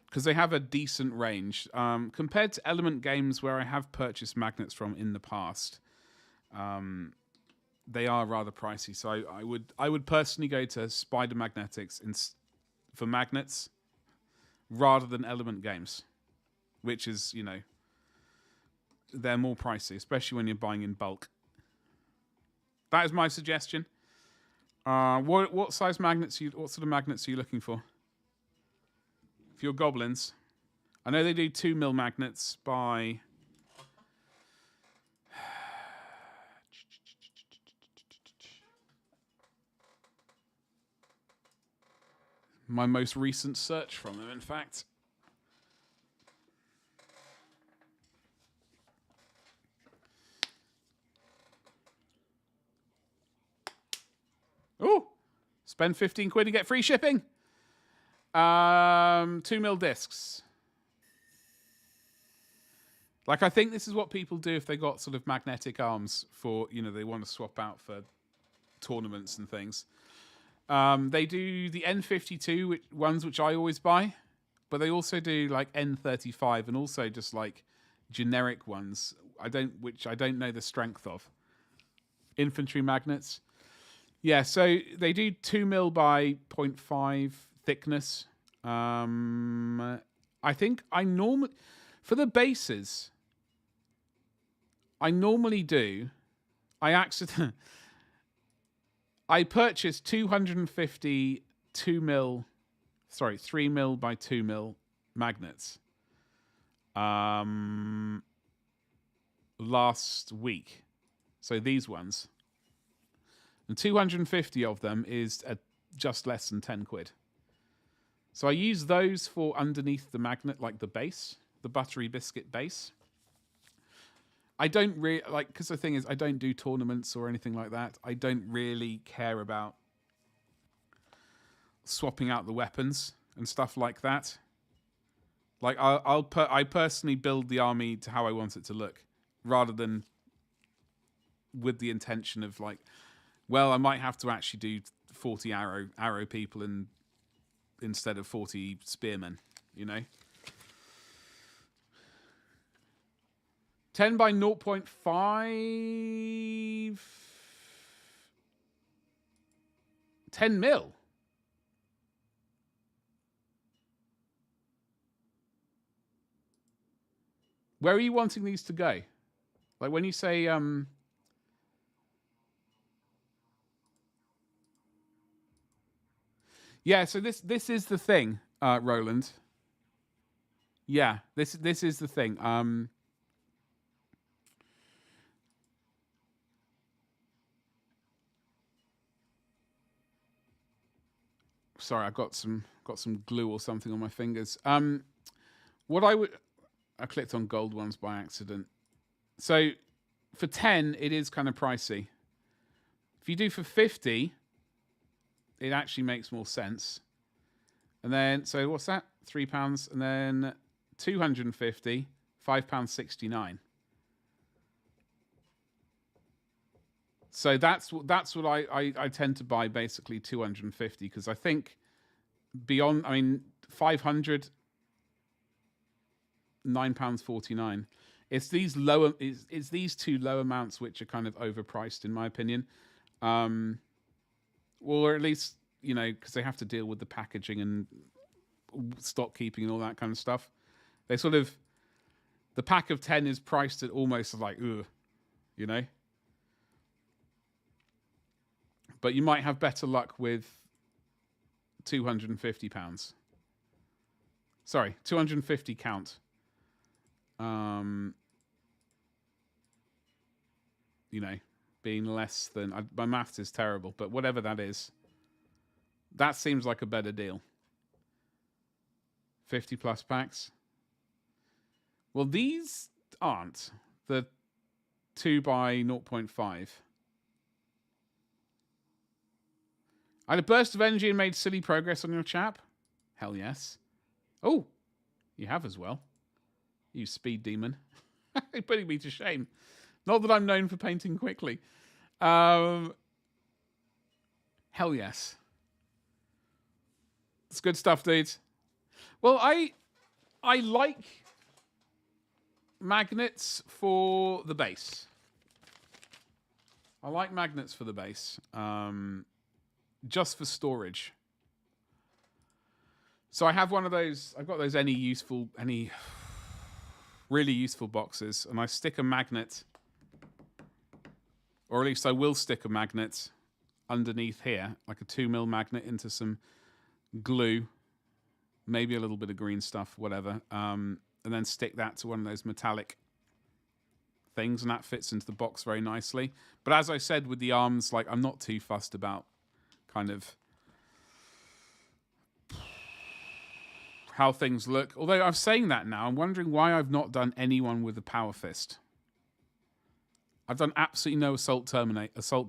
because they have a decent range compared to Element Games, where I have purchased magnets from in the past. They are rather pricey, so I would personally go to Spider Magnetics for magnets rather than Element Games, which is, you know, they're more pricey, especially when you're buying in bulk. That is my suggestion. What size magnets? What sort of magnets are you looking for? For your goblins, I know they do 2mm magnets by. My most recent search from them, in fact. Oh, spend 15 quid to get free shipping. 2mm discs. Like, I think this is what people do if they got sort of magnetic arms for, you know, they want to swap out for tournaments and things. They do the N52 ones, which I always buy, but they also do like N35 and also just like generic ones. Which I don't know the strength of. Infantry magnets. Yeah, so they do 2mm by 0.5 thickness. I think for the bases, I purchased 250 3mm by 2mm magnets last week. So these ones. And 250 of them is just less than 10 quid. So I use those for underneath the magnet, like the base, the buttery biscuit base. I don't really because the thing is, I don't do tournaments or anything like that. I don't really care about swapping out the weapons and stuff like that. Like I personally build the army to how I want it to look, rather than with the intention of like, well, I might have to actually do 40 arrow people instead of 40 spearmen, you know. 10 by 0.5. 10 mil. Where are you wanting these to go? Like when you say yeah, so this is the thing, Roland. Yeah, this is the thing. Sorry, I've got some glue or something on my fingers. What I clicked on gold ones by accident. So for 10, it is kind of pricey. If you do for 50, it actually makes more sense. And then, so what's that? £3, and then 250, £5.69. So that's what I tend to buy, basically 250, because I think beyond, 500, £9.49. It's these lower, it's these two low amounts which are kind of overpriced, in my opinion. Or at least, you know, because they have to deal with the packaging and stock keeping and all that kind of stuff. They sort of, the pack of 10 is priced at almost like, ugh. you know. But you might have better luck with £250. Sorry, 250 count. You know, being less than... my maths is terrible, but whatever that is, that seems like a better deal. 50 plus packs. Well, these aren't. The 2 by 0.5. I had a burst of energy and made silly progress on your chap. Hell yes. Oh, you have as well. You speed demon. You're putting me to shame. Not that I'm known for painting quickly. Hell yes. It's good stuff, dudes. Well, I like magnets for the base. I like magnets for the base. Just for storage. So I have one of those. I've got those any really useful boxes, and I stick a magnet, or at least I will stick a magnet underneath here, like a 2mm magnet into some glue, maybe a little bit of green stuff, whatever, and then stick that to one of those metallic things, and that fits into the box very nicely. But as I said with the arms, like, I'm not too fussed about kind of how things look. Although I'm saying that now, I'm wondering why I've not done anyone with a power fist. I've done absolutely no assault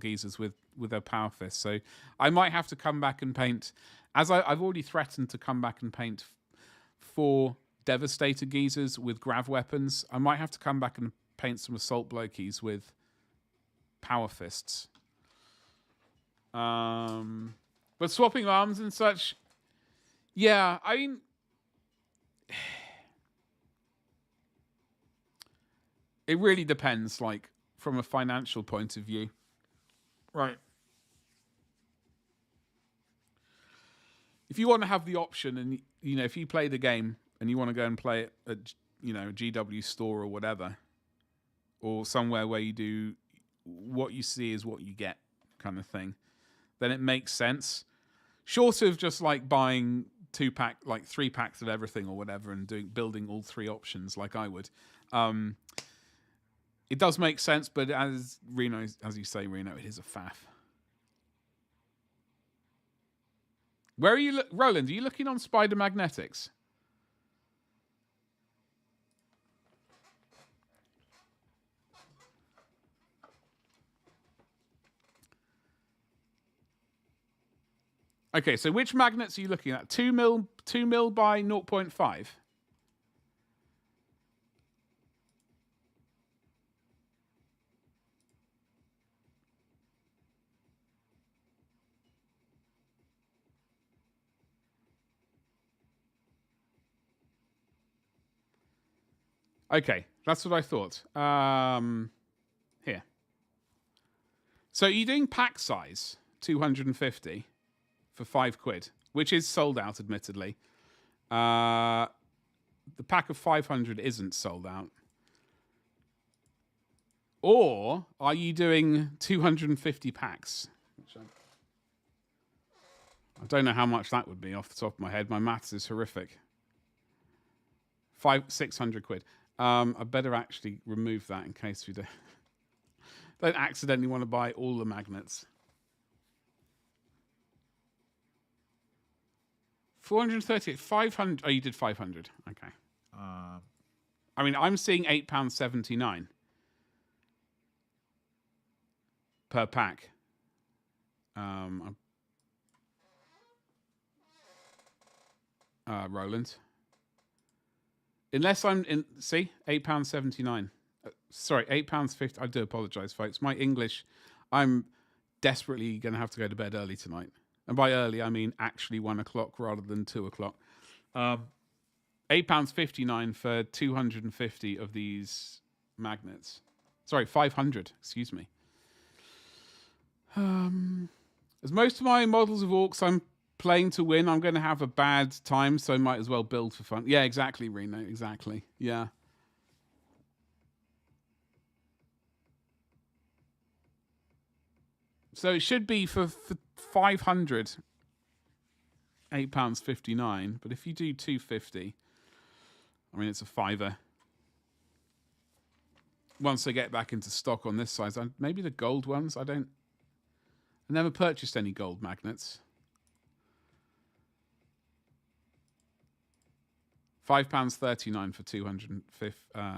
geezers with their power fist. So I might have to come back and paint, as I've already threatened to come back and paint 4 Devastator geezers with grav weapons. I might have to come back and paint some assault blokies with power fists. But swapping arms and such, yeah, I mean, it really depends, like, from a financial point of view. Right. If you want to have the option, and, you know, if you play the game and you want to go and play it at, you know, a GW store or whatever, or somewhere where you do what you see is what you get kind of thing, then it makes sense. Short of just like buying 2-pack, like 3 packs of everything or whatever, and building all 3 options like I would. It does make sense, but as you say, Reno, it is a faff. Where are you, Roland? Are you looking on Spider Magnetics? Okay, so which magnets are you looking at? 2mm by 0.5? Okay, that's what I thought. Here. So you're doing pack size, 250 for £5, which is sold out, admittedly. The pack of 500 isn't sold out. Or are you doing 250 packs? I don't know how much that would be off the top of my head. My maths is horrific. 600 quid. I better actually remove that in case we don't accidentally want to buy all the magnets. 430, 500. Oh, you did 500. Okay. I mean, I'm seeing £8.79 per pack. Roland. Unless I'm in, see, £8.79. Sorry, £8.50. I do apologise, folks. My English, I'm desperately going to have to go to bed early tonight. And by early, I mean actually 1 o'clock rather than 2 o'clock. £8.59 for 250 of these magnets. Sorry, 500. Excuse me. As most of my models of orcs I'm playing to win, I'm going to have a bad time, so I might as well build for fun. Yeah, exactly, Reno. Exactly. Yeah. So it should be for 500, £8.59. But if you do 250, I mean, it's a fiver. Once they get back into stock on this size, maybe the gold ones. I never purchased any gold magnets. £5.39 for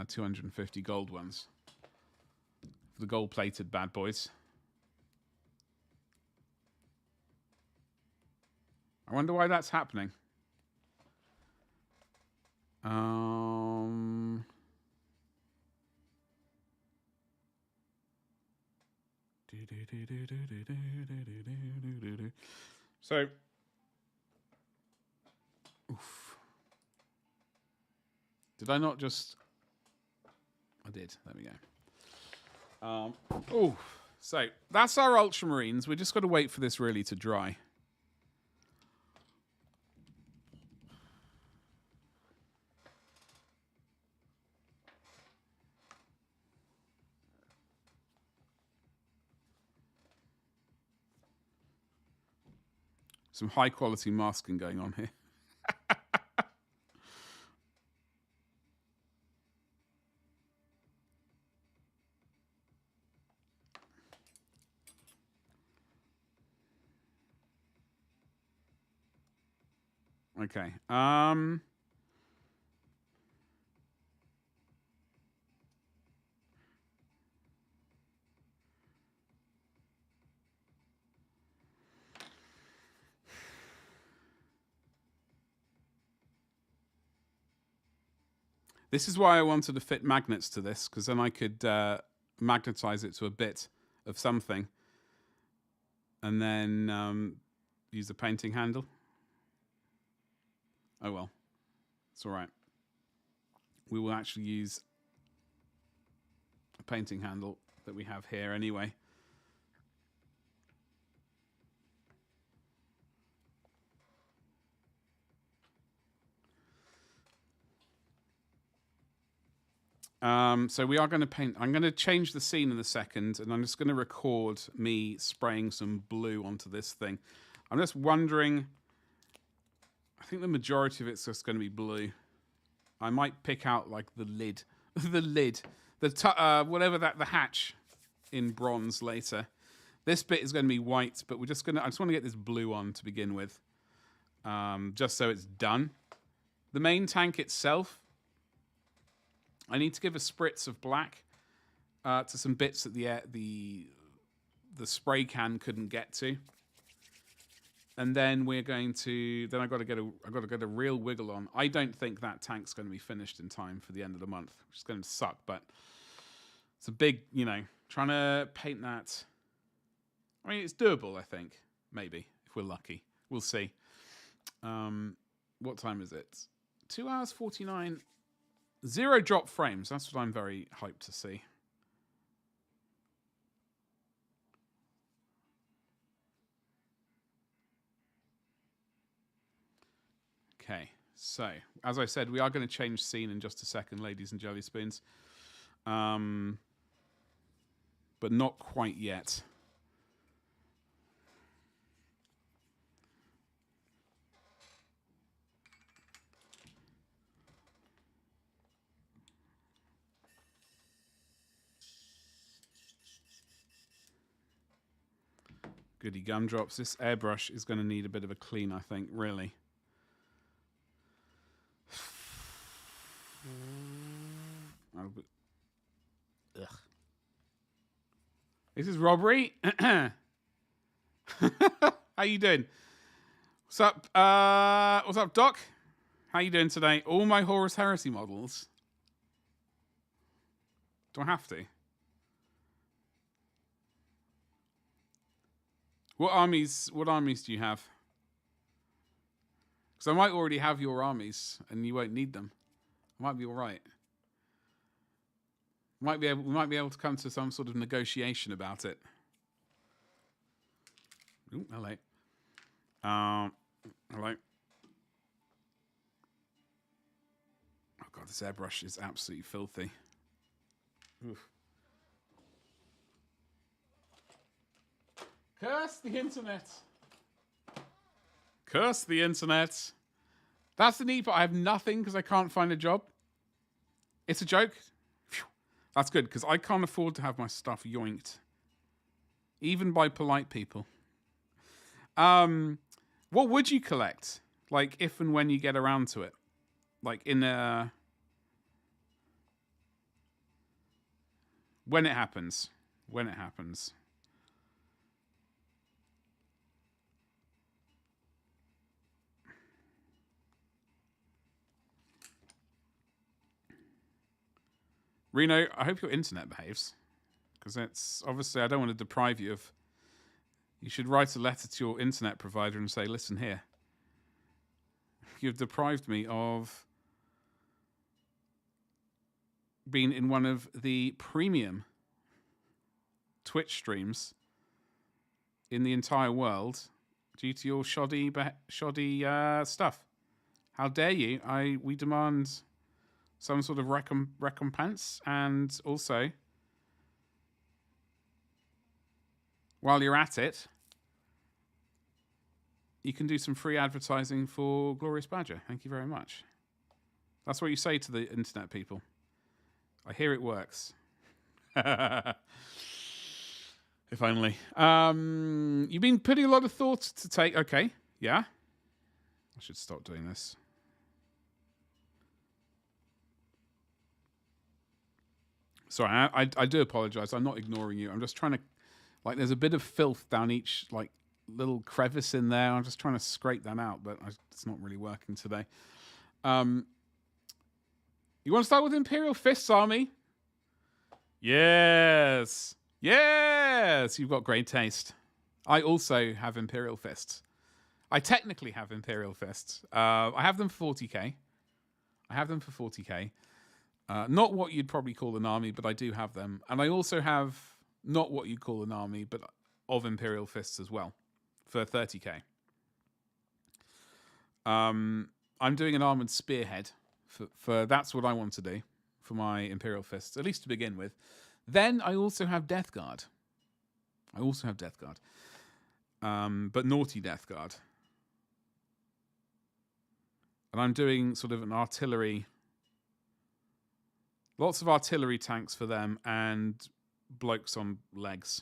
250 gold ones. The gold-plated bad boys. I wonder why that's happening. So, oof. Did I not just? I did. There we go. Oh, so that's our Ultramarines. We just got to wait for this really to dry. Some high quality masking going on here. Okay. This is why I wanted to fit magnets to this, because then I could magnetize it to a bit of something and then use the painting handle. Oh well, it's all right. We will actually use a painting handle that we have here anyway. So we are going to paint. I'm going to change the scene in a second, and I'm just going to record me spraying some blue onto this thing. I'm just wondering. I think the majority of it's just going to be blue. I might pick out like the lid, whatever the hatch in bronze later. This bit is going to be white, but I just want to get this blue on to begin with, just so it's done. The main tank itself, I need to give a spritz of black to some bits that the spray can couldn't get to. And then we're going to. Then I got to get a real wiggle on. I don't think that tank's going to be finished in time for the end of the month, which is going to suck. But it's a big, trying to paint that. I mean, it's doable. I think maybe if we're lucky, we'll see. What time is it? 2 hours 49. 0 drop frames. That's what I'm very hyped to see. Okay, so as I said, we are going to change scene in just a second, ladies and jelly spoons, but not quite yet. Goody gumdrops. This airbrush is going to need a bit of a clean, I think, really. Ugh. This is robbery. How you doing? What's up? What's up, Doc? How you doing today? All my Horus Heresy models. Do I have to? What armies do you have? Because I might already have your armies and you won't need them. I might be all right. We might be able to come to some sort of negotiation about it. Ooh, hello. Hello. Oh god, this airbrush is absolutely filthy. Oof. Curse the internet. Curse the internet. That's the neat part. I have nothing because I can't find a job. It's a joke. Phew. That's good because I can't afford to have my stuff yoinked. Even by polite people. What would you collect? Like, if and when you get around to it? Like, in a... When it happens. When it happens. Reno, I hope your internet behaves. Because it's... Obviously, I don't want to deprive you of... You should write a letter to your internet provider and say, listen here. You've deprived me of being in one of the premium Twitch streams in the entire world due to your shoddy stuff. How dare you? We demand some sort of recompense, and also, while you're at it, you can do some free advertising for Glorious Badger. Thank you very much. That's what you say to the internet people. I hear it works. If only. You've been putting a lot of thought to take... Okay, yeah. I should stop doing this. Sorry, I do apologize. I'm not ignoring you. I'm just trying to... Like, there's a bit of filth down each, like, little crevice in there. I'm just trying to scrape that out, but it's not really working today. You want to start with Imperial Fists Army? Yes. Yes. You've got great taste. I also have Imperial Fists. I technically have Imperial Fists. I have them for 40k. Not what you'd probably call an army, but I do have them. And I also have not what you'd call an army, but of Imperial Fists as well. For 30k. I'm doing an armored spearhead. For that's what I want to do for my Imperial Fists, at least to begin with. Then I also have Death Guard. But naughty Death Guard. And I'm doing sort of an artillery. Lots of artillery tanks for them and blokes on legs.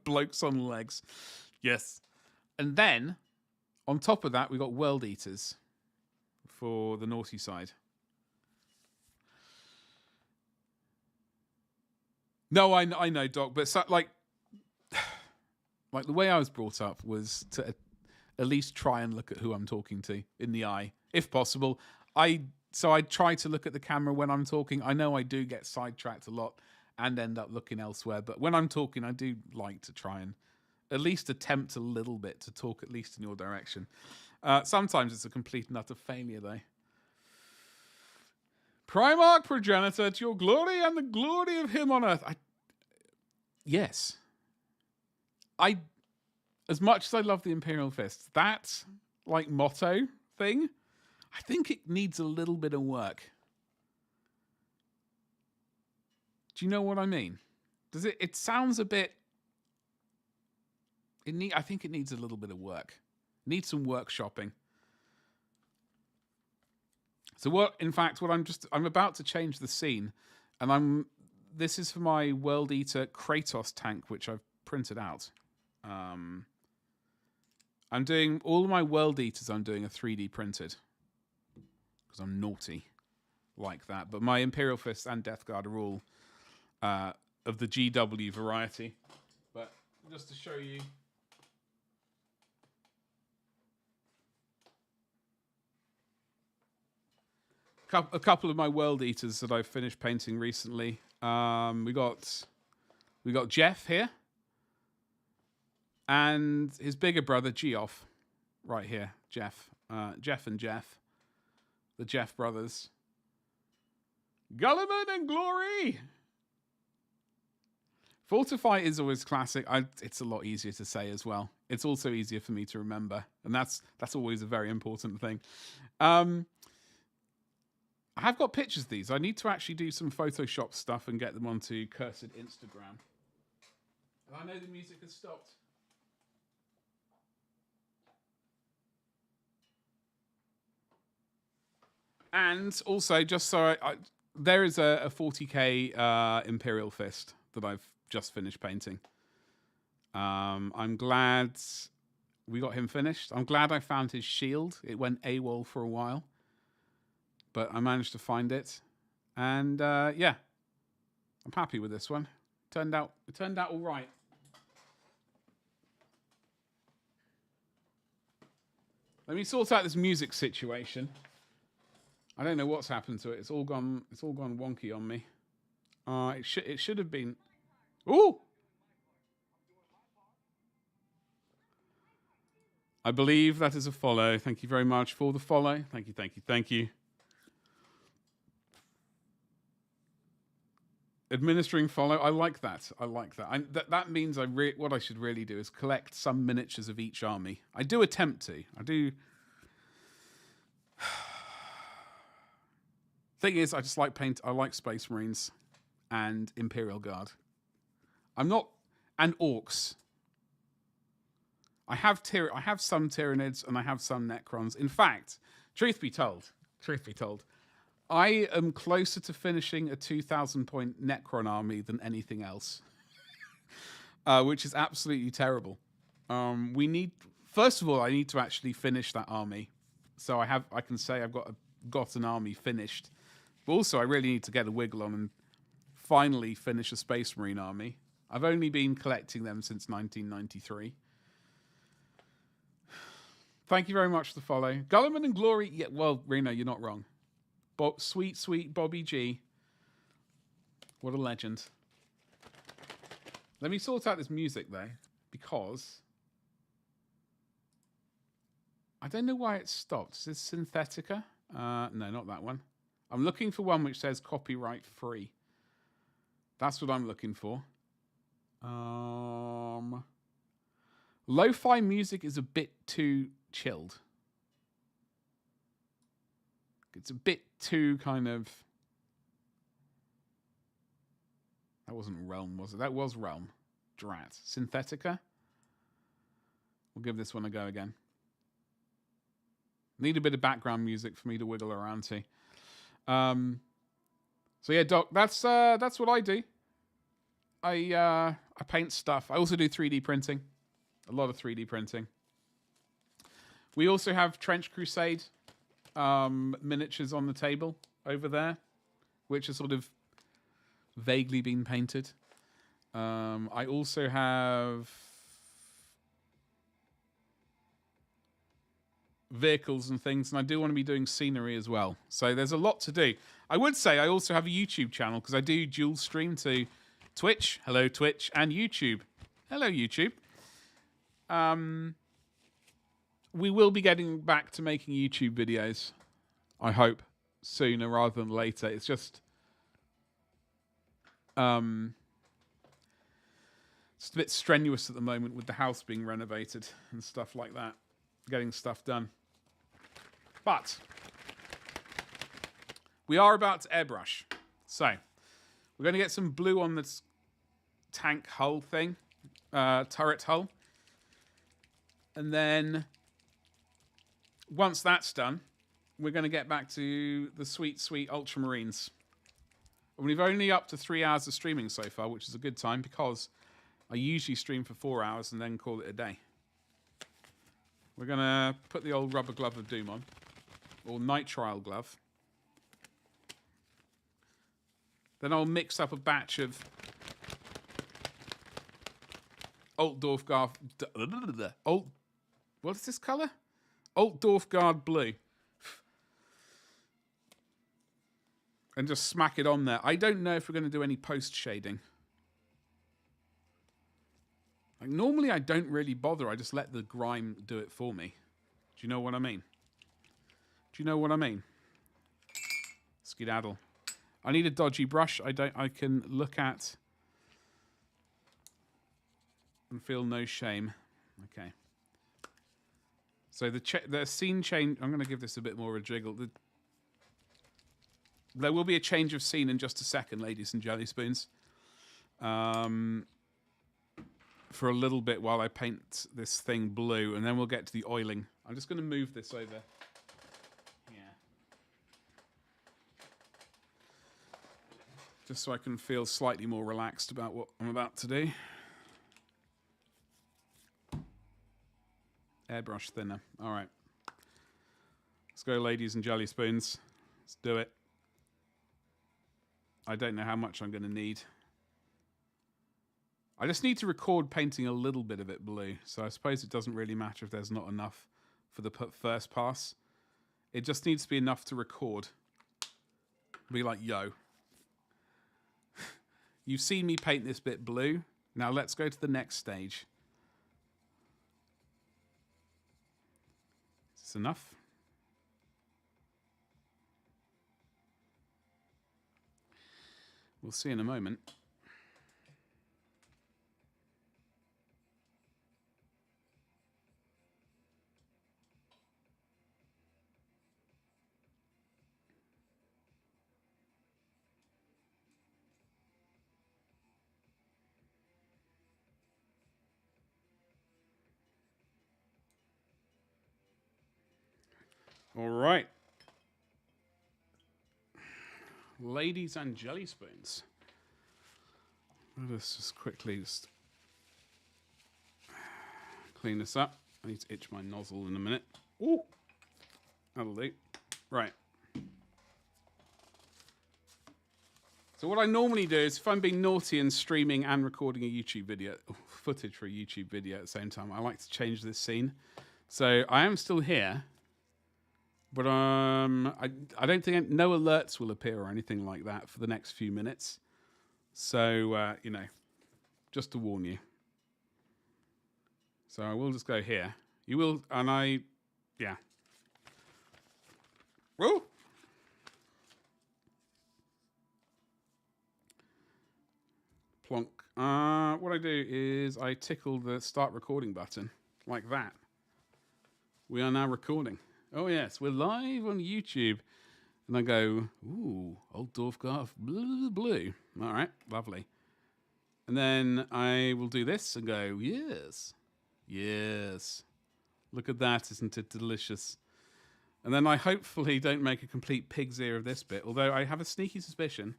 Blokes on legs. Yes. And then, on top of that, we got World Eaters for the naughty side. No, I know, Doc, but like the way I was brought up was to at least try and look at who I'm talking to in the eye, if possible. So I try to look at the camera when I'm talking. I know I do get sidetracked a lot and end up looking elsewhere, but when I'm talking, I do like to try and at least attempt a little bit to talk at least in your direction. Sometimes it's a complete and utter failure, though. Primarch Progenitor, to your glory and the glory of him on earth. Yes. As much as I love the Imperial Fist, that, like, motto thing, I think it needs a little bit of work. Do you know what I mean? Does it? It sounds a bit... I think it needs a little bit of work. It needs some workshopping. So I'm about to change the scene, and this is for my World Eater Kratos tank, which I've printed out. I'm doing all of my World Eaters. I'm doing a 3D printed because I'm naughty like that. But my Imperial Fist and Death Guard are all of the GW variety. But just to show you. A couple of my World Eaters that I've finished painting recently. We got Jeff here, and his bigger brother Geoff, right here. Jeff, the Jeff brothers. Gulliman and Glory. Fortify is always classic. It's a lot easier to say as well. It's also easier for me to remember, and that's always a very important thing. I have got pictures of these. I need to actually do some Photoshop stuff and get them onto Cursed Instagram. And I know the music has stopped. And also, just so there is a 40k Imperial Fist that I've just finished painting. I'm glad we got him finished. I'm glad I found his shield. It went AWOL for a while, but I managed to find it. And yeah, I'm happy with this one. It turned out all right. Let me sort out this music situation. I don't know what's happened to it. It's all gone wonky on me. It should have been. Ooh! I believe that is a follow. Thank you very much for the follow. Thank you, thank you, thank you. Administering follow. I like that. I like that. That means what I should really do is collect some miniatures of each army. I do attempt to. I do. Thing is, I just like paint. I like Space Marines and Imperial Guard. I'm not, and Orcs. I have some Tyranids and I have some Necrons. In fact, truth be told, I am closer to finishing a 2,000 point Necron army than anything else, which is absolutely terrible. First of all, I need to actually finish that army, so I can say I've got an army finished. But also, I really need to get a wiggle on and finally finish a Space Marine army. I've only been collecting them since 1993. Thank you very much for the follow. Gulliman and Glory. Yeah, well, Reno, you're not wrong. Sweet, sweet Bobby G. What a legend. Let me sort out this music, though, because I don't know why it stopped. Is this Synthetica? No, not that one. I'm looking for one which says copyright free. That's what I'm looking for. Lo-fi music is a bit too chilled. It's a bit too kind of... That wasn't Realm, was it? That was Realm. Drat. Synthetica? We'll give this one a go again. Need a bit of background music for me to wiggle around to. So yeah, Doc, that's what I do. I paint stuff. I also do 3D printing. A lot of 3D printing. We also have Trench Crusade miniatures on the table over there, which are sort of vaguely been painted. I also have vehicles and things, and I do want to be doing scenery as well. So there's a lot to do. I would say I also have a YouTube channel because I do dual stream to Twitch. Hello, Twitch, and YouTube. Hello, YouTube. We will be getting back to making YouTube videos, I hope, sooner rather than later. It's just it's a bit strenuous at the moment with the house being renovated and stuff like that, getting stuff done. But we are about to airbrush. So we're going to get some blue on this tank hull thing, turret hull. And then once that's done, we're going to get back to the sweet, sweet Ultramarines. And we've only up to 3 hours of streaming so far, which is a good time because I usually stream for 4 hours and then call it a day. We're going to put the old rubber glove of doom on, or nitrile glove. Then I'll mix up a batch of Altdorf what is this colour? Altdorf blue. And just smack it on there. I don't know if we're going to do any post shading. Like, normally I don't really bother. I just let the grime do it for me. Do you know what I mean? Do you know what I mean? Skedaddle. I need a dodgy brush. I can look at and feel no shame. Okay. So the scene change. I'm going to give this a bit more of a jiggle. There will be a change of scene in just a second, ladies and jelly spoons. For a little bit while I paint this thing blue, and then we'll get to the oiling. I'm just going to move this over. Yeah. Just so I can feel slightly more relaxed about what I'm about to do. Airbrush thinner. All right. Let's go, ladies and jelly spoons. Let's do it. I don't know how much I'm going to need. I just need to record painting a little bit of it blue. So I suppose it doesn't really matter if there's not enough for the first pass. It just needs to be enough to record. Be like, yo. You've seen me paint this bit blue. Now let's go to the next stage. Is this enough? We'll see in a moment. All right. Ladies and jelly spoons. Let's just quickly clean this up. I need to itch my nozzle in a minute. Ooh, that'll do. Right. So what I normally do is if I'm being naughty and streaming and recording a YouTube video, footage for a YouTube video at the same time, I like to change this scene. So I am still here. But I don't think no alerts will appear or anything like that for the next few minutes. So, you know, just to warn you. So I will just go here. You will, and yeah. Whoa! Plonk. What I do is I tickle the start recording button like that. We are now recording. Oh, yes, we're live on YouTube. And I go, ooh, old Dorfgarth, blue. All right, lovely. And then I will do this and go, yes, yes. Look at that, isn't it delicious? And then I hopefully don't make a complete pig's ear of this bit, although I have a sneaky suspicion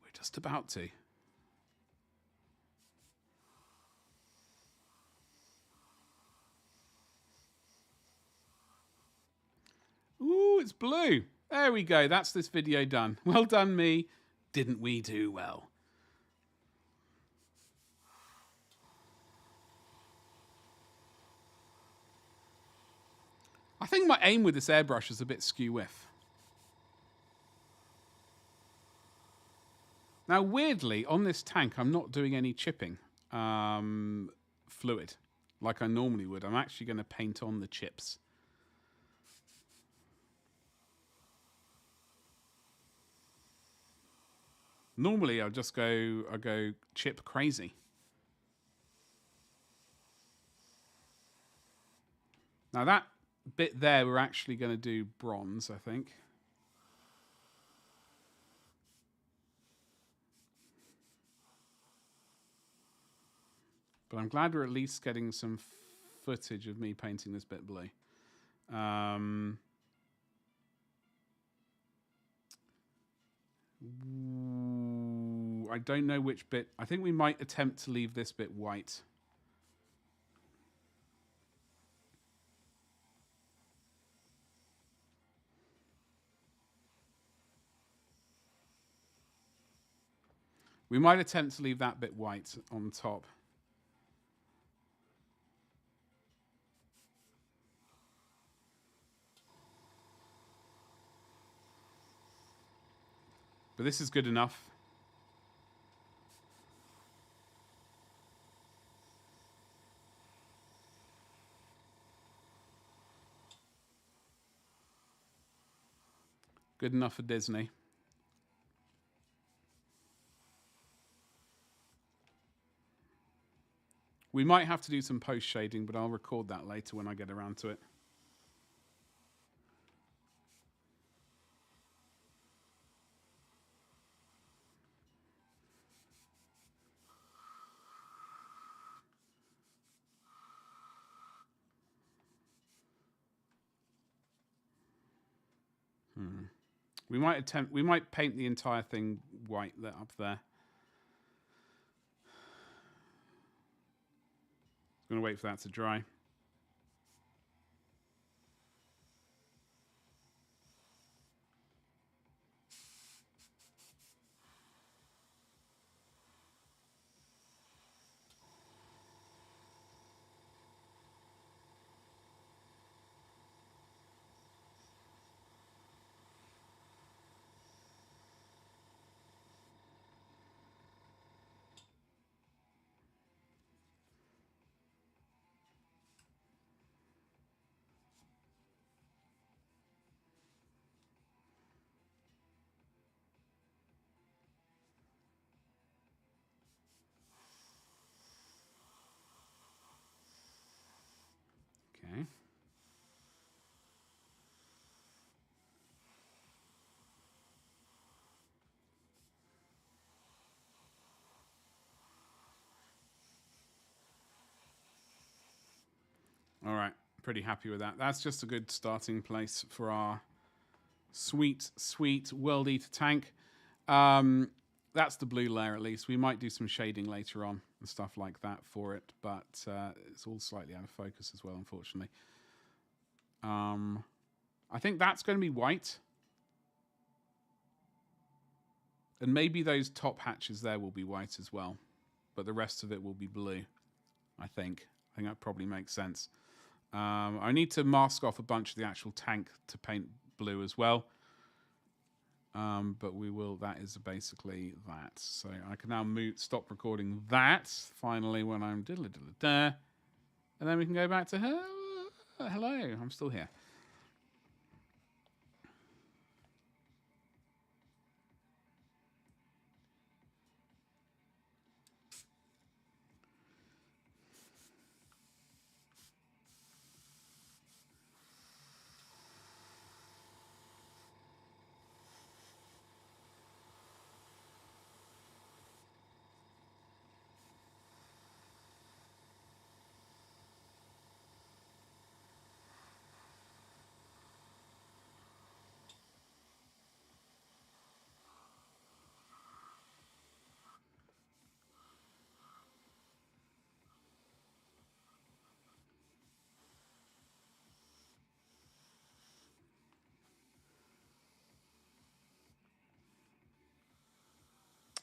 we're just about to. Ooh, it's blue. There we go. That's this video done. Well done, me. Didn't we do well? I think my aim with this airbrush is a bit skew-whiff. Now, weirdly, on this tank, I'm not doing any chipping fluid like I normally would. I'm actually going to paint on the chips. Normally, I go chip crazy. Now that bit there, we're actually going to do bronze, I think. But I'm glad we're at least getting some footage of me painting this bit blue. I don't know which bit. I think we might attempt to leave this bit white. We might attempt to leave that bit white on top. But this is good enough. Good enough for Disney. We might have to do some post shading, but I'll record that later when I get around to it. We might paint the entire thing white lit up there. I'm going to wait for that to dry. Okay. All right, pretty happy with that. That's just a good starting place for our sweet, sweet World Eater tank. That's the blue layer at least. We might do some shading later on and stuff like that for it, but it's all slightly out of focus as well, unfortunately. I think that's going to be white. And maybe those top hatches there will be white as well, but the rest of it will be blue, I think. I think that probably makes sense. I need to mask off a bunch of the actual tank to paint blue as well. But we will, that is basically that. So I can now stop recording that, finally, when I'm diddle-diddle-da. And then we can go back to her. Hello, I'm still here.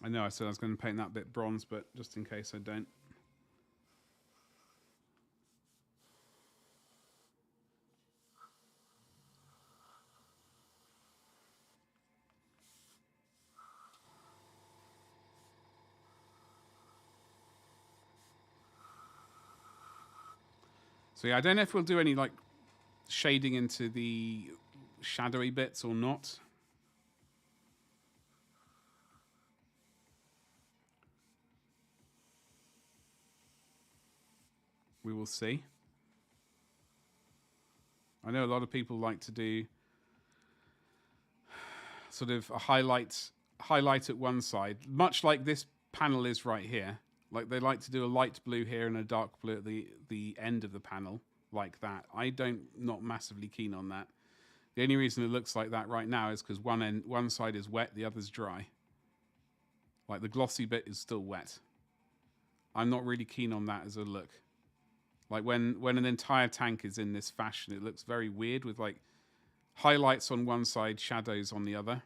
I know I said I was going to paint that bit bronze, but just in case I don't. So yeah, I don't know if we'll do any like shading into the shadowy bits or not. We will see. I know a lot of people like to do sort of a highlight at one side, much like this panel is right here. Like they like to do a light blue here and a dark blue at the end of the panel, like that. Not massively keen on that. The only reason it looks like that right now is because one side is wet, the other's dry. Like the glossy bit is still wet. I'm not really keen on that as a look. Like when an entire tank is in this fashion, it looks very weird with like highlights on one side, shadows on the other.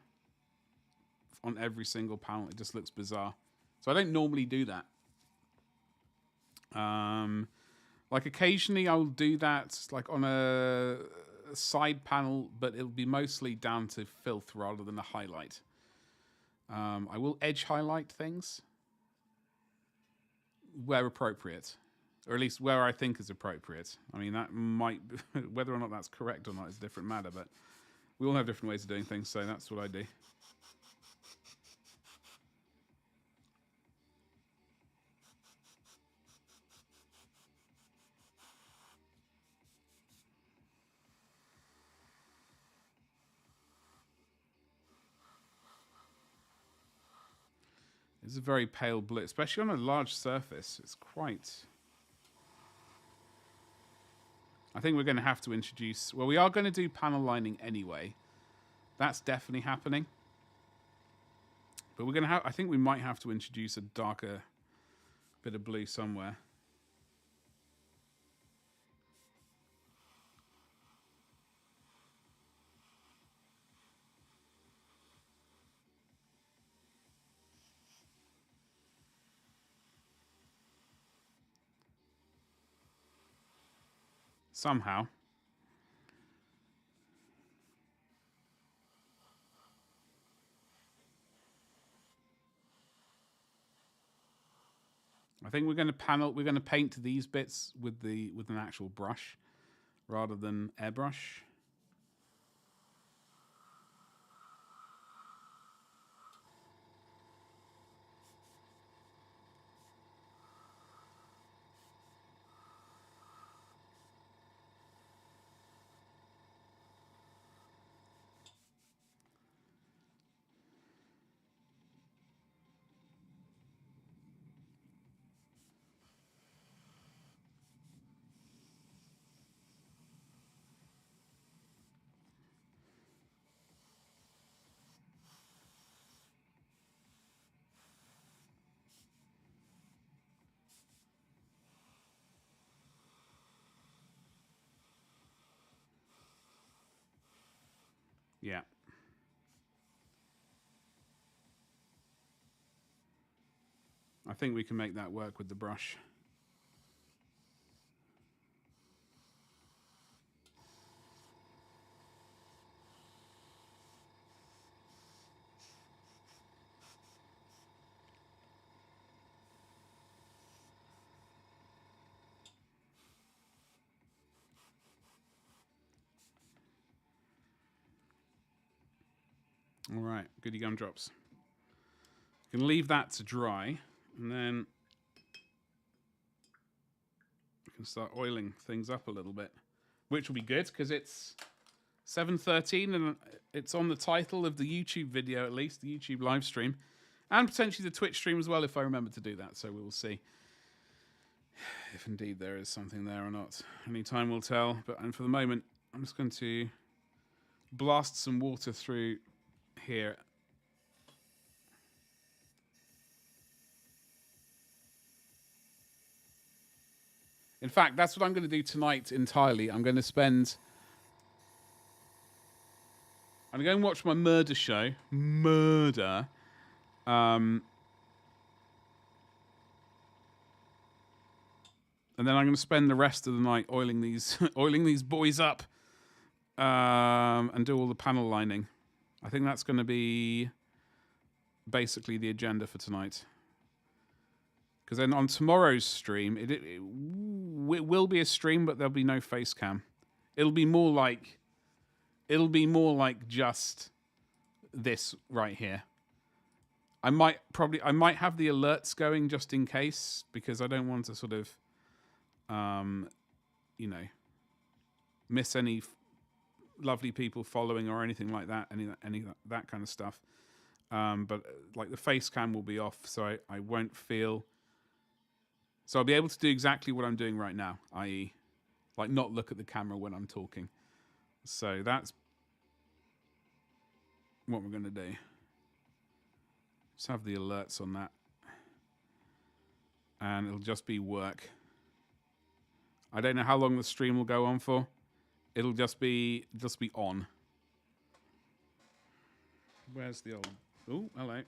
On every single panel, it just looks bizarre. So I don't normally do that. Like occasionally I'll do that like on a side panel, but it'll be mostly down to filth rather than a highlight. I will edge highlight things where appropriate. Or at least where I think is appropriate. I mean, that might... whether or not that's correct or not is a different matter, but we all have different ways of doing things, so that's what I do. It's a very pale blue, especially on a large surface. It's quite... I think we're going to have to introduce... Well, we are going to do panel lining anyway. That's definitely happening. But we're going to have, I think we might have to introduce a darker bit of blue somewhere. Somehow. I think we're going to paint these bits with an actual brush rather than airbrush. Yeah. I think we can make that work with the brush. All right, goody gumdrops. You can leave that to dry, and then we can start oiling things up a little bit, which will be good because it's 7:13 and it's on the title of the YouTube video, at least the YouTube live stream, and potentially the Twitch stream as well if I remember to do that. So we will see if indeed there is something there or not. Only time will tell. And for the moment, I'm just going to blast some water through here. In fact, that's what I'm going to do tonight entirely. I'm going to go and watch my murder show. Murder. And then I'm going to spend the rest of the night oiling these boys up and do all the panel lining. I think that's going to be basically the agenda for tonight. Because then on tomorrow's stream, it will be a stream, but there'll be no face cam. It'll be more like just this right here. I might have the alerts going just in case, because I don't want to sort of, miss any lovely people following or anything like that, any that kind of stuff. But like the face cam will be off, so I won't feel. So I'll be able to do exactly what I'm doing right now, i.e., like not look at the camera when I'm talking. So that's what we're going to do. Just have the alerts on that. And it'll just be work. I don't know how long the stream will go on for. It'll just be on. Where's the old... Oh, hello.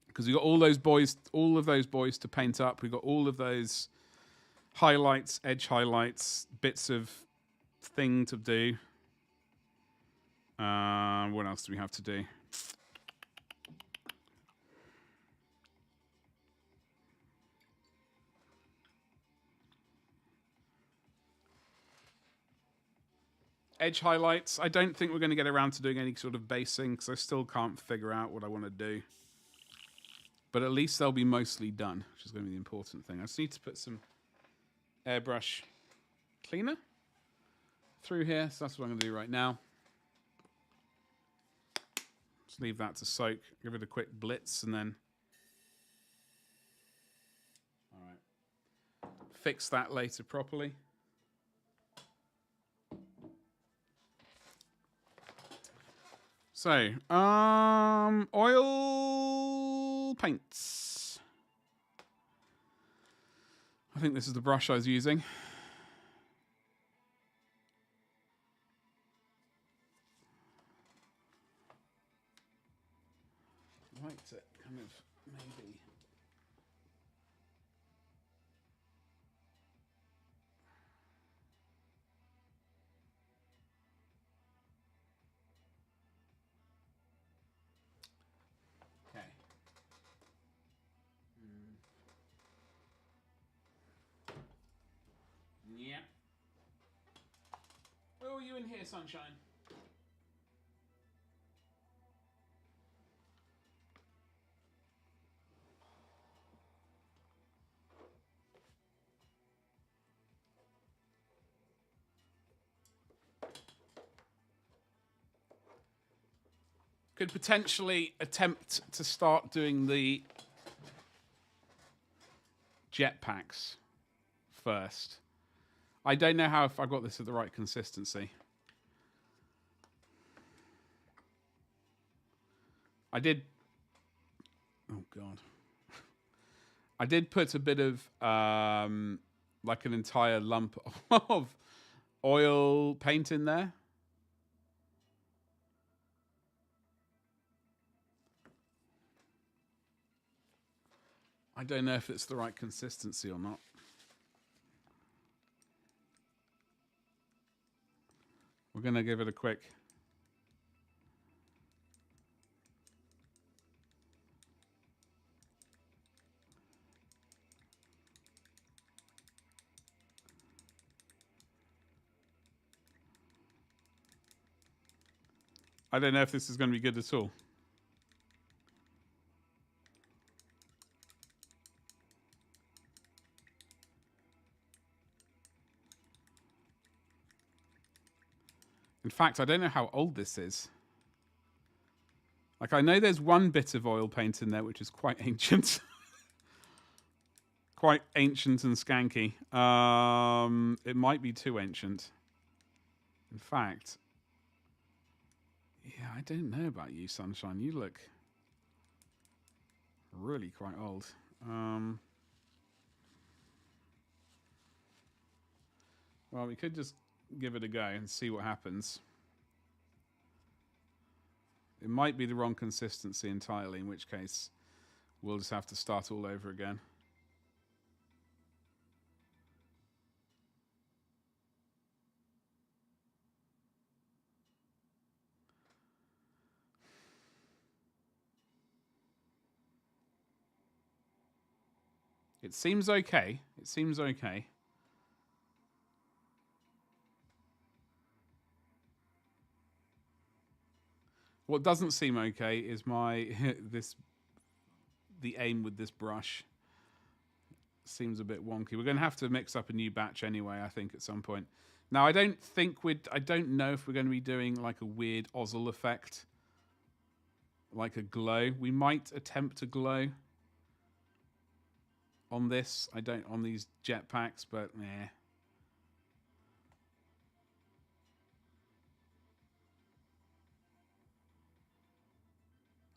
Because we've got all of those boys to paint up. We've got all of those highlights, edge highlights, bits of thing to do. What else do we have to do? Edge highlights. I don't think we're going to get around to doing any sort of basing because I still can't figure out what I want to do. But at least they'll be mostly done, which is going to be the important thing. I just need to put some airbrush cleaner through here. So that's what I'm going to do right now. Just leave that to soak. Give it a quick blitz and then... All right. Fix that later properly. So, oil paints. I think this is the brush I was using. I liked it, kind of, maybe. Okay. Yeah. Oh, you in here, sunshine? Could potentially attempt to start doing the jetpacks first. I don't know how if I got this at the right consistency. I did. Oh God. I did put a bit of like an entire lump of oil paint in there. I don't know if it's the right consistency or not. We're going to give it a quick. I don't know if this is going to be good at all. In fact, I don't know how old this is. Like, I know there's one bit of oil paint in there which is quite ancient. Quite ancient and skanky. It might be too ancient. In fact, yeah, I don't know about you, Sunshine. You look really quite old. Well, we could just give it a go and see what happens. It might be the wrong consistency entirely, in which case we'll just have to start all over again. It seems okay. It seems okay. What doesn't seem okay is my the aim with this brush. Seems a bit wonky. We're going to have to mix up a new batch anyway, I think, at some point. Now, I don't know if we're going to be doing like a weird Ozzle effect, like a glow. We might attempt a glow on this. On these jetpacks, but nah.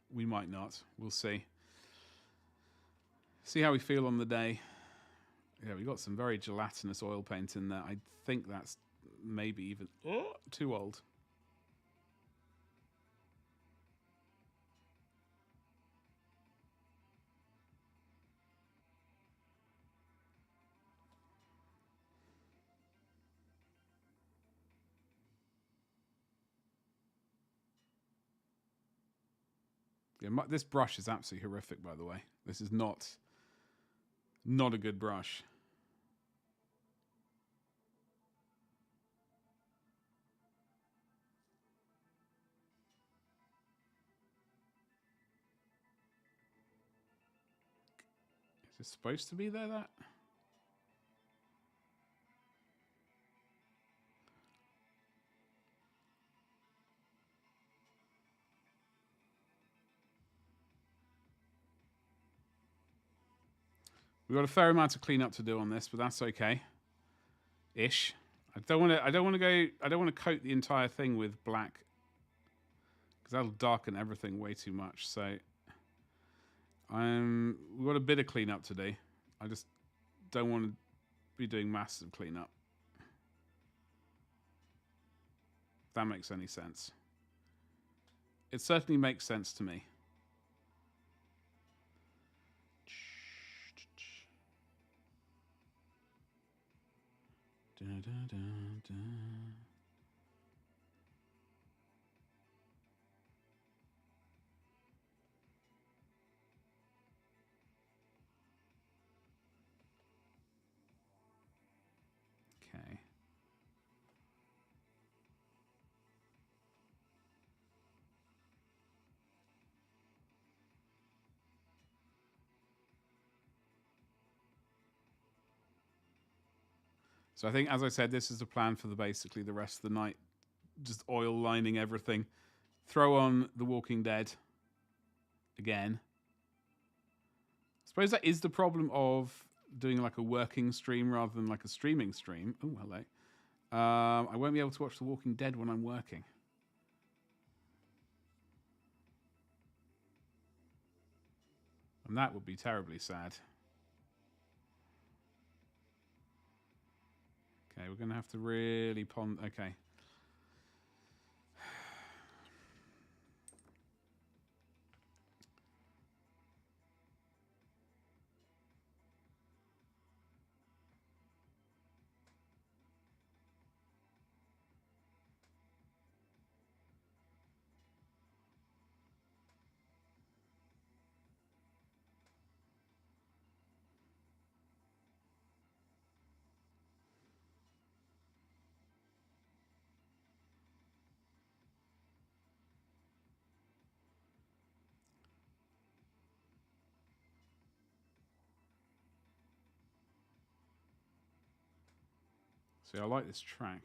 We might not. We'll see. See how we feel on the day. Yeah, we got some very gelatinous oil paint in there. I think that's maybe even too old. Yeah, this brush is absolutely horrific, by the way. This is not a good brush. Is it supposed to be there, that? We've got a fair amount of cleanup to do on this, but that's okay. Ish. I don't want to coat the entire thing with black because that'll darken everything way too much. So we've got a bit of cleanup to do. I just don't want to be doing massive cleanup. If that makes any sense. It certainly makes sense to me. Da, da, da, da. Okay. So I think, as I said, this is the plan for basically the rest of the night. Just oil lining everything. Throw on The Walking Dead again. I suppose that is the problem of doing like a working stream rather than like a streaming stream. Oh, hello. I won't be able to watch The Walking Dead when I'm working. And that would be terribly sad. Okay, we're going to have to really ponder. Okay. See, I like this track.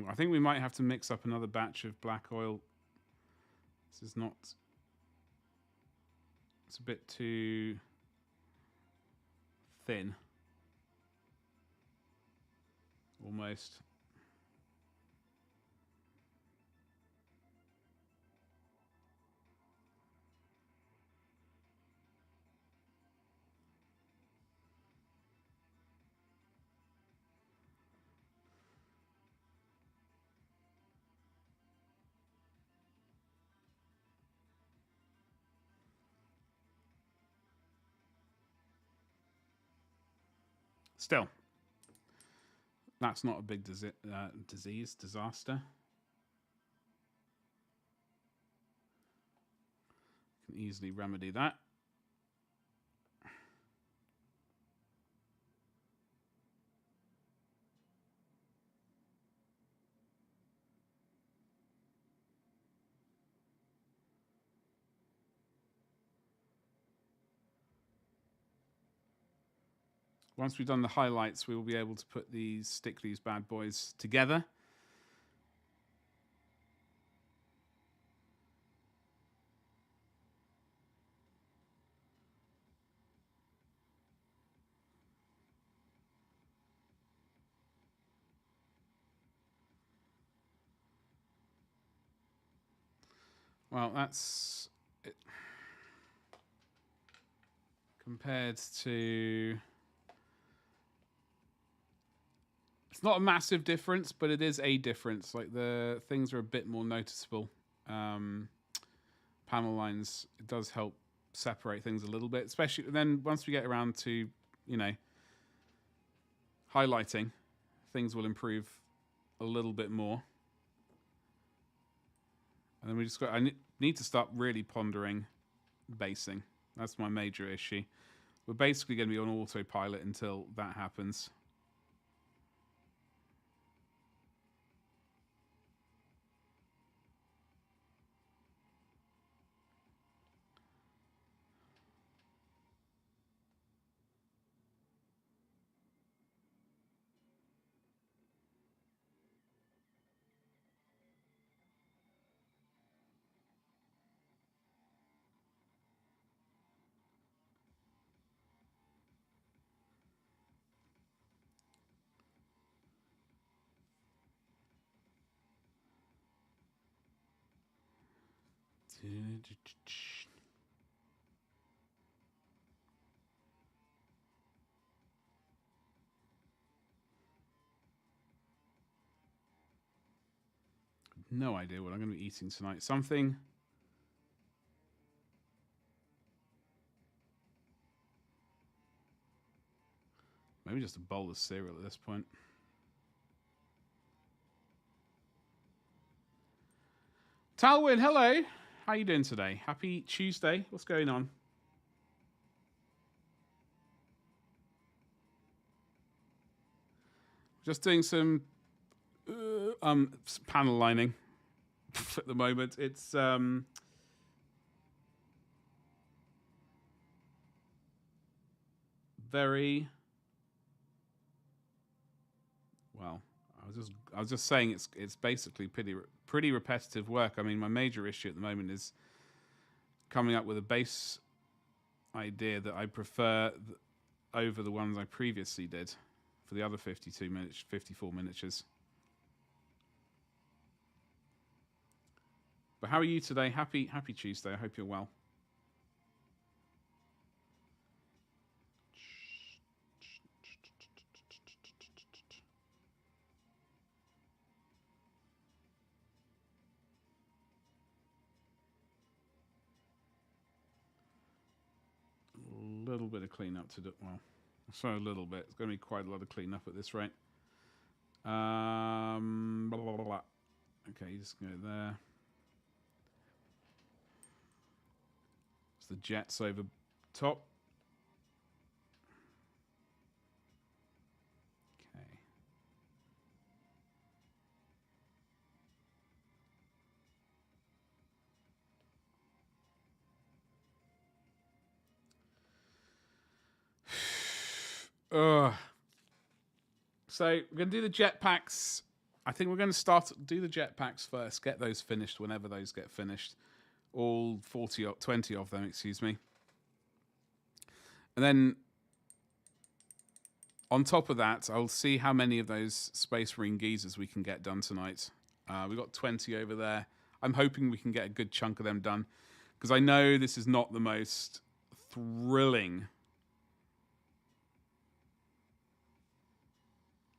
I think we might have to mix up another batch of black oil. This is not... It's a bit too thin. Almost. Still, that's not a big disaster. Can easily remedy that. Once we've done the highlights, we will be able to stick these bad boys together. Well, that's it. Compared to... It's not a massive difference, but it is a difference. Like, the things are a bit more noticeable. Panel lines, it does help separate things a little bit, especially then once we get around to, you know, highlighting, things will improve a little bit more. And then we just got... I need to start really pondering basing. That's my major issue. We're basically going to be on autopilot until that happens. No idea what I'm going to be eating tonight. Something. Maybe just a bowl of cereal at this point. Talwyn, hello. How you doing today? Happy Tuesday. What's going on? Just doing some panel lining at the moment. It's very well. I was just saying it's basically pretty repetitive work. I mean, my major issue at the moment is coming up with a base idea that I prefer over the ones I previously did for the other 54 miniatures. But how are you today? Happy Tuesday. I hope you're well. A little bit of cleanup to do. Well, so a little bit. It's going to be quite a lot of cleanup at this rate. Blah, blah, blah, blah. Okay, just go there. It's the jets over top. Okay. So we're going to do the jetpacks. I think we're going to do the jetpacks first. Get those finished whenever those get finished. All 20 of them, excuse me. And then on top of that, I'll see how many of those Space Marine geezers we can get done tonight. We've got 20 over there. I'm hoping we can get a good chunk of them done. Because I know this is not the most thrilling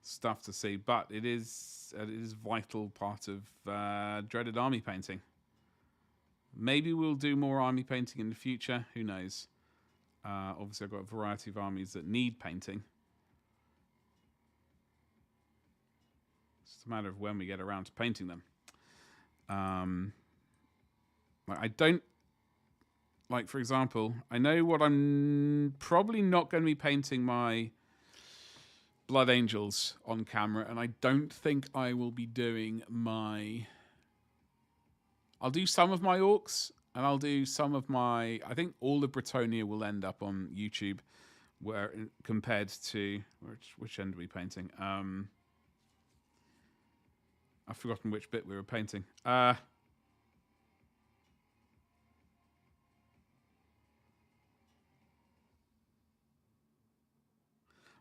stuff to see, but it is vital part of dreaded army painting. Maybe we'll do more army painting in the future. Who knows? Obviously, I've got a variety of armies that need painting. It's just a matter of when we get around to painting them. I don't like, for example, I know what I'm probably not going to be painting my Blood Angels on camera, and I don't think I will be doing my... I'll do some of my Orcs, and I'll do some of my... I think all of Bretonia will end up on YouTube, where compared to... Which end are we painting? I've forgotten which bit we were painting.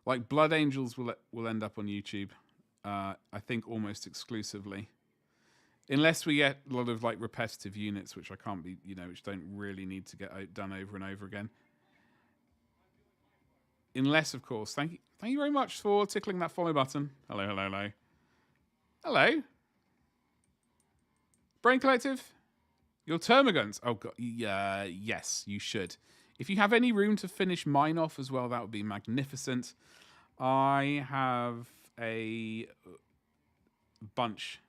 Like Blood Angels will end up on YouTube, I think almost exclusively, unless we get a lot of like repetitive units, which I can't be, which don't really need to get done over and over again. Unless, of course, thank you very much for tickling that follow button. Hello, hello, hello, hello. Brain Collective, your termagants. Oh god, yes, you should. If you have any room to finish mine off as well, that would be magnificent. I have a bunch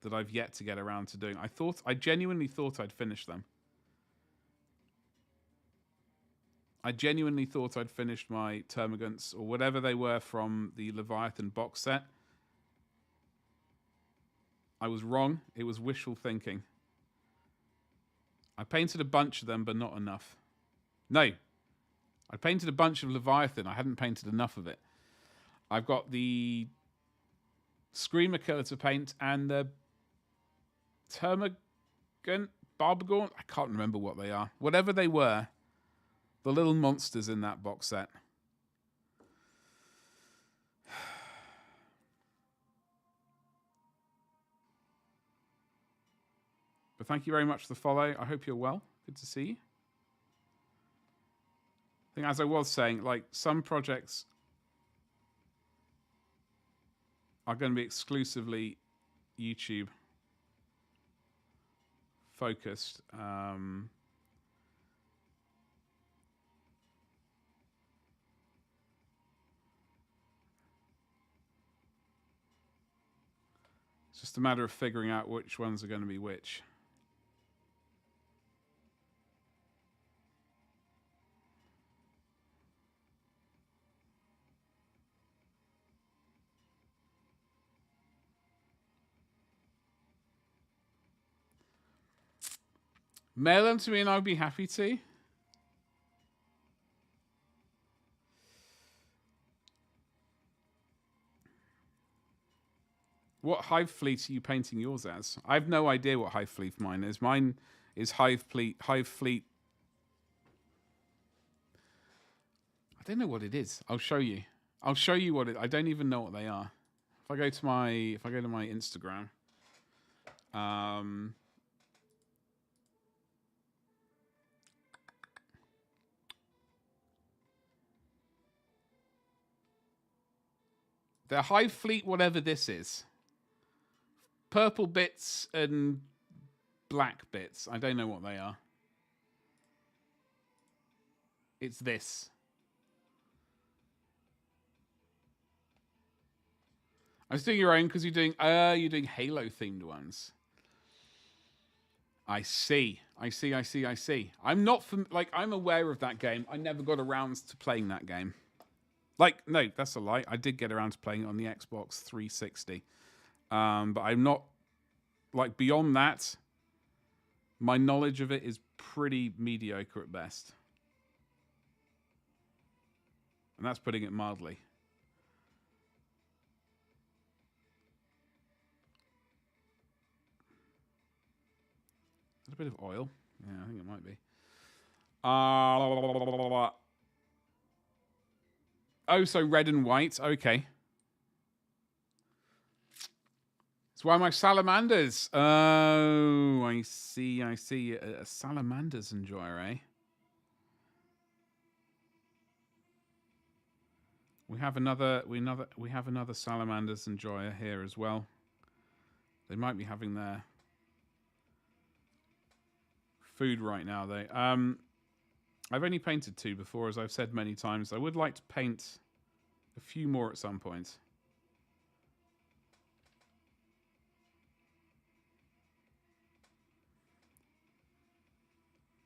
that I've yet to get around to doing. I genuinely thought I'd finish them. I genuinely thought I'd finished my Termagants or whatever they were from the Leviathan box set. I was wrong. It was wishful thinking. I painted a bunch of them, but not enough. No. I painted a bunch of Leviathan. I hadn't painted enough of it. I've got the Screamer Killer to paint and the Termagant, Barbagorn. I can't remember what they are. Whatever they were. The little monsters in that box set. But thank you very much for the follow. I hope you're well. Good to see you. I think as I was saying, like some projects are going to be exclusively YouTube focused. It's just a matter of figuring out which ones are going to be which. Mail them to me and I'll be happy to. What Hive Fleet are you painting yours as? I have no idea what Hive Fleet mine is. Mine is Hive Fleet. I don't know what it is. I'll show you. I'll show you what it. I don't even know what they are. If I go to my Instagram, they're Hive Fleet, whatever this is. Purple bits and black bits. I don't know what they are. It's this. I was doing your own because you're doing Halo themed ones. I see. I'm not I'm aware of that game. I never got around to playing that game. Like, no, that's a lie. I did get around to playing it on the Xbox 360. But I'm not, like, beyond that, my knowledge of it is pretty mediocre at best. And that's putting it mildly. Is that a bit of oil? Yeah, I think it might be. Oh, so red and white. Okay. It's why my salamanders. Oh, I see. A salamanders enjoyer, eh? We have another salamanders enjoyer here as well. They might be having their food right now, though. I've only painted 2 before, as I've said many times. I would like to paint a few more at some point.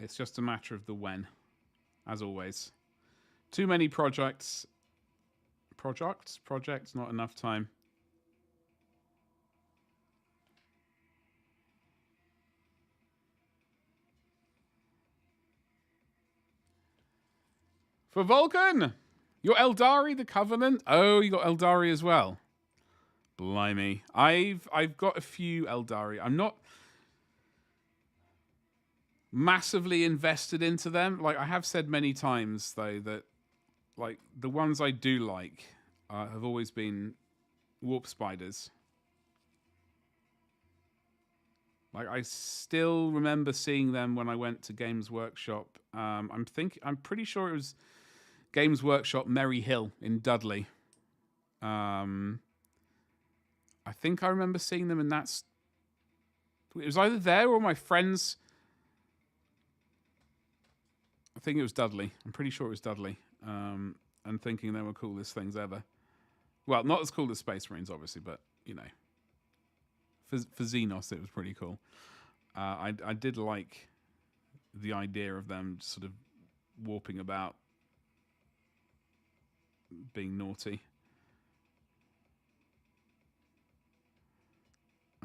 It's just a matter of the when, as always. Too many projects, not enough time. For Vulcan! Your Eldari, the Covenant? Oh, you got Eldari as well. Blimey. I've got a few Eldari. I'm not massively invested into them. Like, I have said many times, though, that like the ones I do like have always been Warp Spiders. Like, I still remember seeing them when I went to Games Workshop. I'm pretty sure it was Games Workshop Merry Hill in Dudley. I think I remember seeing them, and it was either there or my friends. I think it was Dudley. I'm pretty sure it was Dudley. And thinking they were coolest things ever. Well, not as cool as Space Marines, obviously, but, you know. for Xenos, it was pretty cool. I did like the idea of them sort of warping about, being naughty.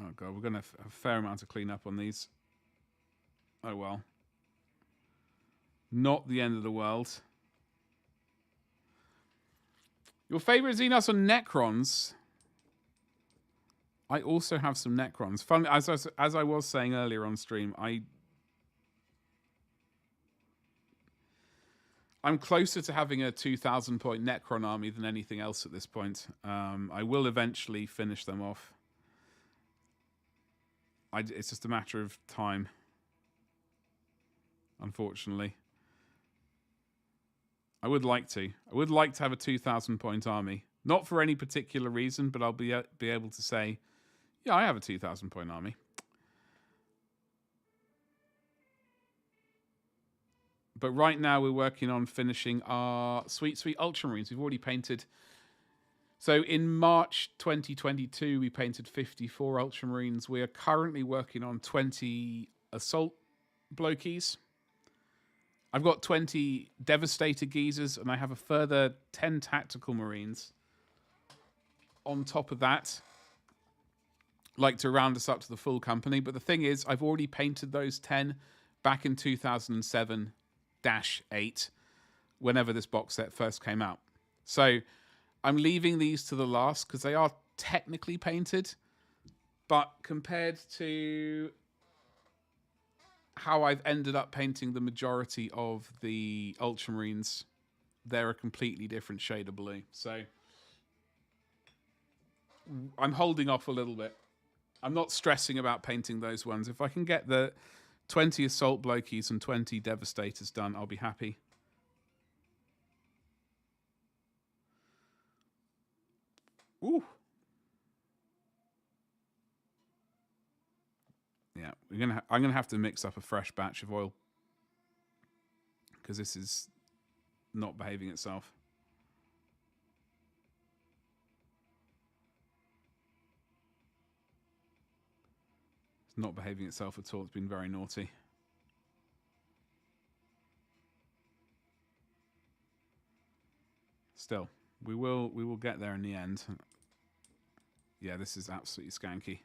Oh god, we're gonna have a fair amount to clean up on these. Oh well. Not the end of the world. Your favorite Xenos or Necrons? I also have some Necrons. Fun, as I was saying earlier on stream, I'm closer to having a 2,000 point Necron army than anything else at this point. I will eventually finish them off. It's just a matter of time, unfortunately. I would like to. I would like to have a 2,000 point army. Not for any particular reason, but I'll be able to say, yeah, I have a 2,000 point army. But right now we're working on finishing our sweet Ultramarines. We've already painted. So in March 2022, we painted 54 Ultramarines. We are currently working on 20 Assault Blokies. I've got 20 Devastator Geezers, and I have a further 10 Tactical Marines on top of that, like to round us up to the full company. But the thing is, I've already painted those 10 back in 2007-8, whenever this box set first came out. So I'm leaving these to the last because they are technically painted, but compared to how I've ended up painting the majority of the Ultramarines, they're a completely different shade of blue. So I'm holding off a little bit. I'm not stressing about painting those ones. If I can get the 20 Assault Blokies and 20 Devastators done, I'll be happy. Ooh. Yeah, I'm gonna have to mix up a fresh batch of oil because this is not behaving itself. It's not behaving itself at all. It's been very naughty. Still, we will get there in the end. Yeah, this is absolutely skanky.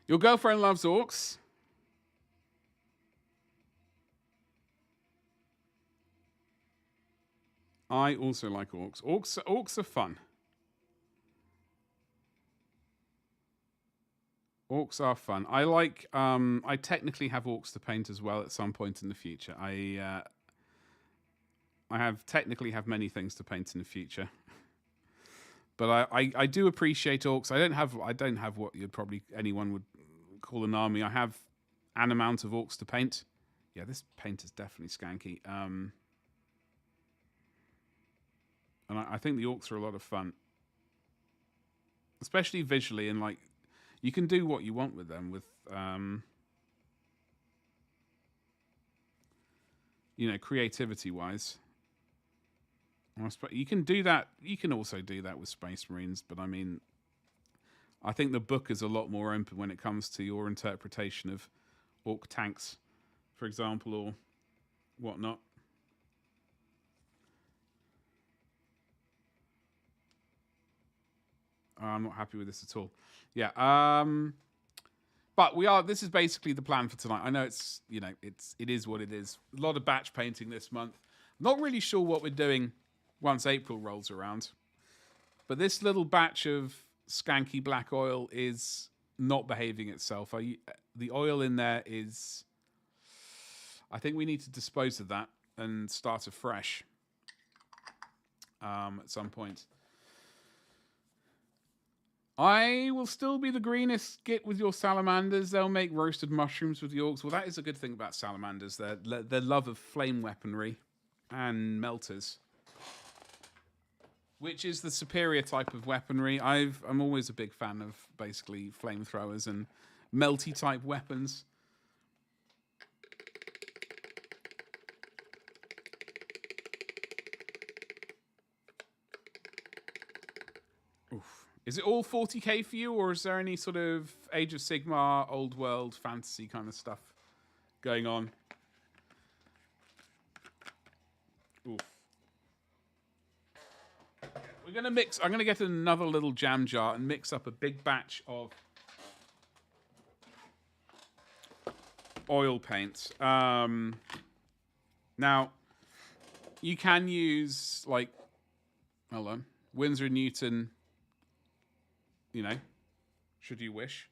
Your girlfriend loves orcs. I also like orcs. Orcs are fun. Orcs are fun. I like. I technically have orcs to paint as well at some point in the future. I technically have many things to paint in the future. But I do appreciate orcs. I don't have what anyone would call an army. I have an amount of orcs to paint. Yeah, this paint is definitely skanky. And I think the orcs are a lot of fun, especially visually, and like you can do what you want with them with creativity wise. You can do that. You can also do that with Space Marines, but I mean, I think the book is a lot more open when it comes to your interpretation of orc tanks, for example, or whatnot. I'm not happy with this at all. Yeah. But this is basically the plan for tonight. I know it is what it is. A lot of batch painting this month. Not really sure what we're doing once April rolls around. But this little batch of skanky black oil is not behaving itself. The oil in there is... I think we need to dispose of that and start afresh at some point. I will still be the greenest git with your salamanders. They'll make roasted mushrooms with the orcs. Well, that is a good thing about salamanders. Their love of flame weaponry and melters, which is the superior type of weaponry. I'm always a big fan of basically flamethrowers and melty type weapons. Oof. Is it all 40k for you, or is there any sort of Age of Sigmar, old world, fantasy kind of stuff going on? Oof. We're going to mix... I'm going to get another little jam jar and mix up a big batch of oil paint. Now, you can use, like... Hold on. Winsor & Newton... You know, should you wish.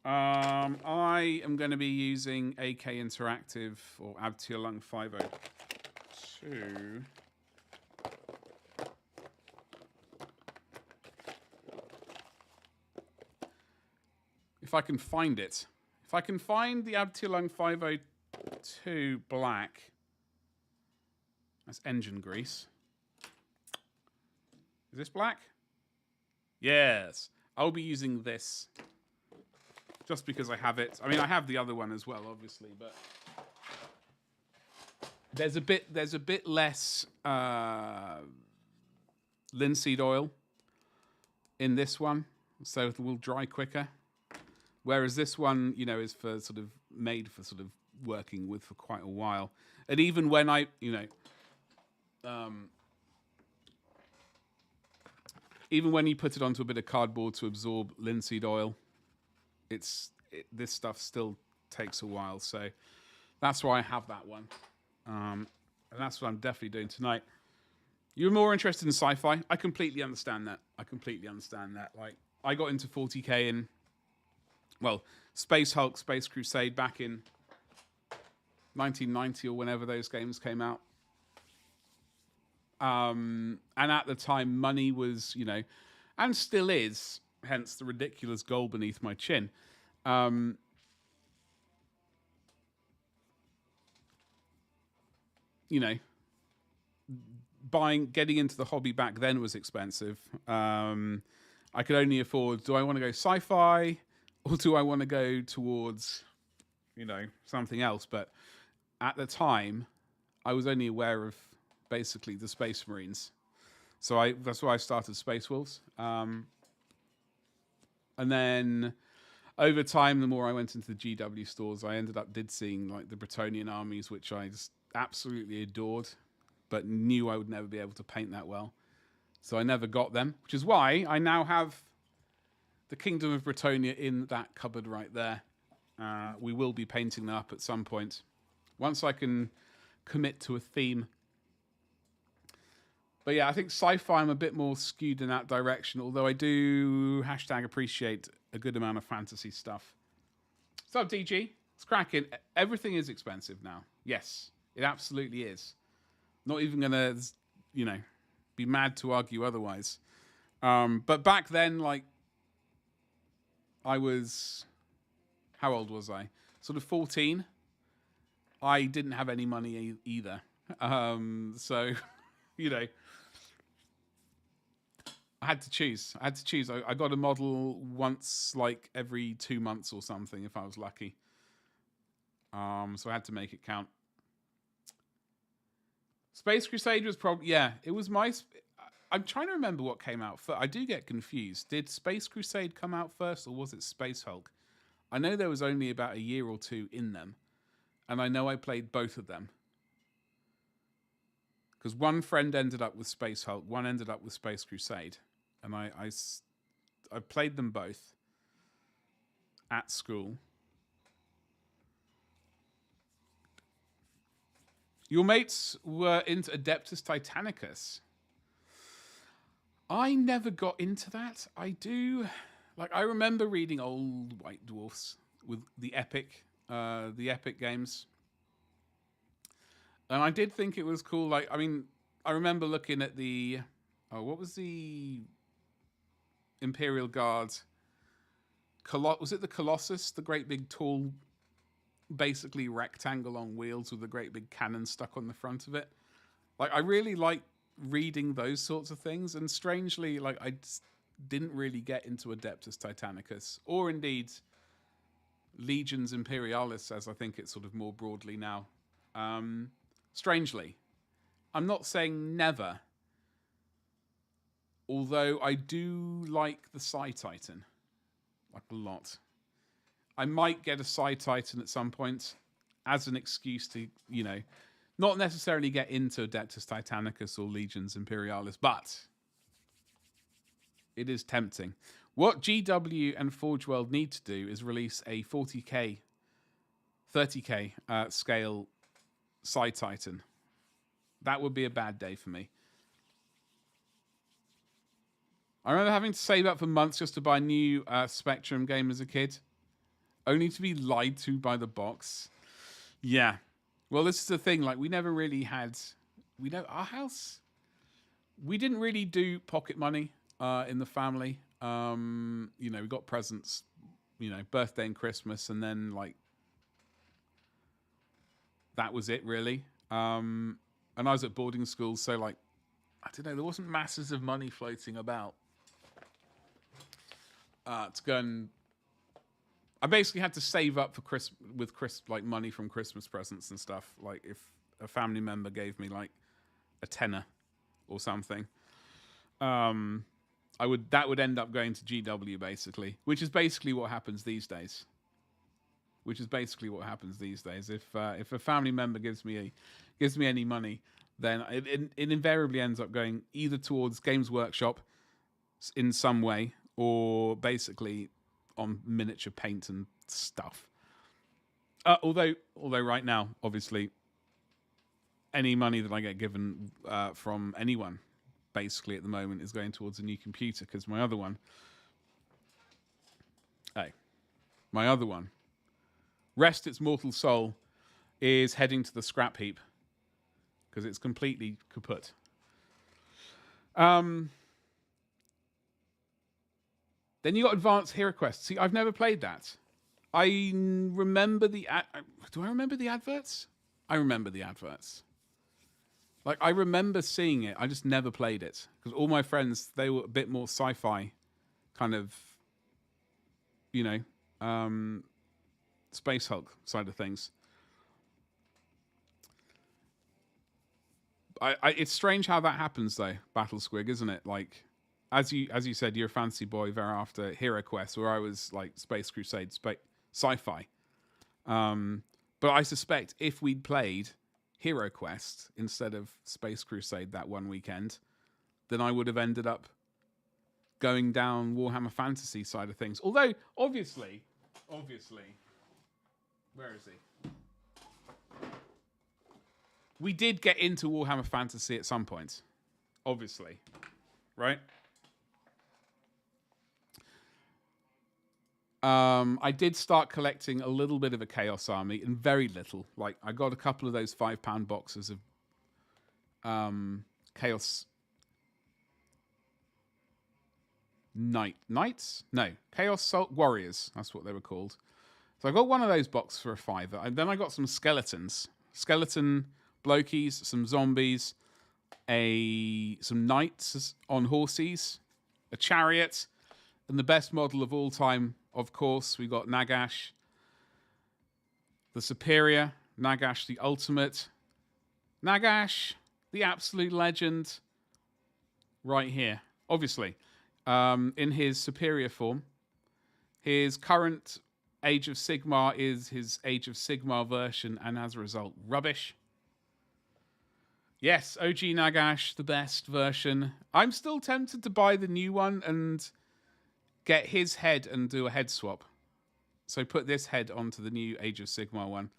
I am going to be using AK Interactive or Abtialung 502. If I can find it. If I can find the Abtialung 502 black. That's engine grease. Is this black? Yes, I'll be using this just because I have it. I mean, I have the other one as well, obviously, but there's a bit less linseed oil in this one, so it will dry quicker. Whereas this one, you know, is for sort of made for sort of working with for quite a while. And even when I, you know, even when you put it onto a bit of cardboard to absorb linseed oil, this stuff still takes a while. So that's why I have that one. And that's what I'm definitely doing tonight. You're more interested in sci-fi. I completely understand that. Like, I got into 40k in, well, Space Hulk, Space Crusade back in 1990 or whenever those games came out. And at the time, money was, you know, and still is, hence the ridiculous goal beneath my chin. You know, getting into the hobby back then was expensive. I could only afford, do I want to go sci-fi or do I want to go towards, you know, something else? But at the time, I was only aware of basically the Space Marines. So that's why I started Space Wolves. And then over time, the more I went into the GW stores, I did seeing like the Bretonnian armies, which I just absolutely adored, but knew I would never be able to paint that well. So I never got them, which is why I now have the Kingdom of Bretonnia in that cupboard right there. We will be painting that up at some point. Once I can commit to a theme. But yeah, I think sci-fi, I'm a bit more skewed in that direction, although I do #appreciate a good amount of fantasy stuff. What's up, DG? It's cracking. Everything is expensive now. Yes, it absolutely is. Not even going to, you know, be mad to argue otherwise. But back then, like, I was... How old was I? Sort of 14. I didn't have any money either. So, you know... I had to choose. I got a model once, like every 2 months or something, if I was lucky. So I had to make it count. Space Crusade was probably, yeah, it was my... I'm trying to remember what came out first. I do get confused. Did Space Crusade come out first, or was it Space Hulk? I know there was only about a year or two in them, and I know I played both of them. Because one friend ended up with Space Hulk, one ended up with Space Crusade. And I played them both at school. Your mates were into Adeptus Titanicus. I never got into that. I do... Like, I remember reading old White Dwarfs with the Epic games. And I did think it was cool. Like, I mean, I remember looking at the... Oh, what was the... Imperial Guard. Was it the Colossus? The great big tall, basically rectangle on wheels with a great big cannon stuck on the front of it. Like, I really like reading those sorts of things, and strangely, like, I didn't really get into Adeptus Titanicus, or indeed Legions Imperialis, as I think it's sort of more broadly now. Strangely. I'm not saying never, although I do like the Psi Titan, like a lot. I might get a Psi Titan at some point as an excuse to, not necessarily get into Adeptus Titanicus or Legions Imperialis, but it is tempting. What GW and Forge World need to do is release a 40k, 30k scale Psi Titan. That would be a bad day for me. I remember having to save up for months just to buy a new Spectrum game as a kid, only to be lied to by the box. Yeah. Well, this is the thing. Like, we never really had... our house... We didn't really do pocket money in the family. We got presents, birthday and Christmas, and then, like... that was it, really. And I was at boarding school, so, like... I don't know, there wasn't masses of money floating about to go and... I basically had to save up for money from Christmas presents and stuff. Like, if a family member gave me like a tenner or something, that would end up going to GW basically, which is basically what happens these days. If a family member gives me any money, then it invariably ends up going either towards Games Workshop in some way, or basically on miniature paint and stuff. Although right now, obviously, any money that I get given from anyone, basically at the moment, is going towards a new computer, because my other one, rest its mortal soul, is heading to the scrap heap because it's completely kaput. Then you got Advanced Hero Quest. See, I've never played that. I remember do I remember the adverts? I remember the adverts. Like, I remember seeing it. I just never played it. Because all my friends, they were a bit more sci-fi kind of, Space Hulk side of things. It's strange how that happens, though, Battle Squig, isn't it? Like... As you said, you're a fancy boy thereafter Hero Quest, where I was like Space Crusade, sci-fi. But I suspect if we'd played Hero Quest instead of Space Crusade that one weekend, then I would have ended up going down Warhammer Fantasy side of things. Although, obviously, where is he? We did get into Warhammer Fantasy at some point, obviously, right? I did start collecting a little bit of a Chaos Army, and very little. Like, I got a couple of those £5 boxes of Chaos Knights? No, Chaos Salt Warriors. That's what they were called. So I got one of those boxes for a £5. And then I got some skeletons. Skeleton blokies, some zombies, some knights on horses, a chariot, and the best model of all time, of course, we got Nagash, the superior, Nagash the ultimate, Nagash, the absolute legend, right here. Obviously, in his superior form. His current Age of Sigmar is his Age of Sigmar version, and as a result, rubbish. Yes, OG Nagash, the best version. I'm still tempted to buy the new one and get his head and do a head swap. So put this head onto the new Age of Sigmar one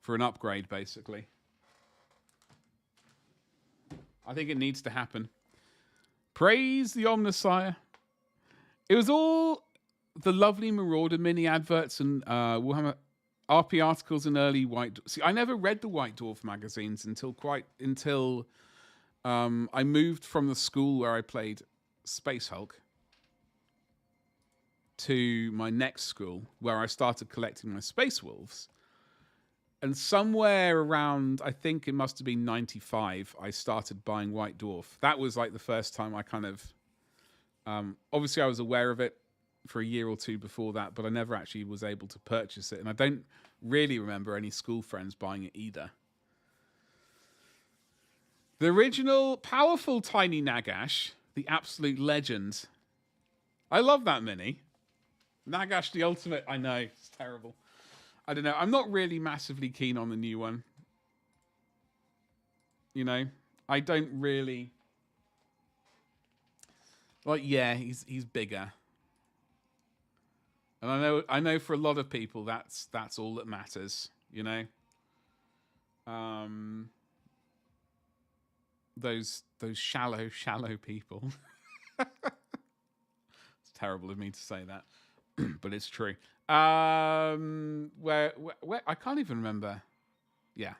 for an upgrade, basically. I think it needs to happen. Praise the Omnissiah. It was all the lovely Marauder mini adverts and Warhammer RP articles and early White... See, I never read the White Dwarf magazines until I moved from the school where I played Space Hulk to my next school where I started collecting my Space Wolves. And somewhere around, I think it must have been 95, I started buying White Dwarf. That was like the first time I kind of... obviously, I was aware of it for a year or two before that, but I never actually was able to purchase it. And I don't really remember any school friends buying it either. The original powerful Tiny Nagash, the absolute legend. I love that mini. Nagash the Ultimate, I know, it's terrible. I don't know. I'm not really massively keen on the new one. You know, I don't really like. Yeah, he's bigger, and I know for a lot of people that's all that matters. You know, those shallow people. It's terrible of me to say that, but it's true. Where I can't even remember. Yeah.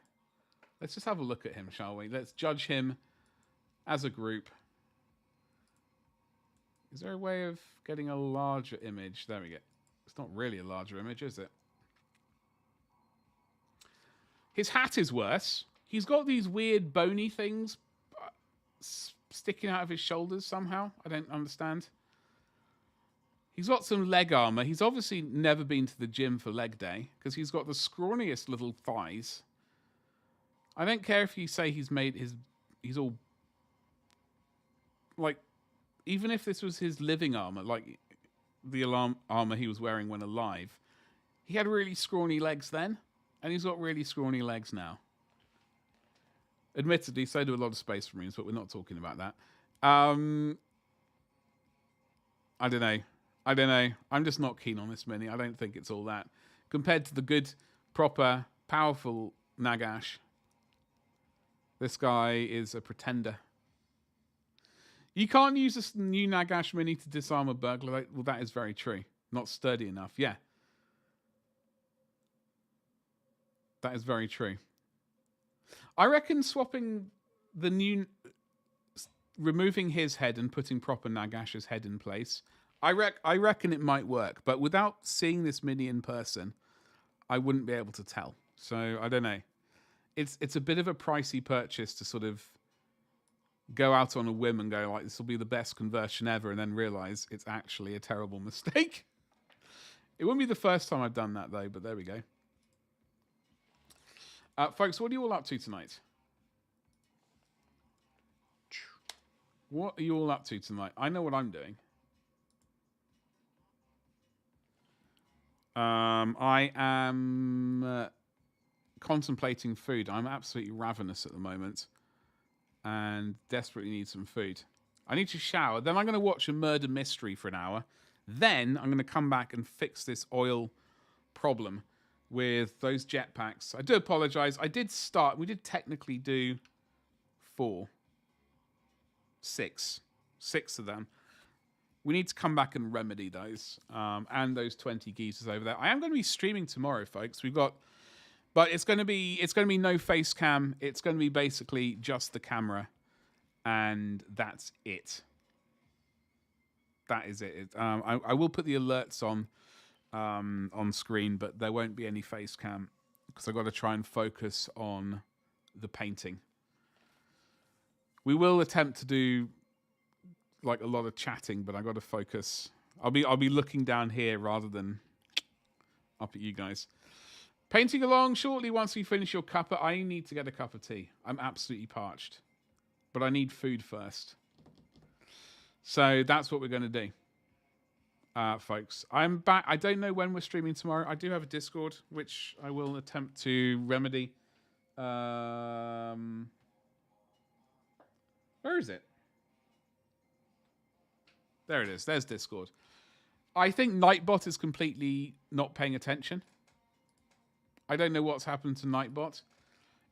Let's just have a look at him, shall we? Let's judge him as a group. Is there a way of getting a larger image? There we go. It's not really a larger image, is it? His hat is worse. He's got these weird bony things sticking out of his shoulders somehow. I don't understand. He's got some leg armor. He's obviously never been to the gym for leg day because he's got the scrawniest little thighs. I don't care if you say he's all like, even if this was his living armor, like the armor he was wearing when alive, he had really scrawny legs then, and he's got really scrawny legs now. Admittedly, so do a lot of Space Marines, but we're not talking about that. I don't know. I'm just not keen on this mini. I don't think it's all that. Compared to the good, proper, powerful Nagash, this guy is a pretender. You can't use this new Nagash mini to disarm a burglar. Well, that is very true. Not sturdy enough. Yeah. That is very true. I reckon swapping the new... removing his head and putting proper Nagash's head in place... I reckon it might work, but without seeing this mini in person, I wouldn't be able to tell. So I don't know. It's a bit of a pricey purchase to sort of go out on a whim and go like, this will be the best conversion ever, and then realize it's actually a terrible mistake. It wouldn't be the first time I've done that though, but there we go. Folks, what are you all up to tonight? What are you all up to tonight? I know what I'm doing. I am contemplating food. I'm absolutely ravenous at the moment and desperately need some food. I need to shower. Then I'm going to watch a murder mystery for an hour. Then I'm going to come back and fix this oil problem with those jetpacks. I do apologize. We did technically do 6 of them. We need to come back and remedy those, and those 20 geezers over there. I am going to be streaming tomorrow, folks. But it's going to be no face cam. It's going to be basically just the camera, and that's it. That is it. I will put the alerts on screen, but there won't be any face cam because I've got to try and focus on the painting. We will attempt to do like a lot of chatting, but I got to focus. I'll be looking down here rather than up at you guys. Painting along shortly once we finish your cuppa. I need to get a cup of tea. I'm absolutely parched, but I need food first. So that's what we're going to do, folks. I'm back. I don't know when we're streaming tomorrow. I do have a Discord, which I will attempt to remedy. Where is it? There it is. There's Discord. I think Nightbot is completely not paying attention. I don't know what's happened to Nightbot.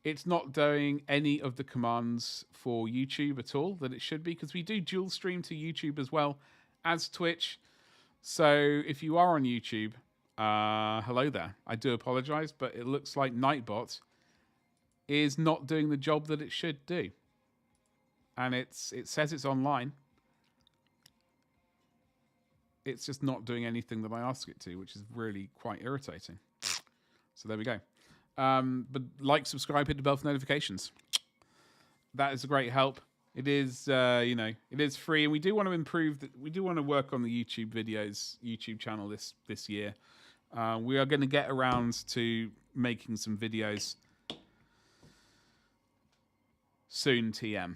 It's not doing any of the commands for YouTube at all that it should be, because we do dual stream to YouTube as well as Twitch. So if you are on YouTube, hello there. I do apologize, but it looks like Nightbot is not doing the job that it should do. And it says it's online. it's just not doing anything that I ask it to, which is really quite irritating. So there we go. But like, subscribe, hit the bell for notifications. That is a great help. It is, it is free, and we do want to improve. We do want to work on the YouTube channel this year. We are going to get around to making some videos soon, TM.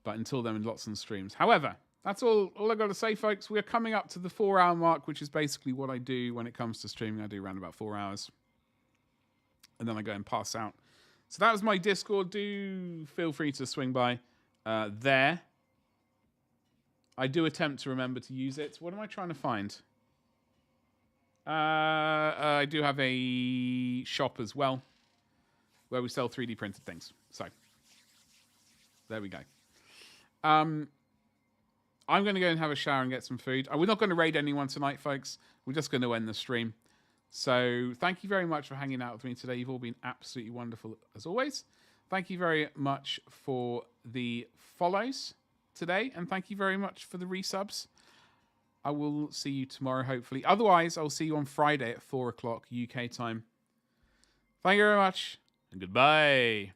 But until then, lots of streams. However, that's all I got to say, folks. We're coming up to the 4-hour mark, which is basically what I do when it comes to streaming. I do around about 4 hours, and then I go and pass out. So that was my Discord. Do feel free to swing by there. I do attempt to remember to use it. What am I trying to find? I do have a shop as well where we sell 3D printed things. So there we go. I'm going to go and have a shower and get some food. We're not going to raid anyone tonight, folks. We're just going to end the stream. So thank you very much for hanging out with me today. You've all been absolutely wonderful as always. Thank you very much for the follows today, and thank you very much for the resubs. I will see you tomorrow, hopefully. Otherwise, I'll see you on Friday at 4 o'clock UK time. Thank you very much, and goodbye.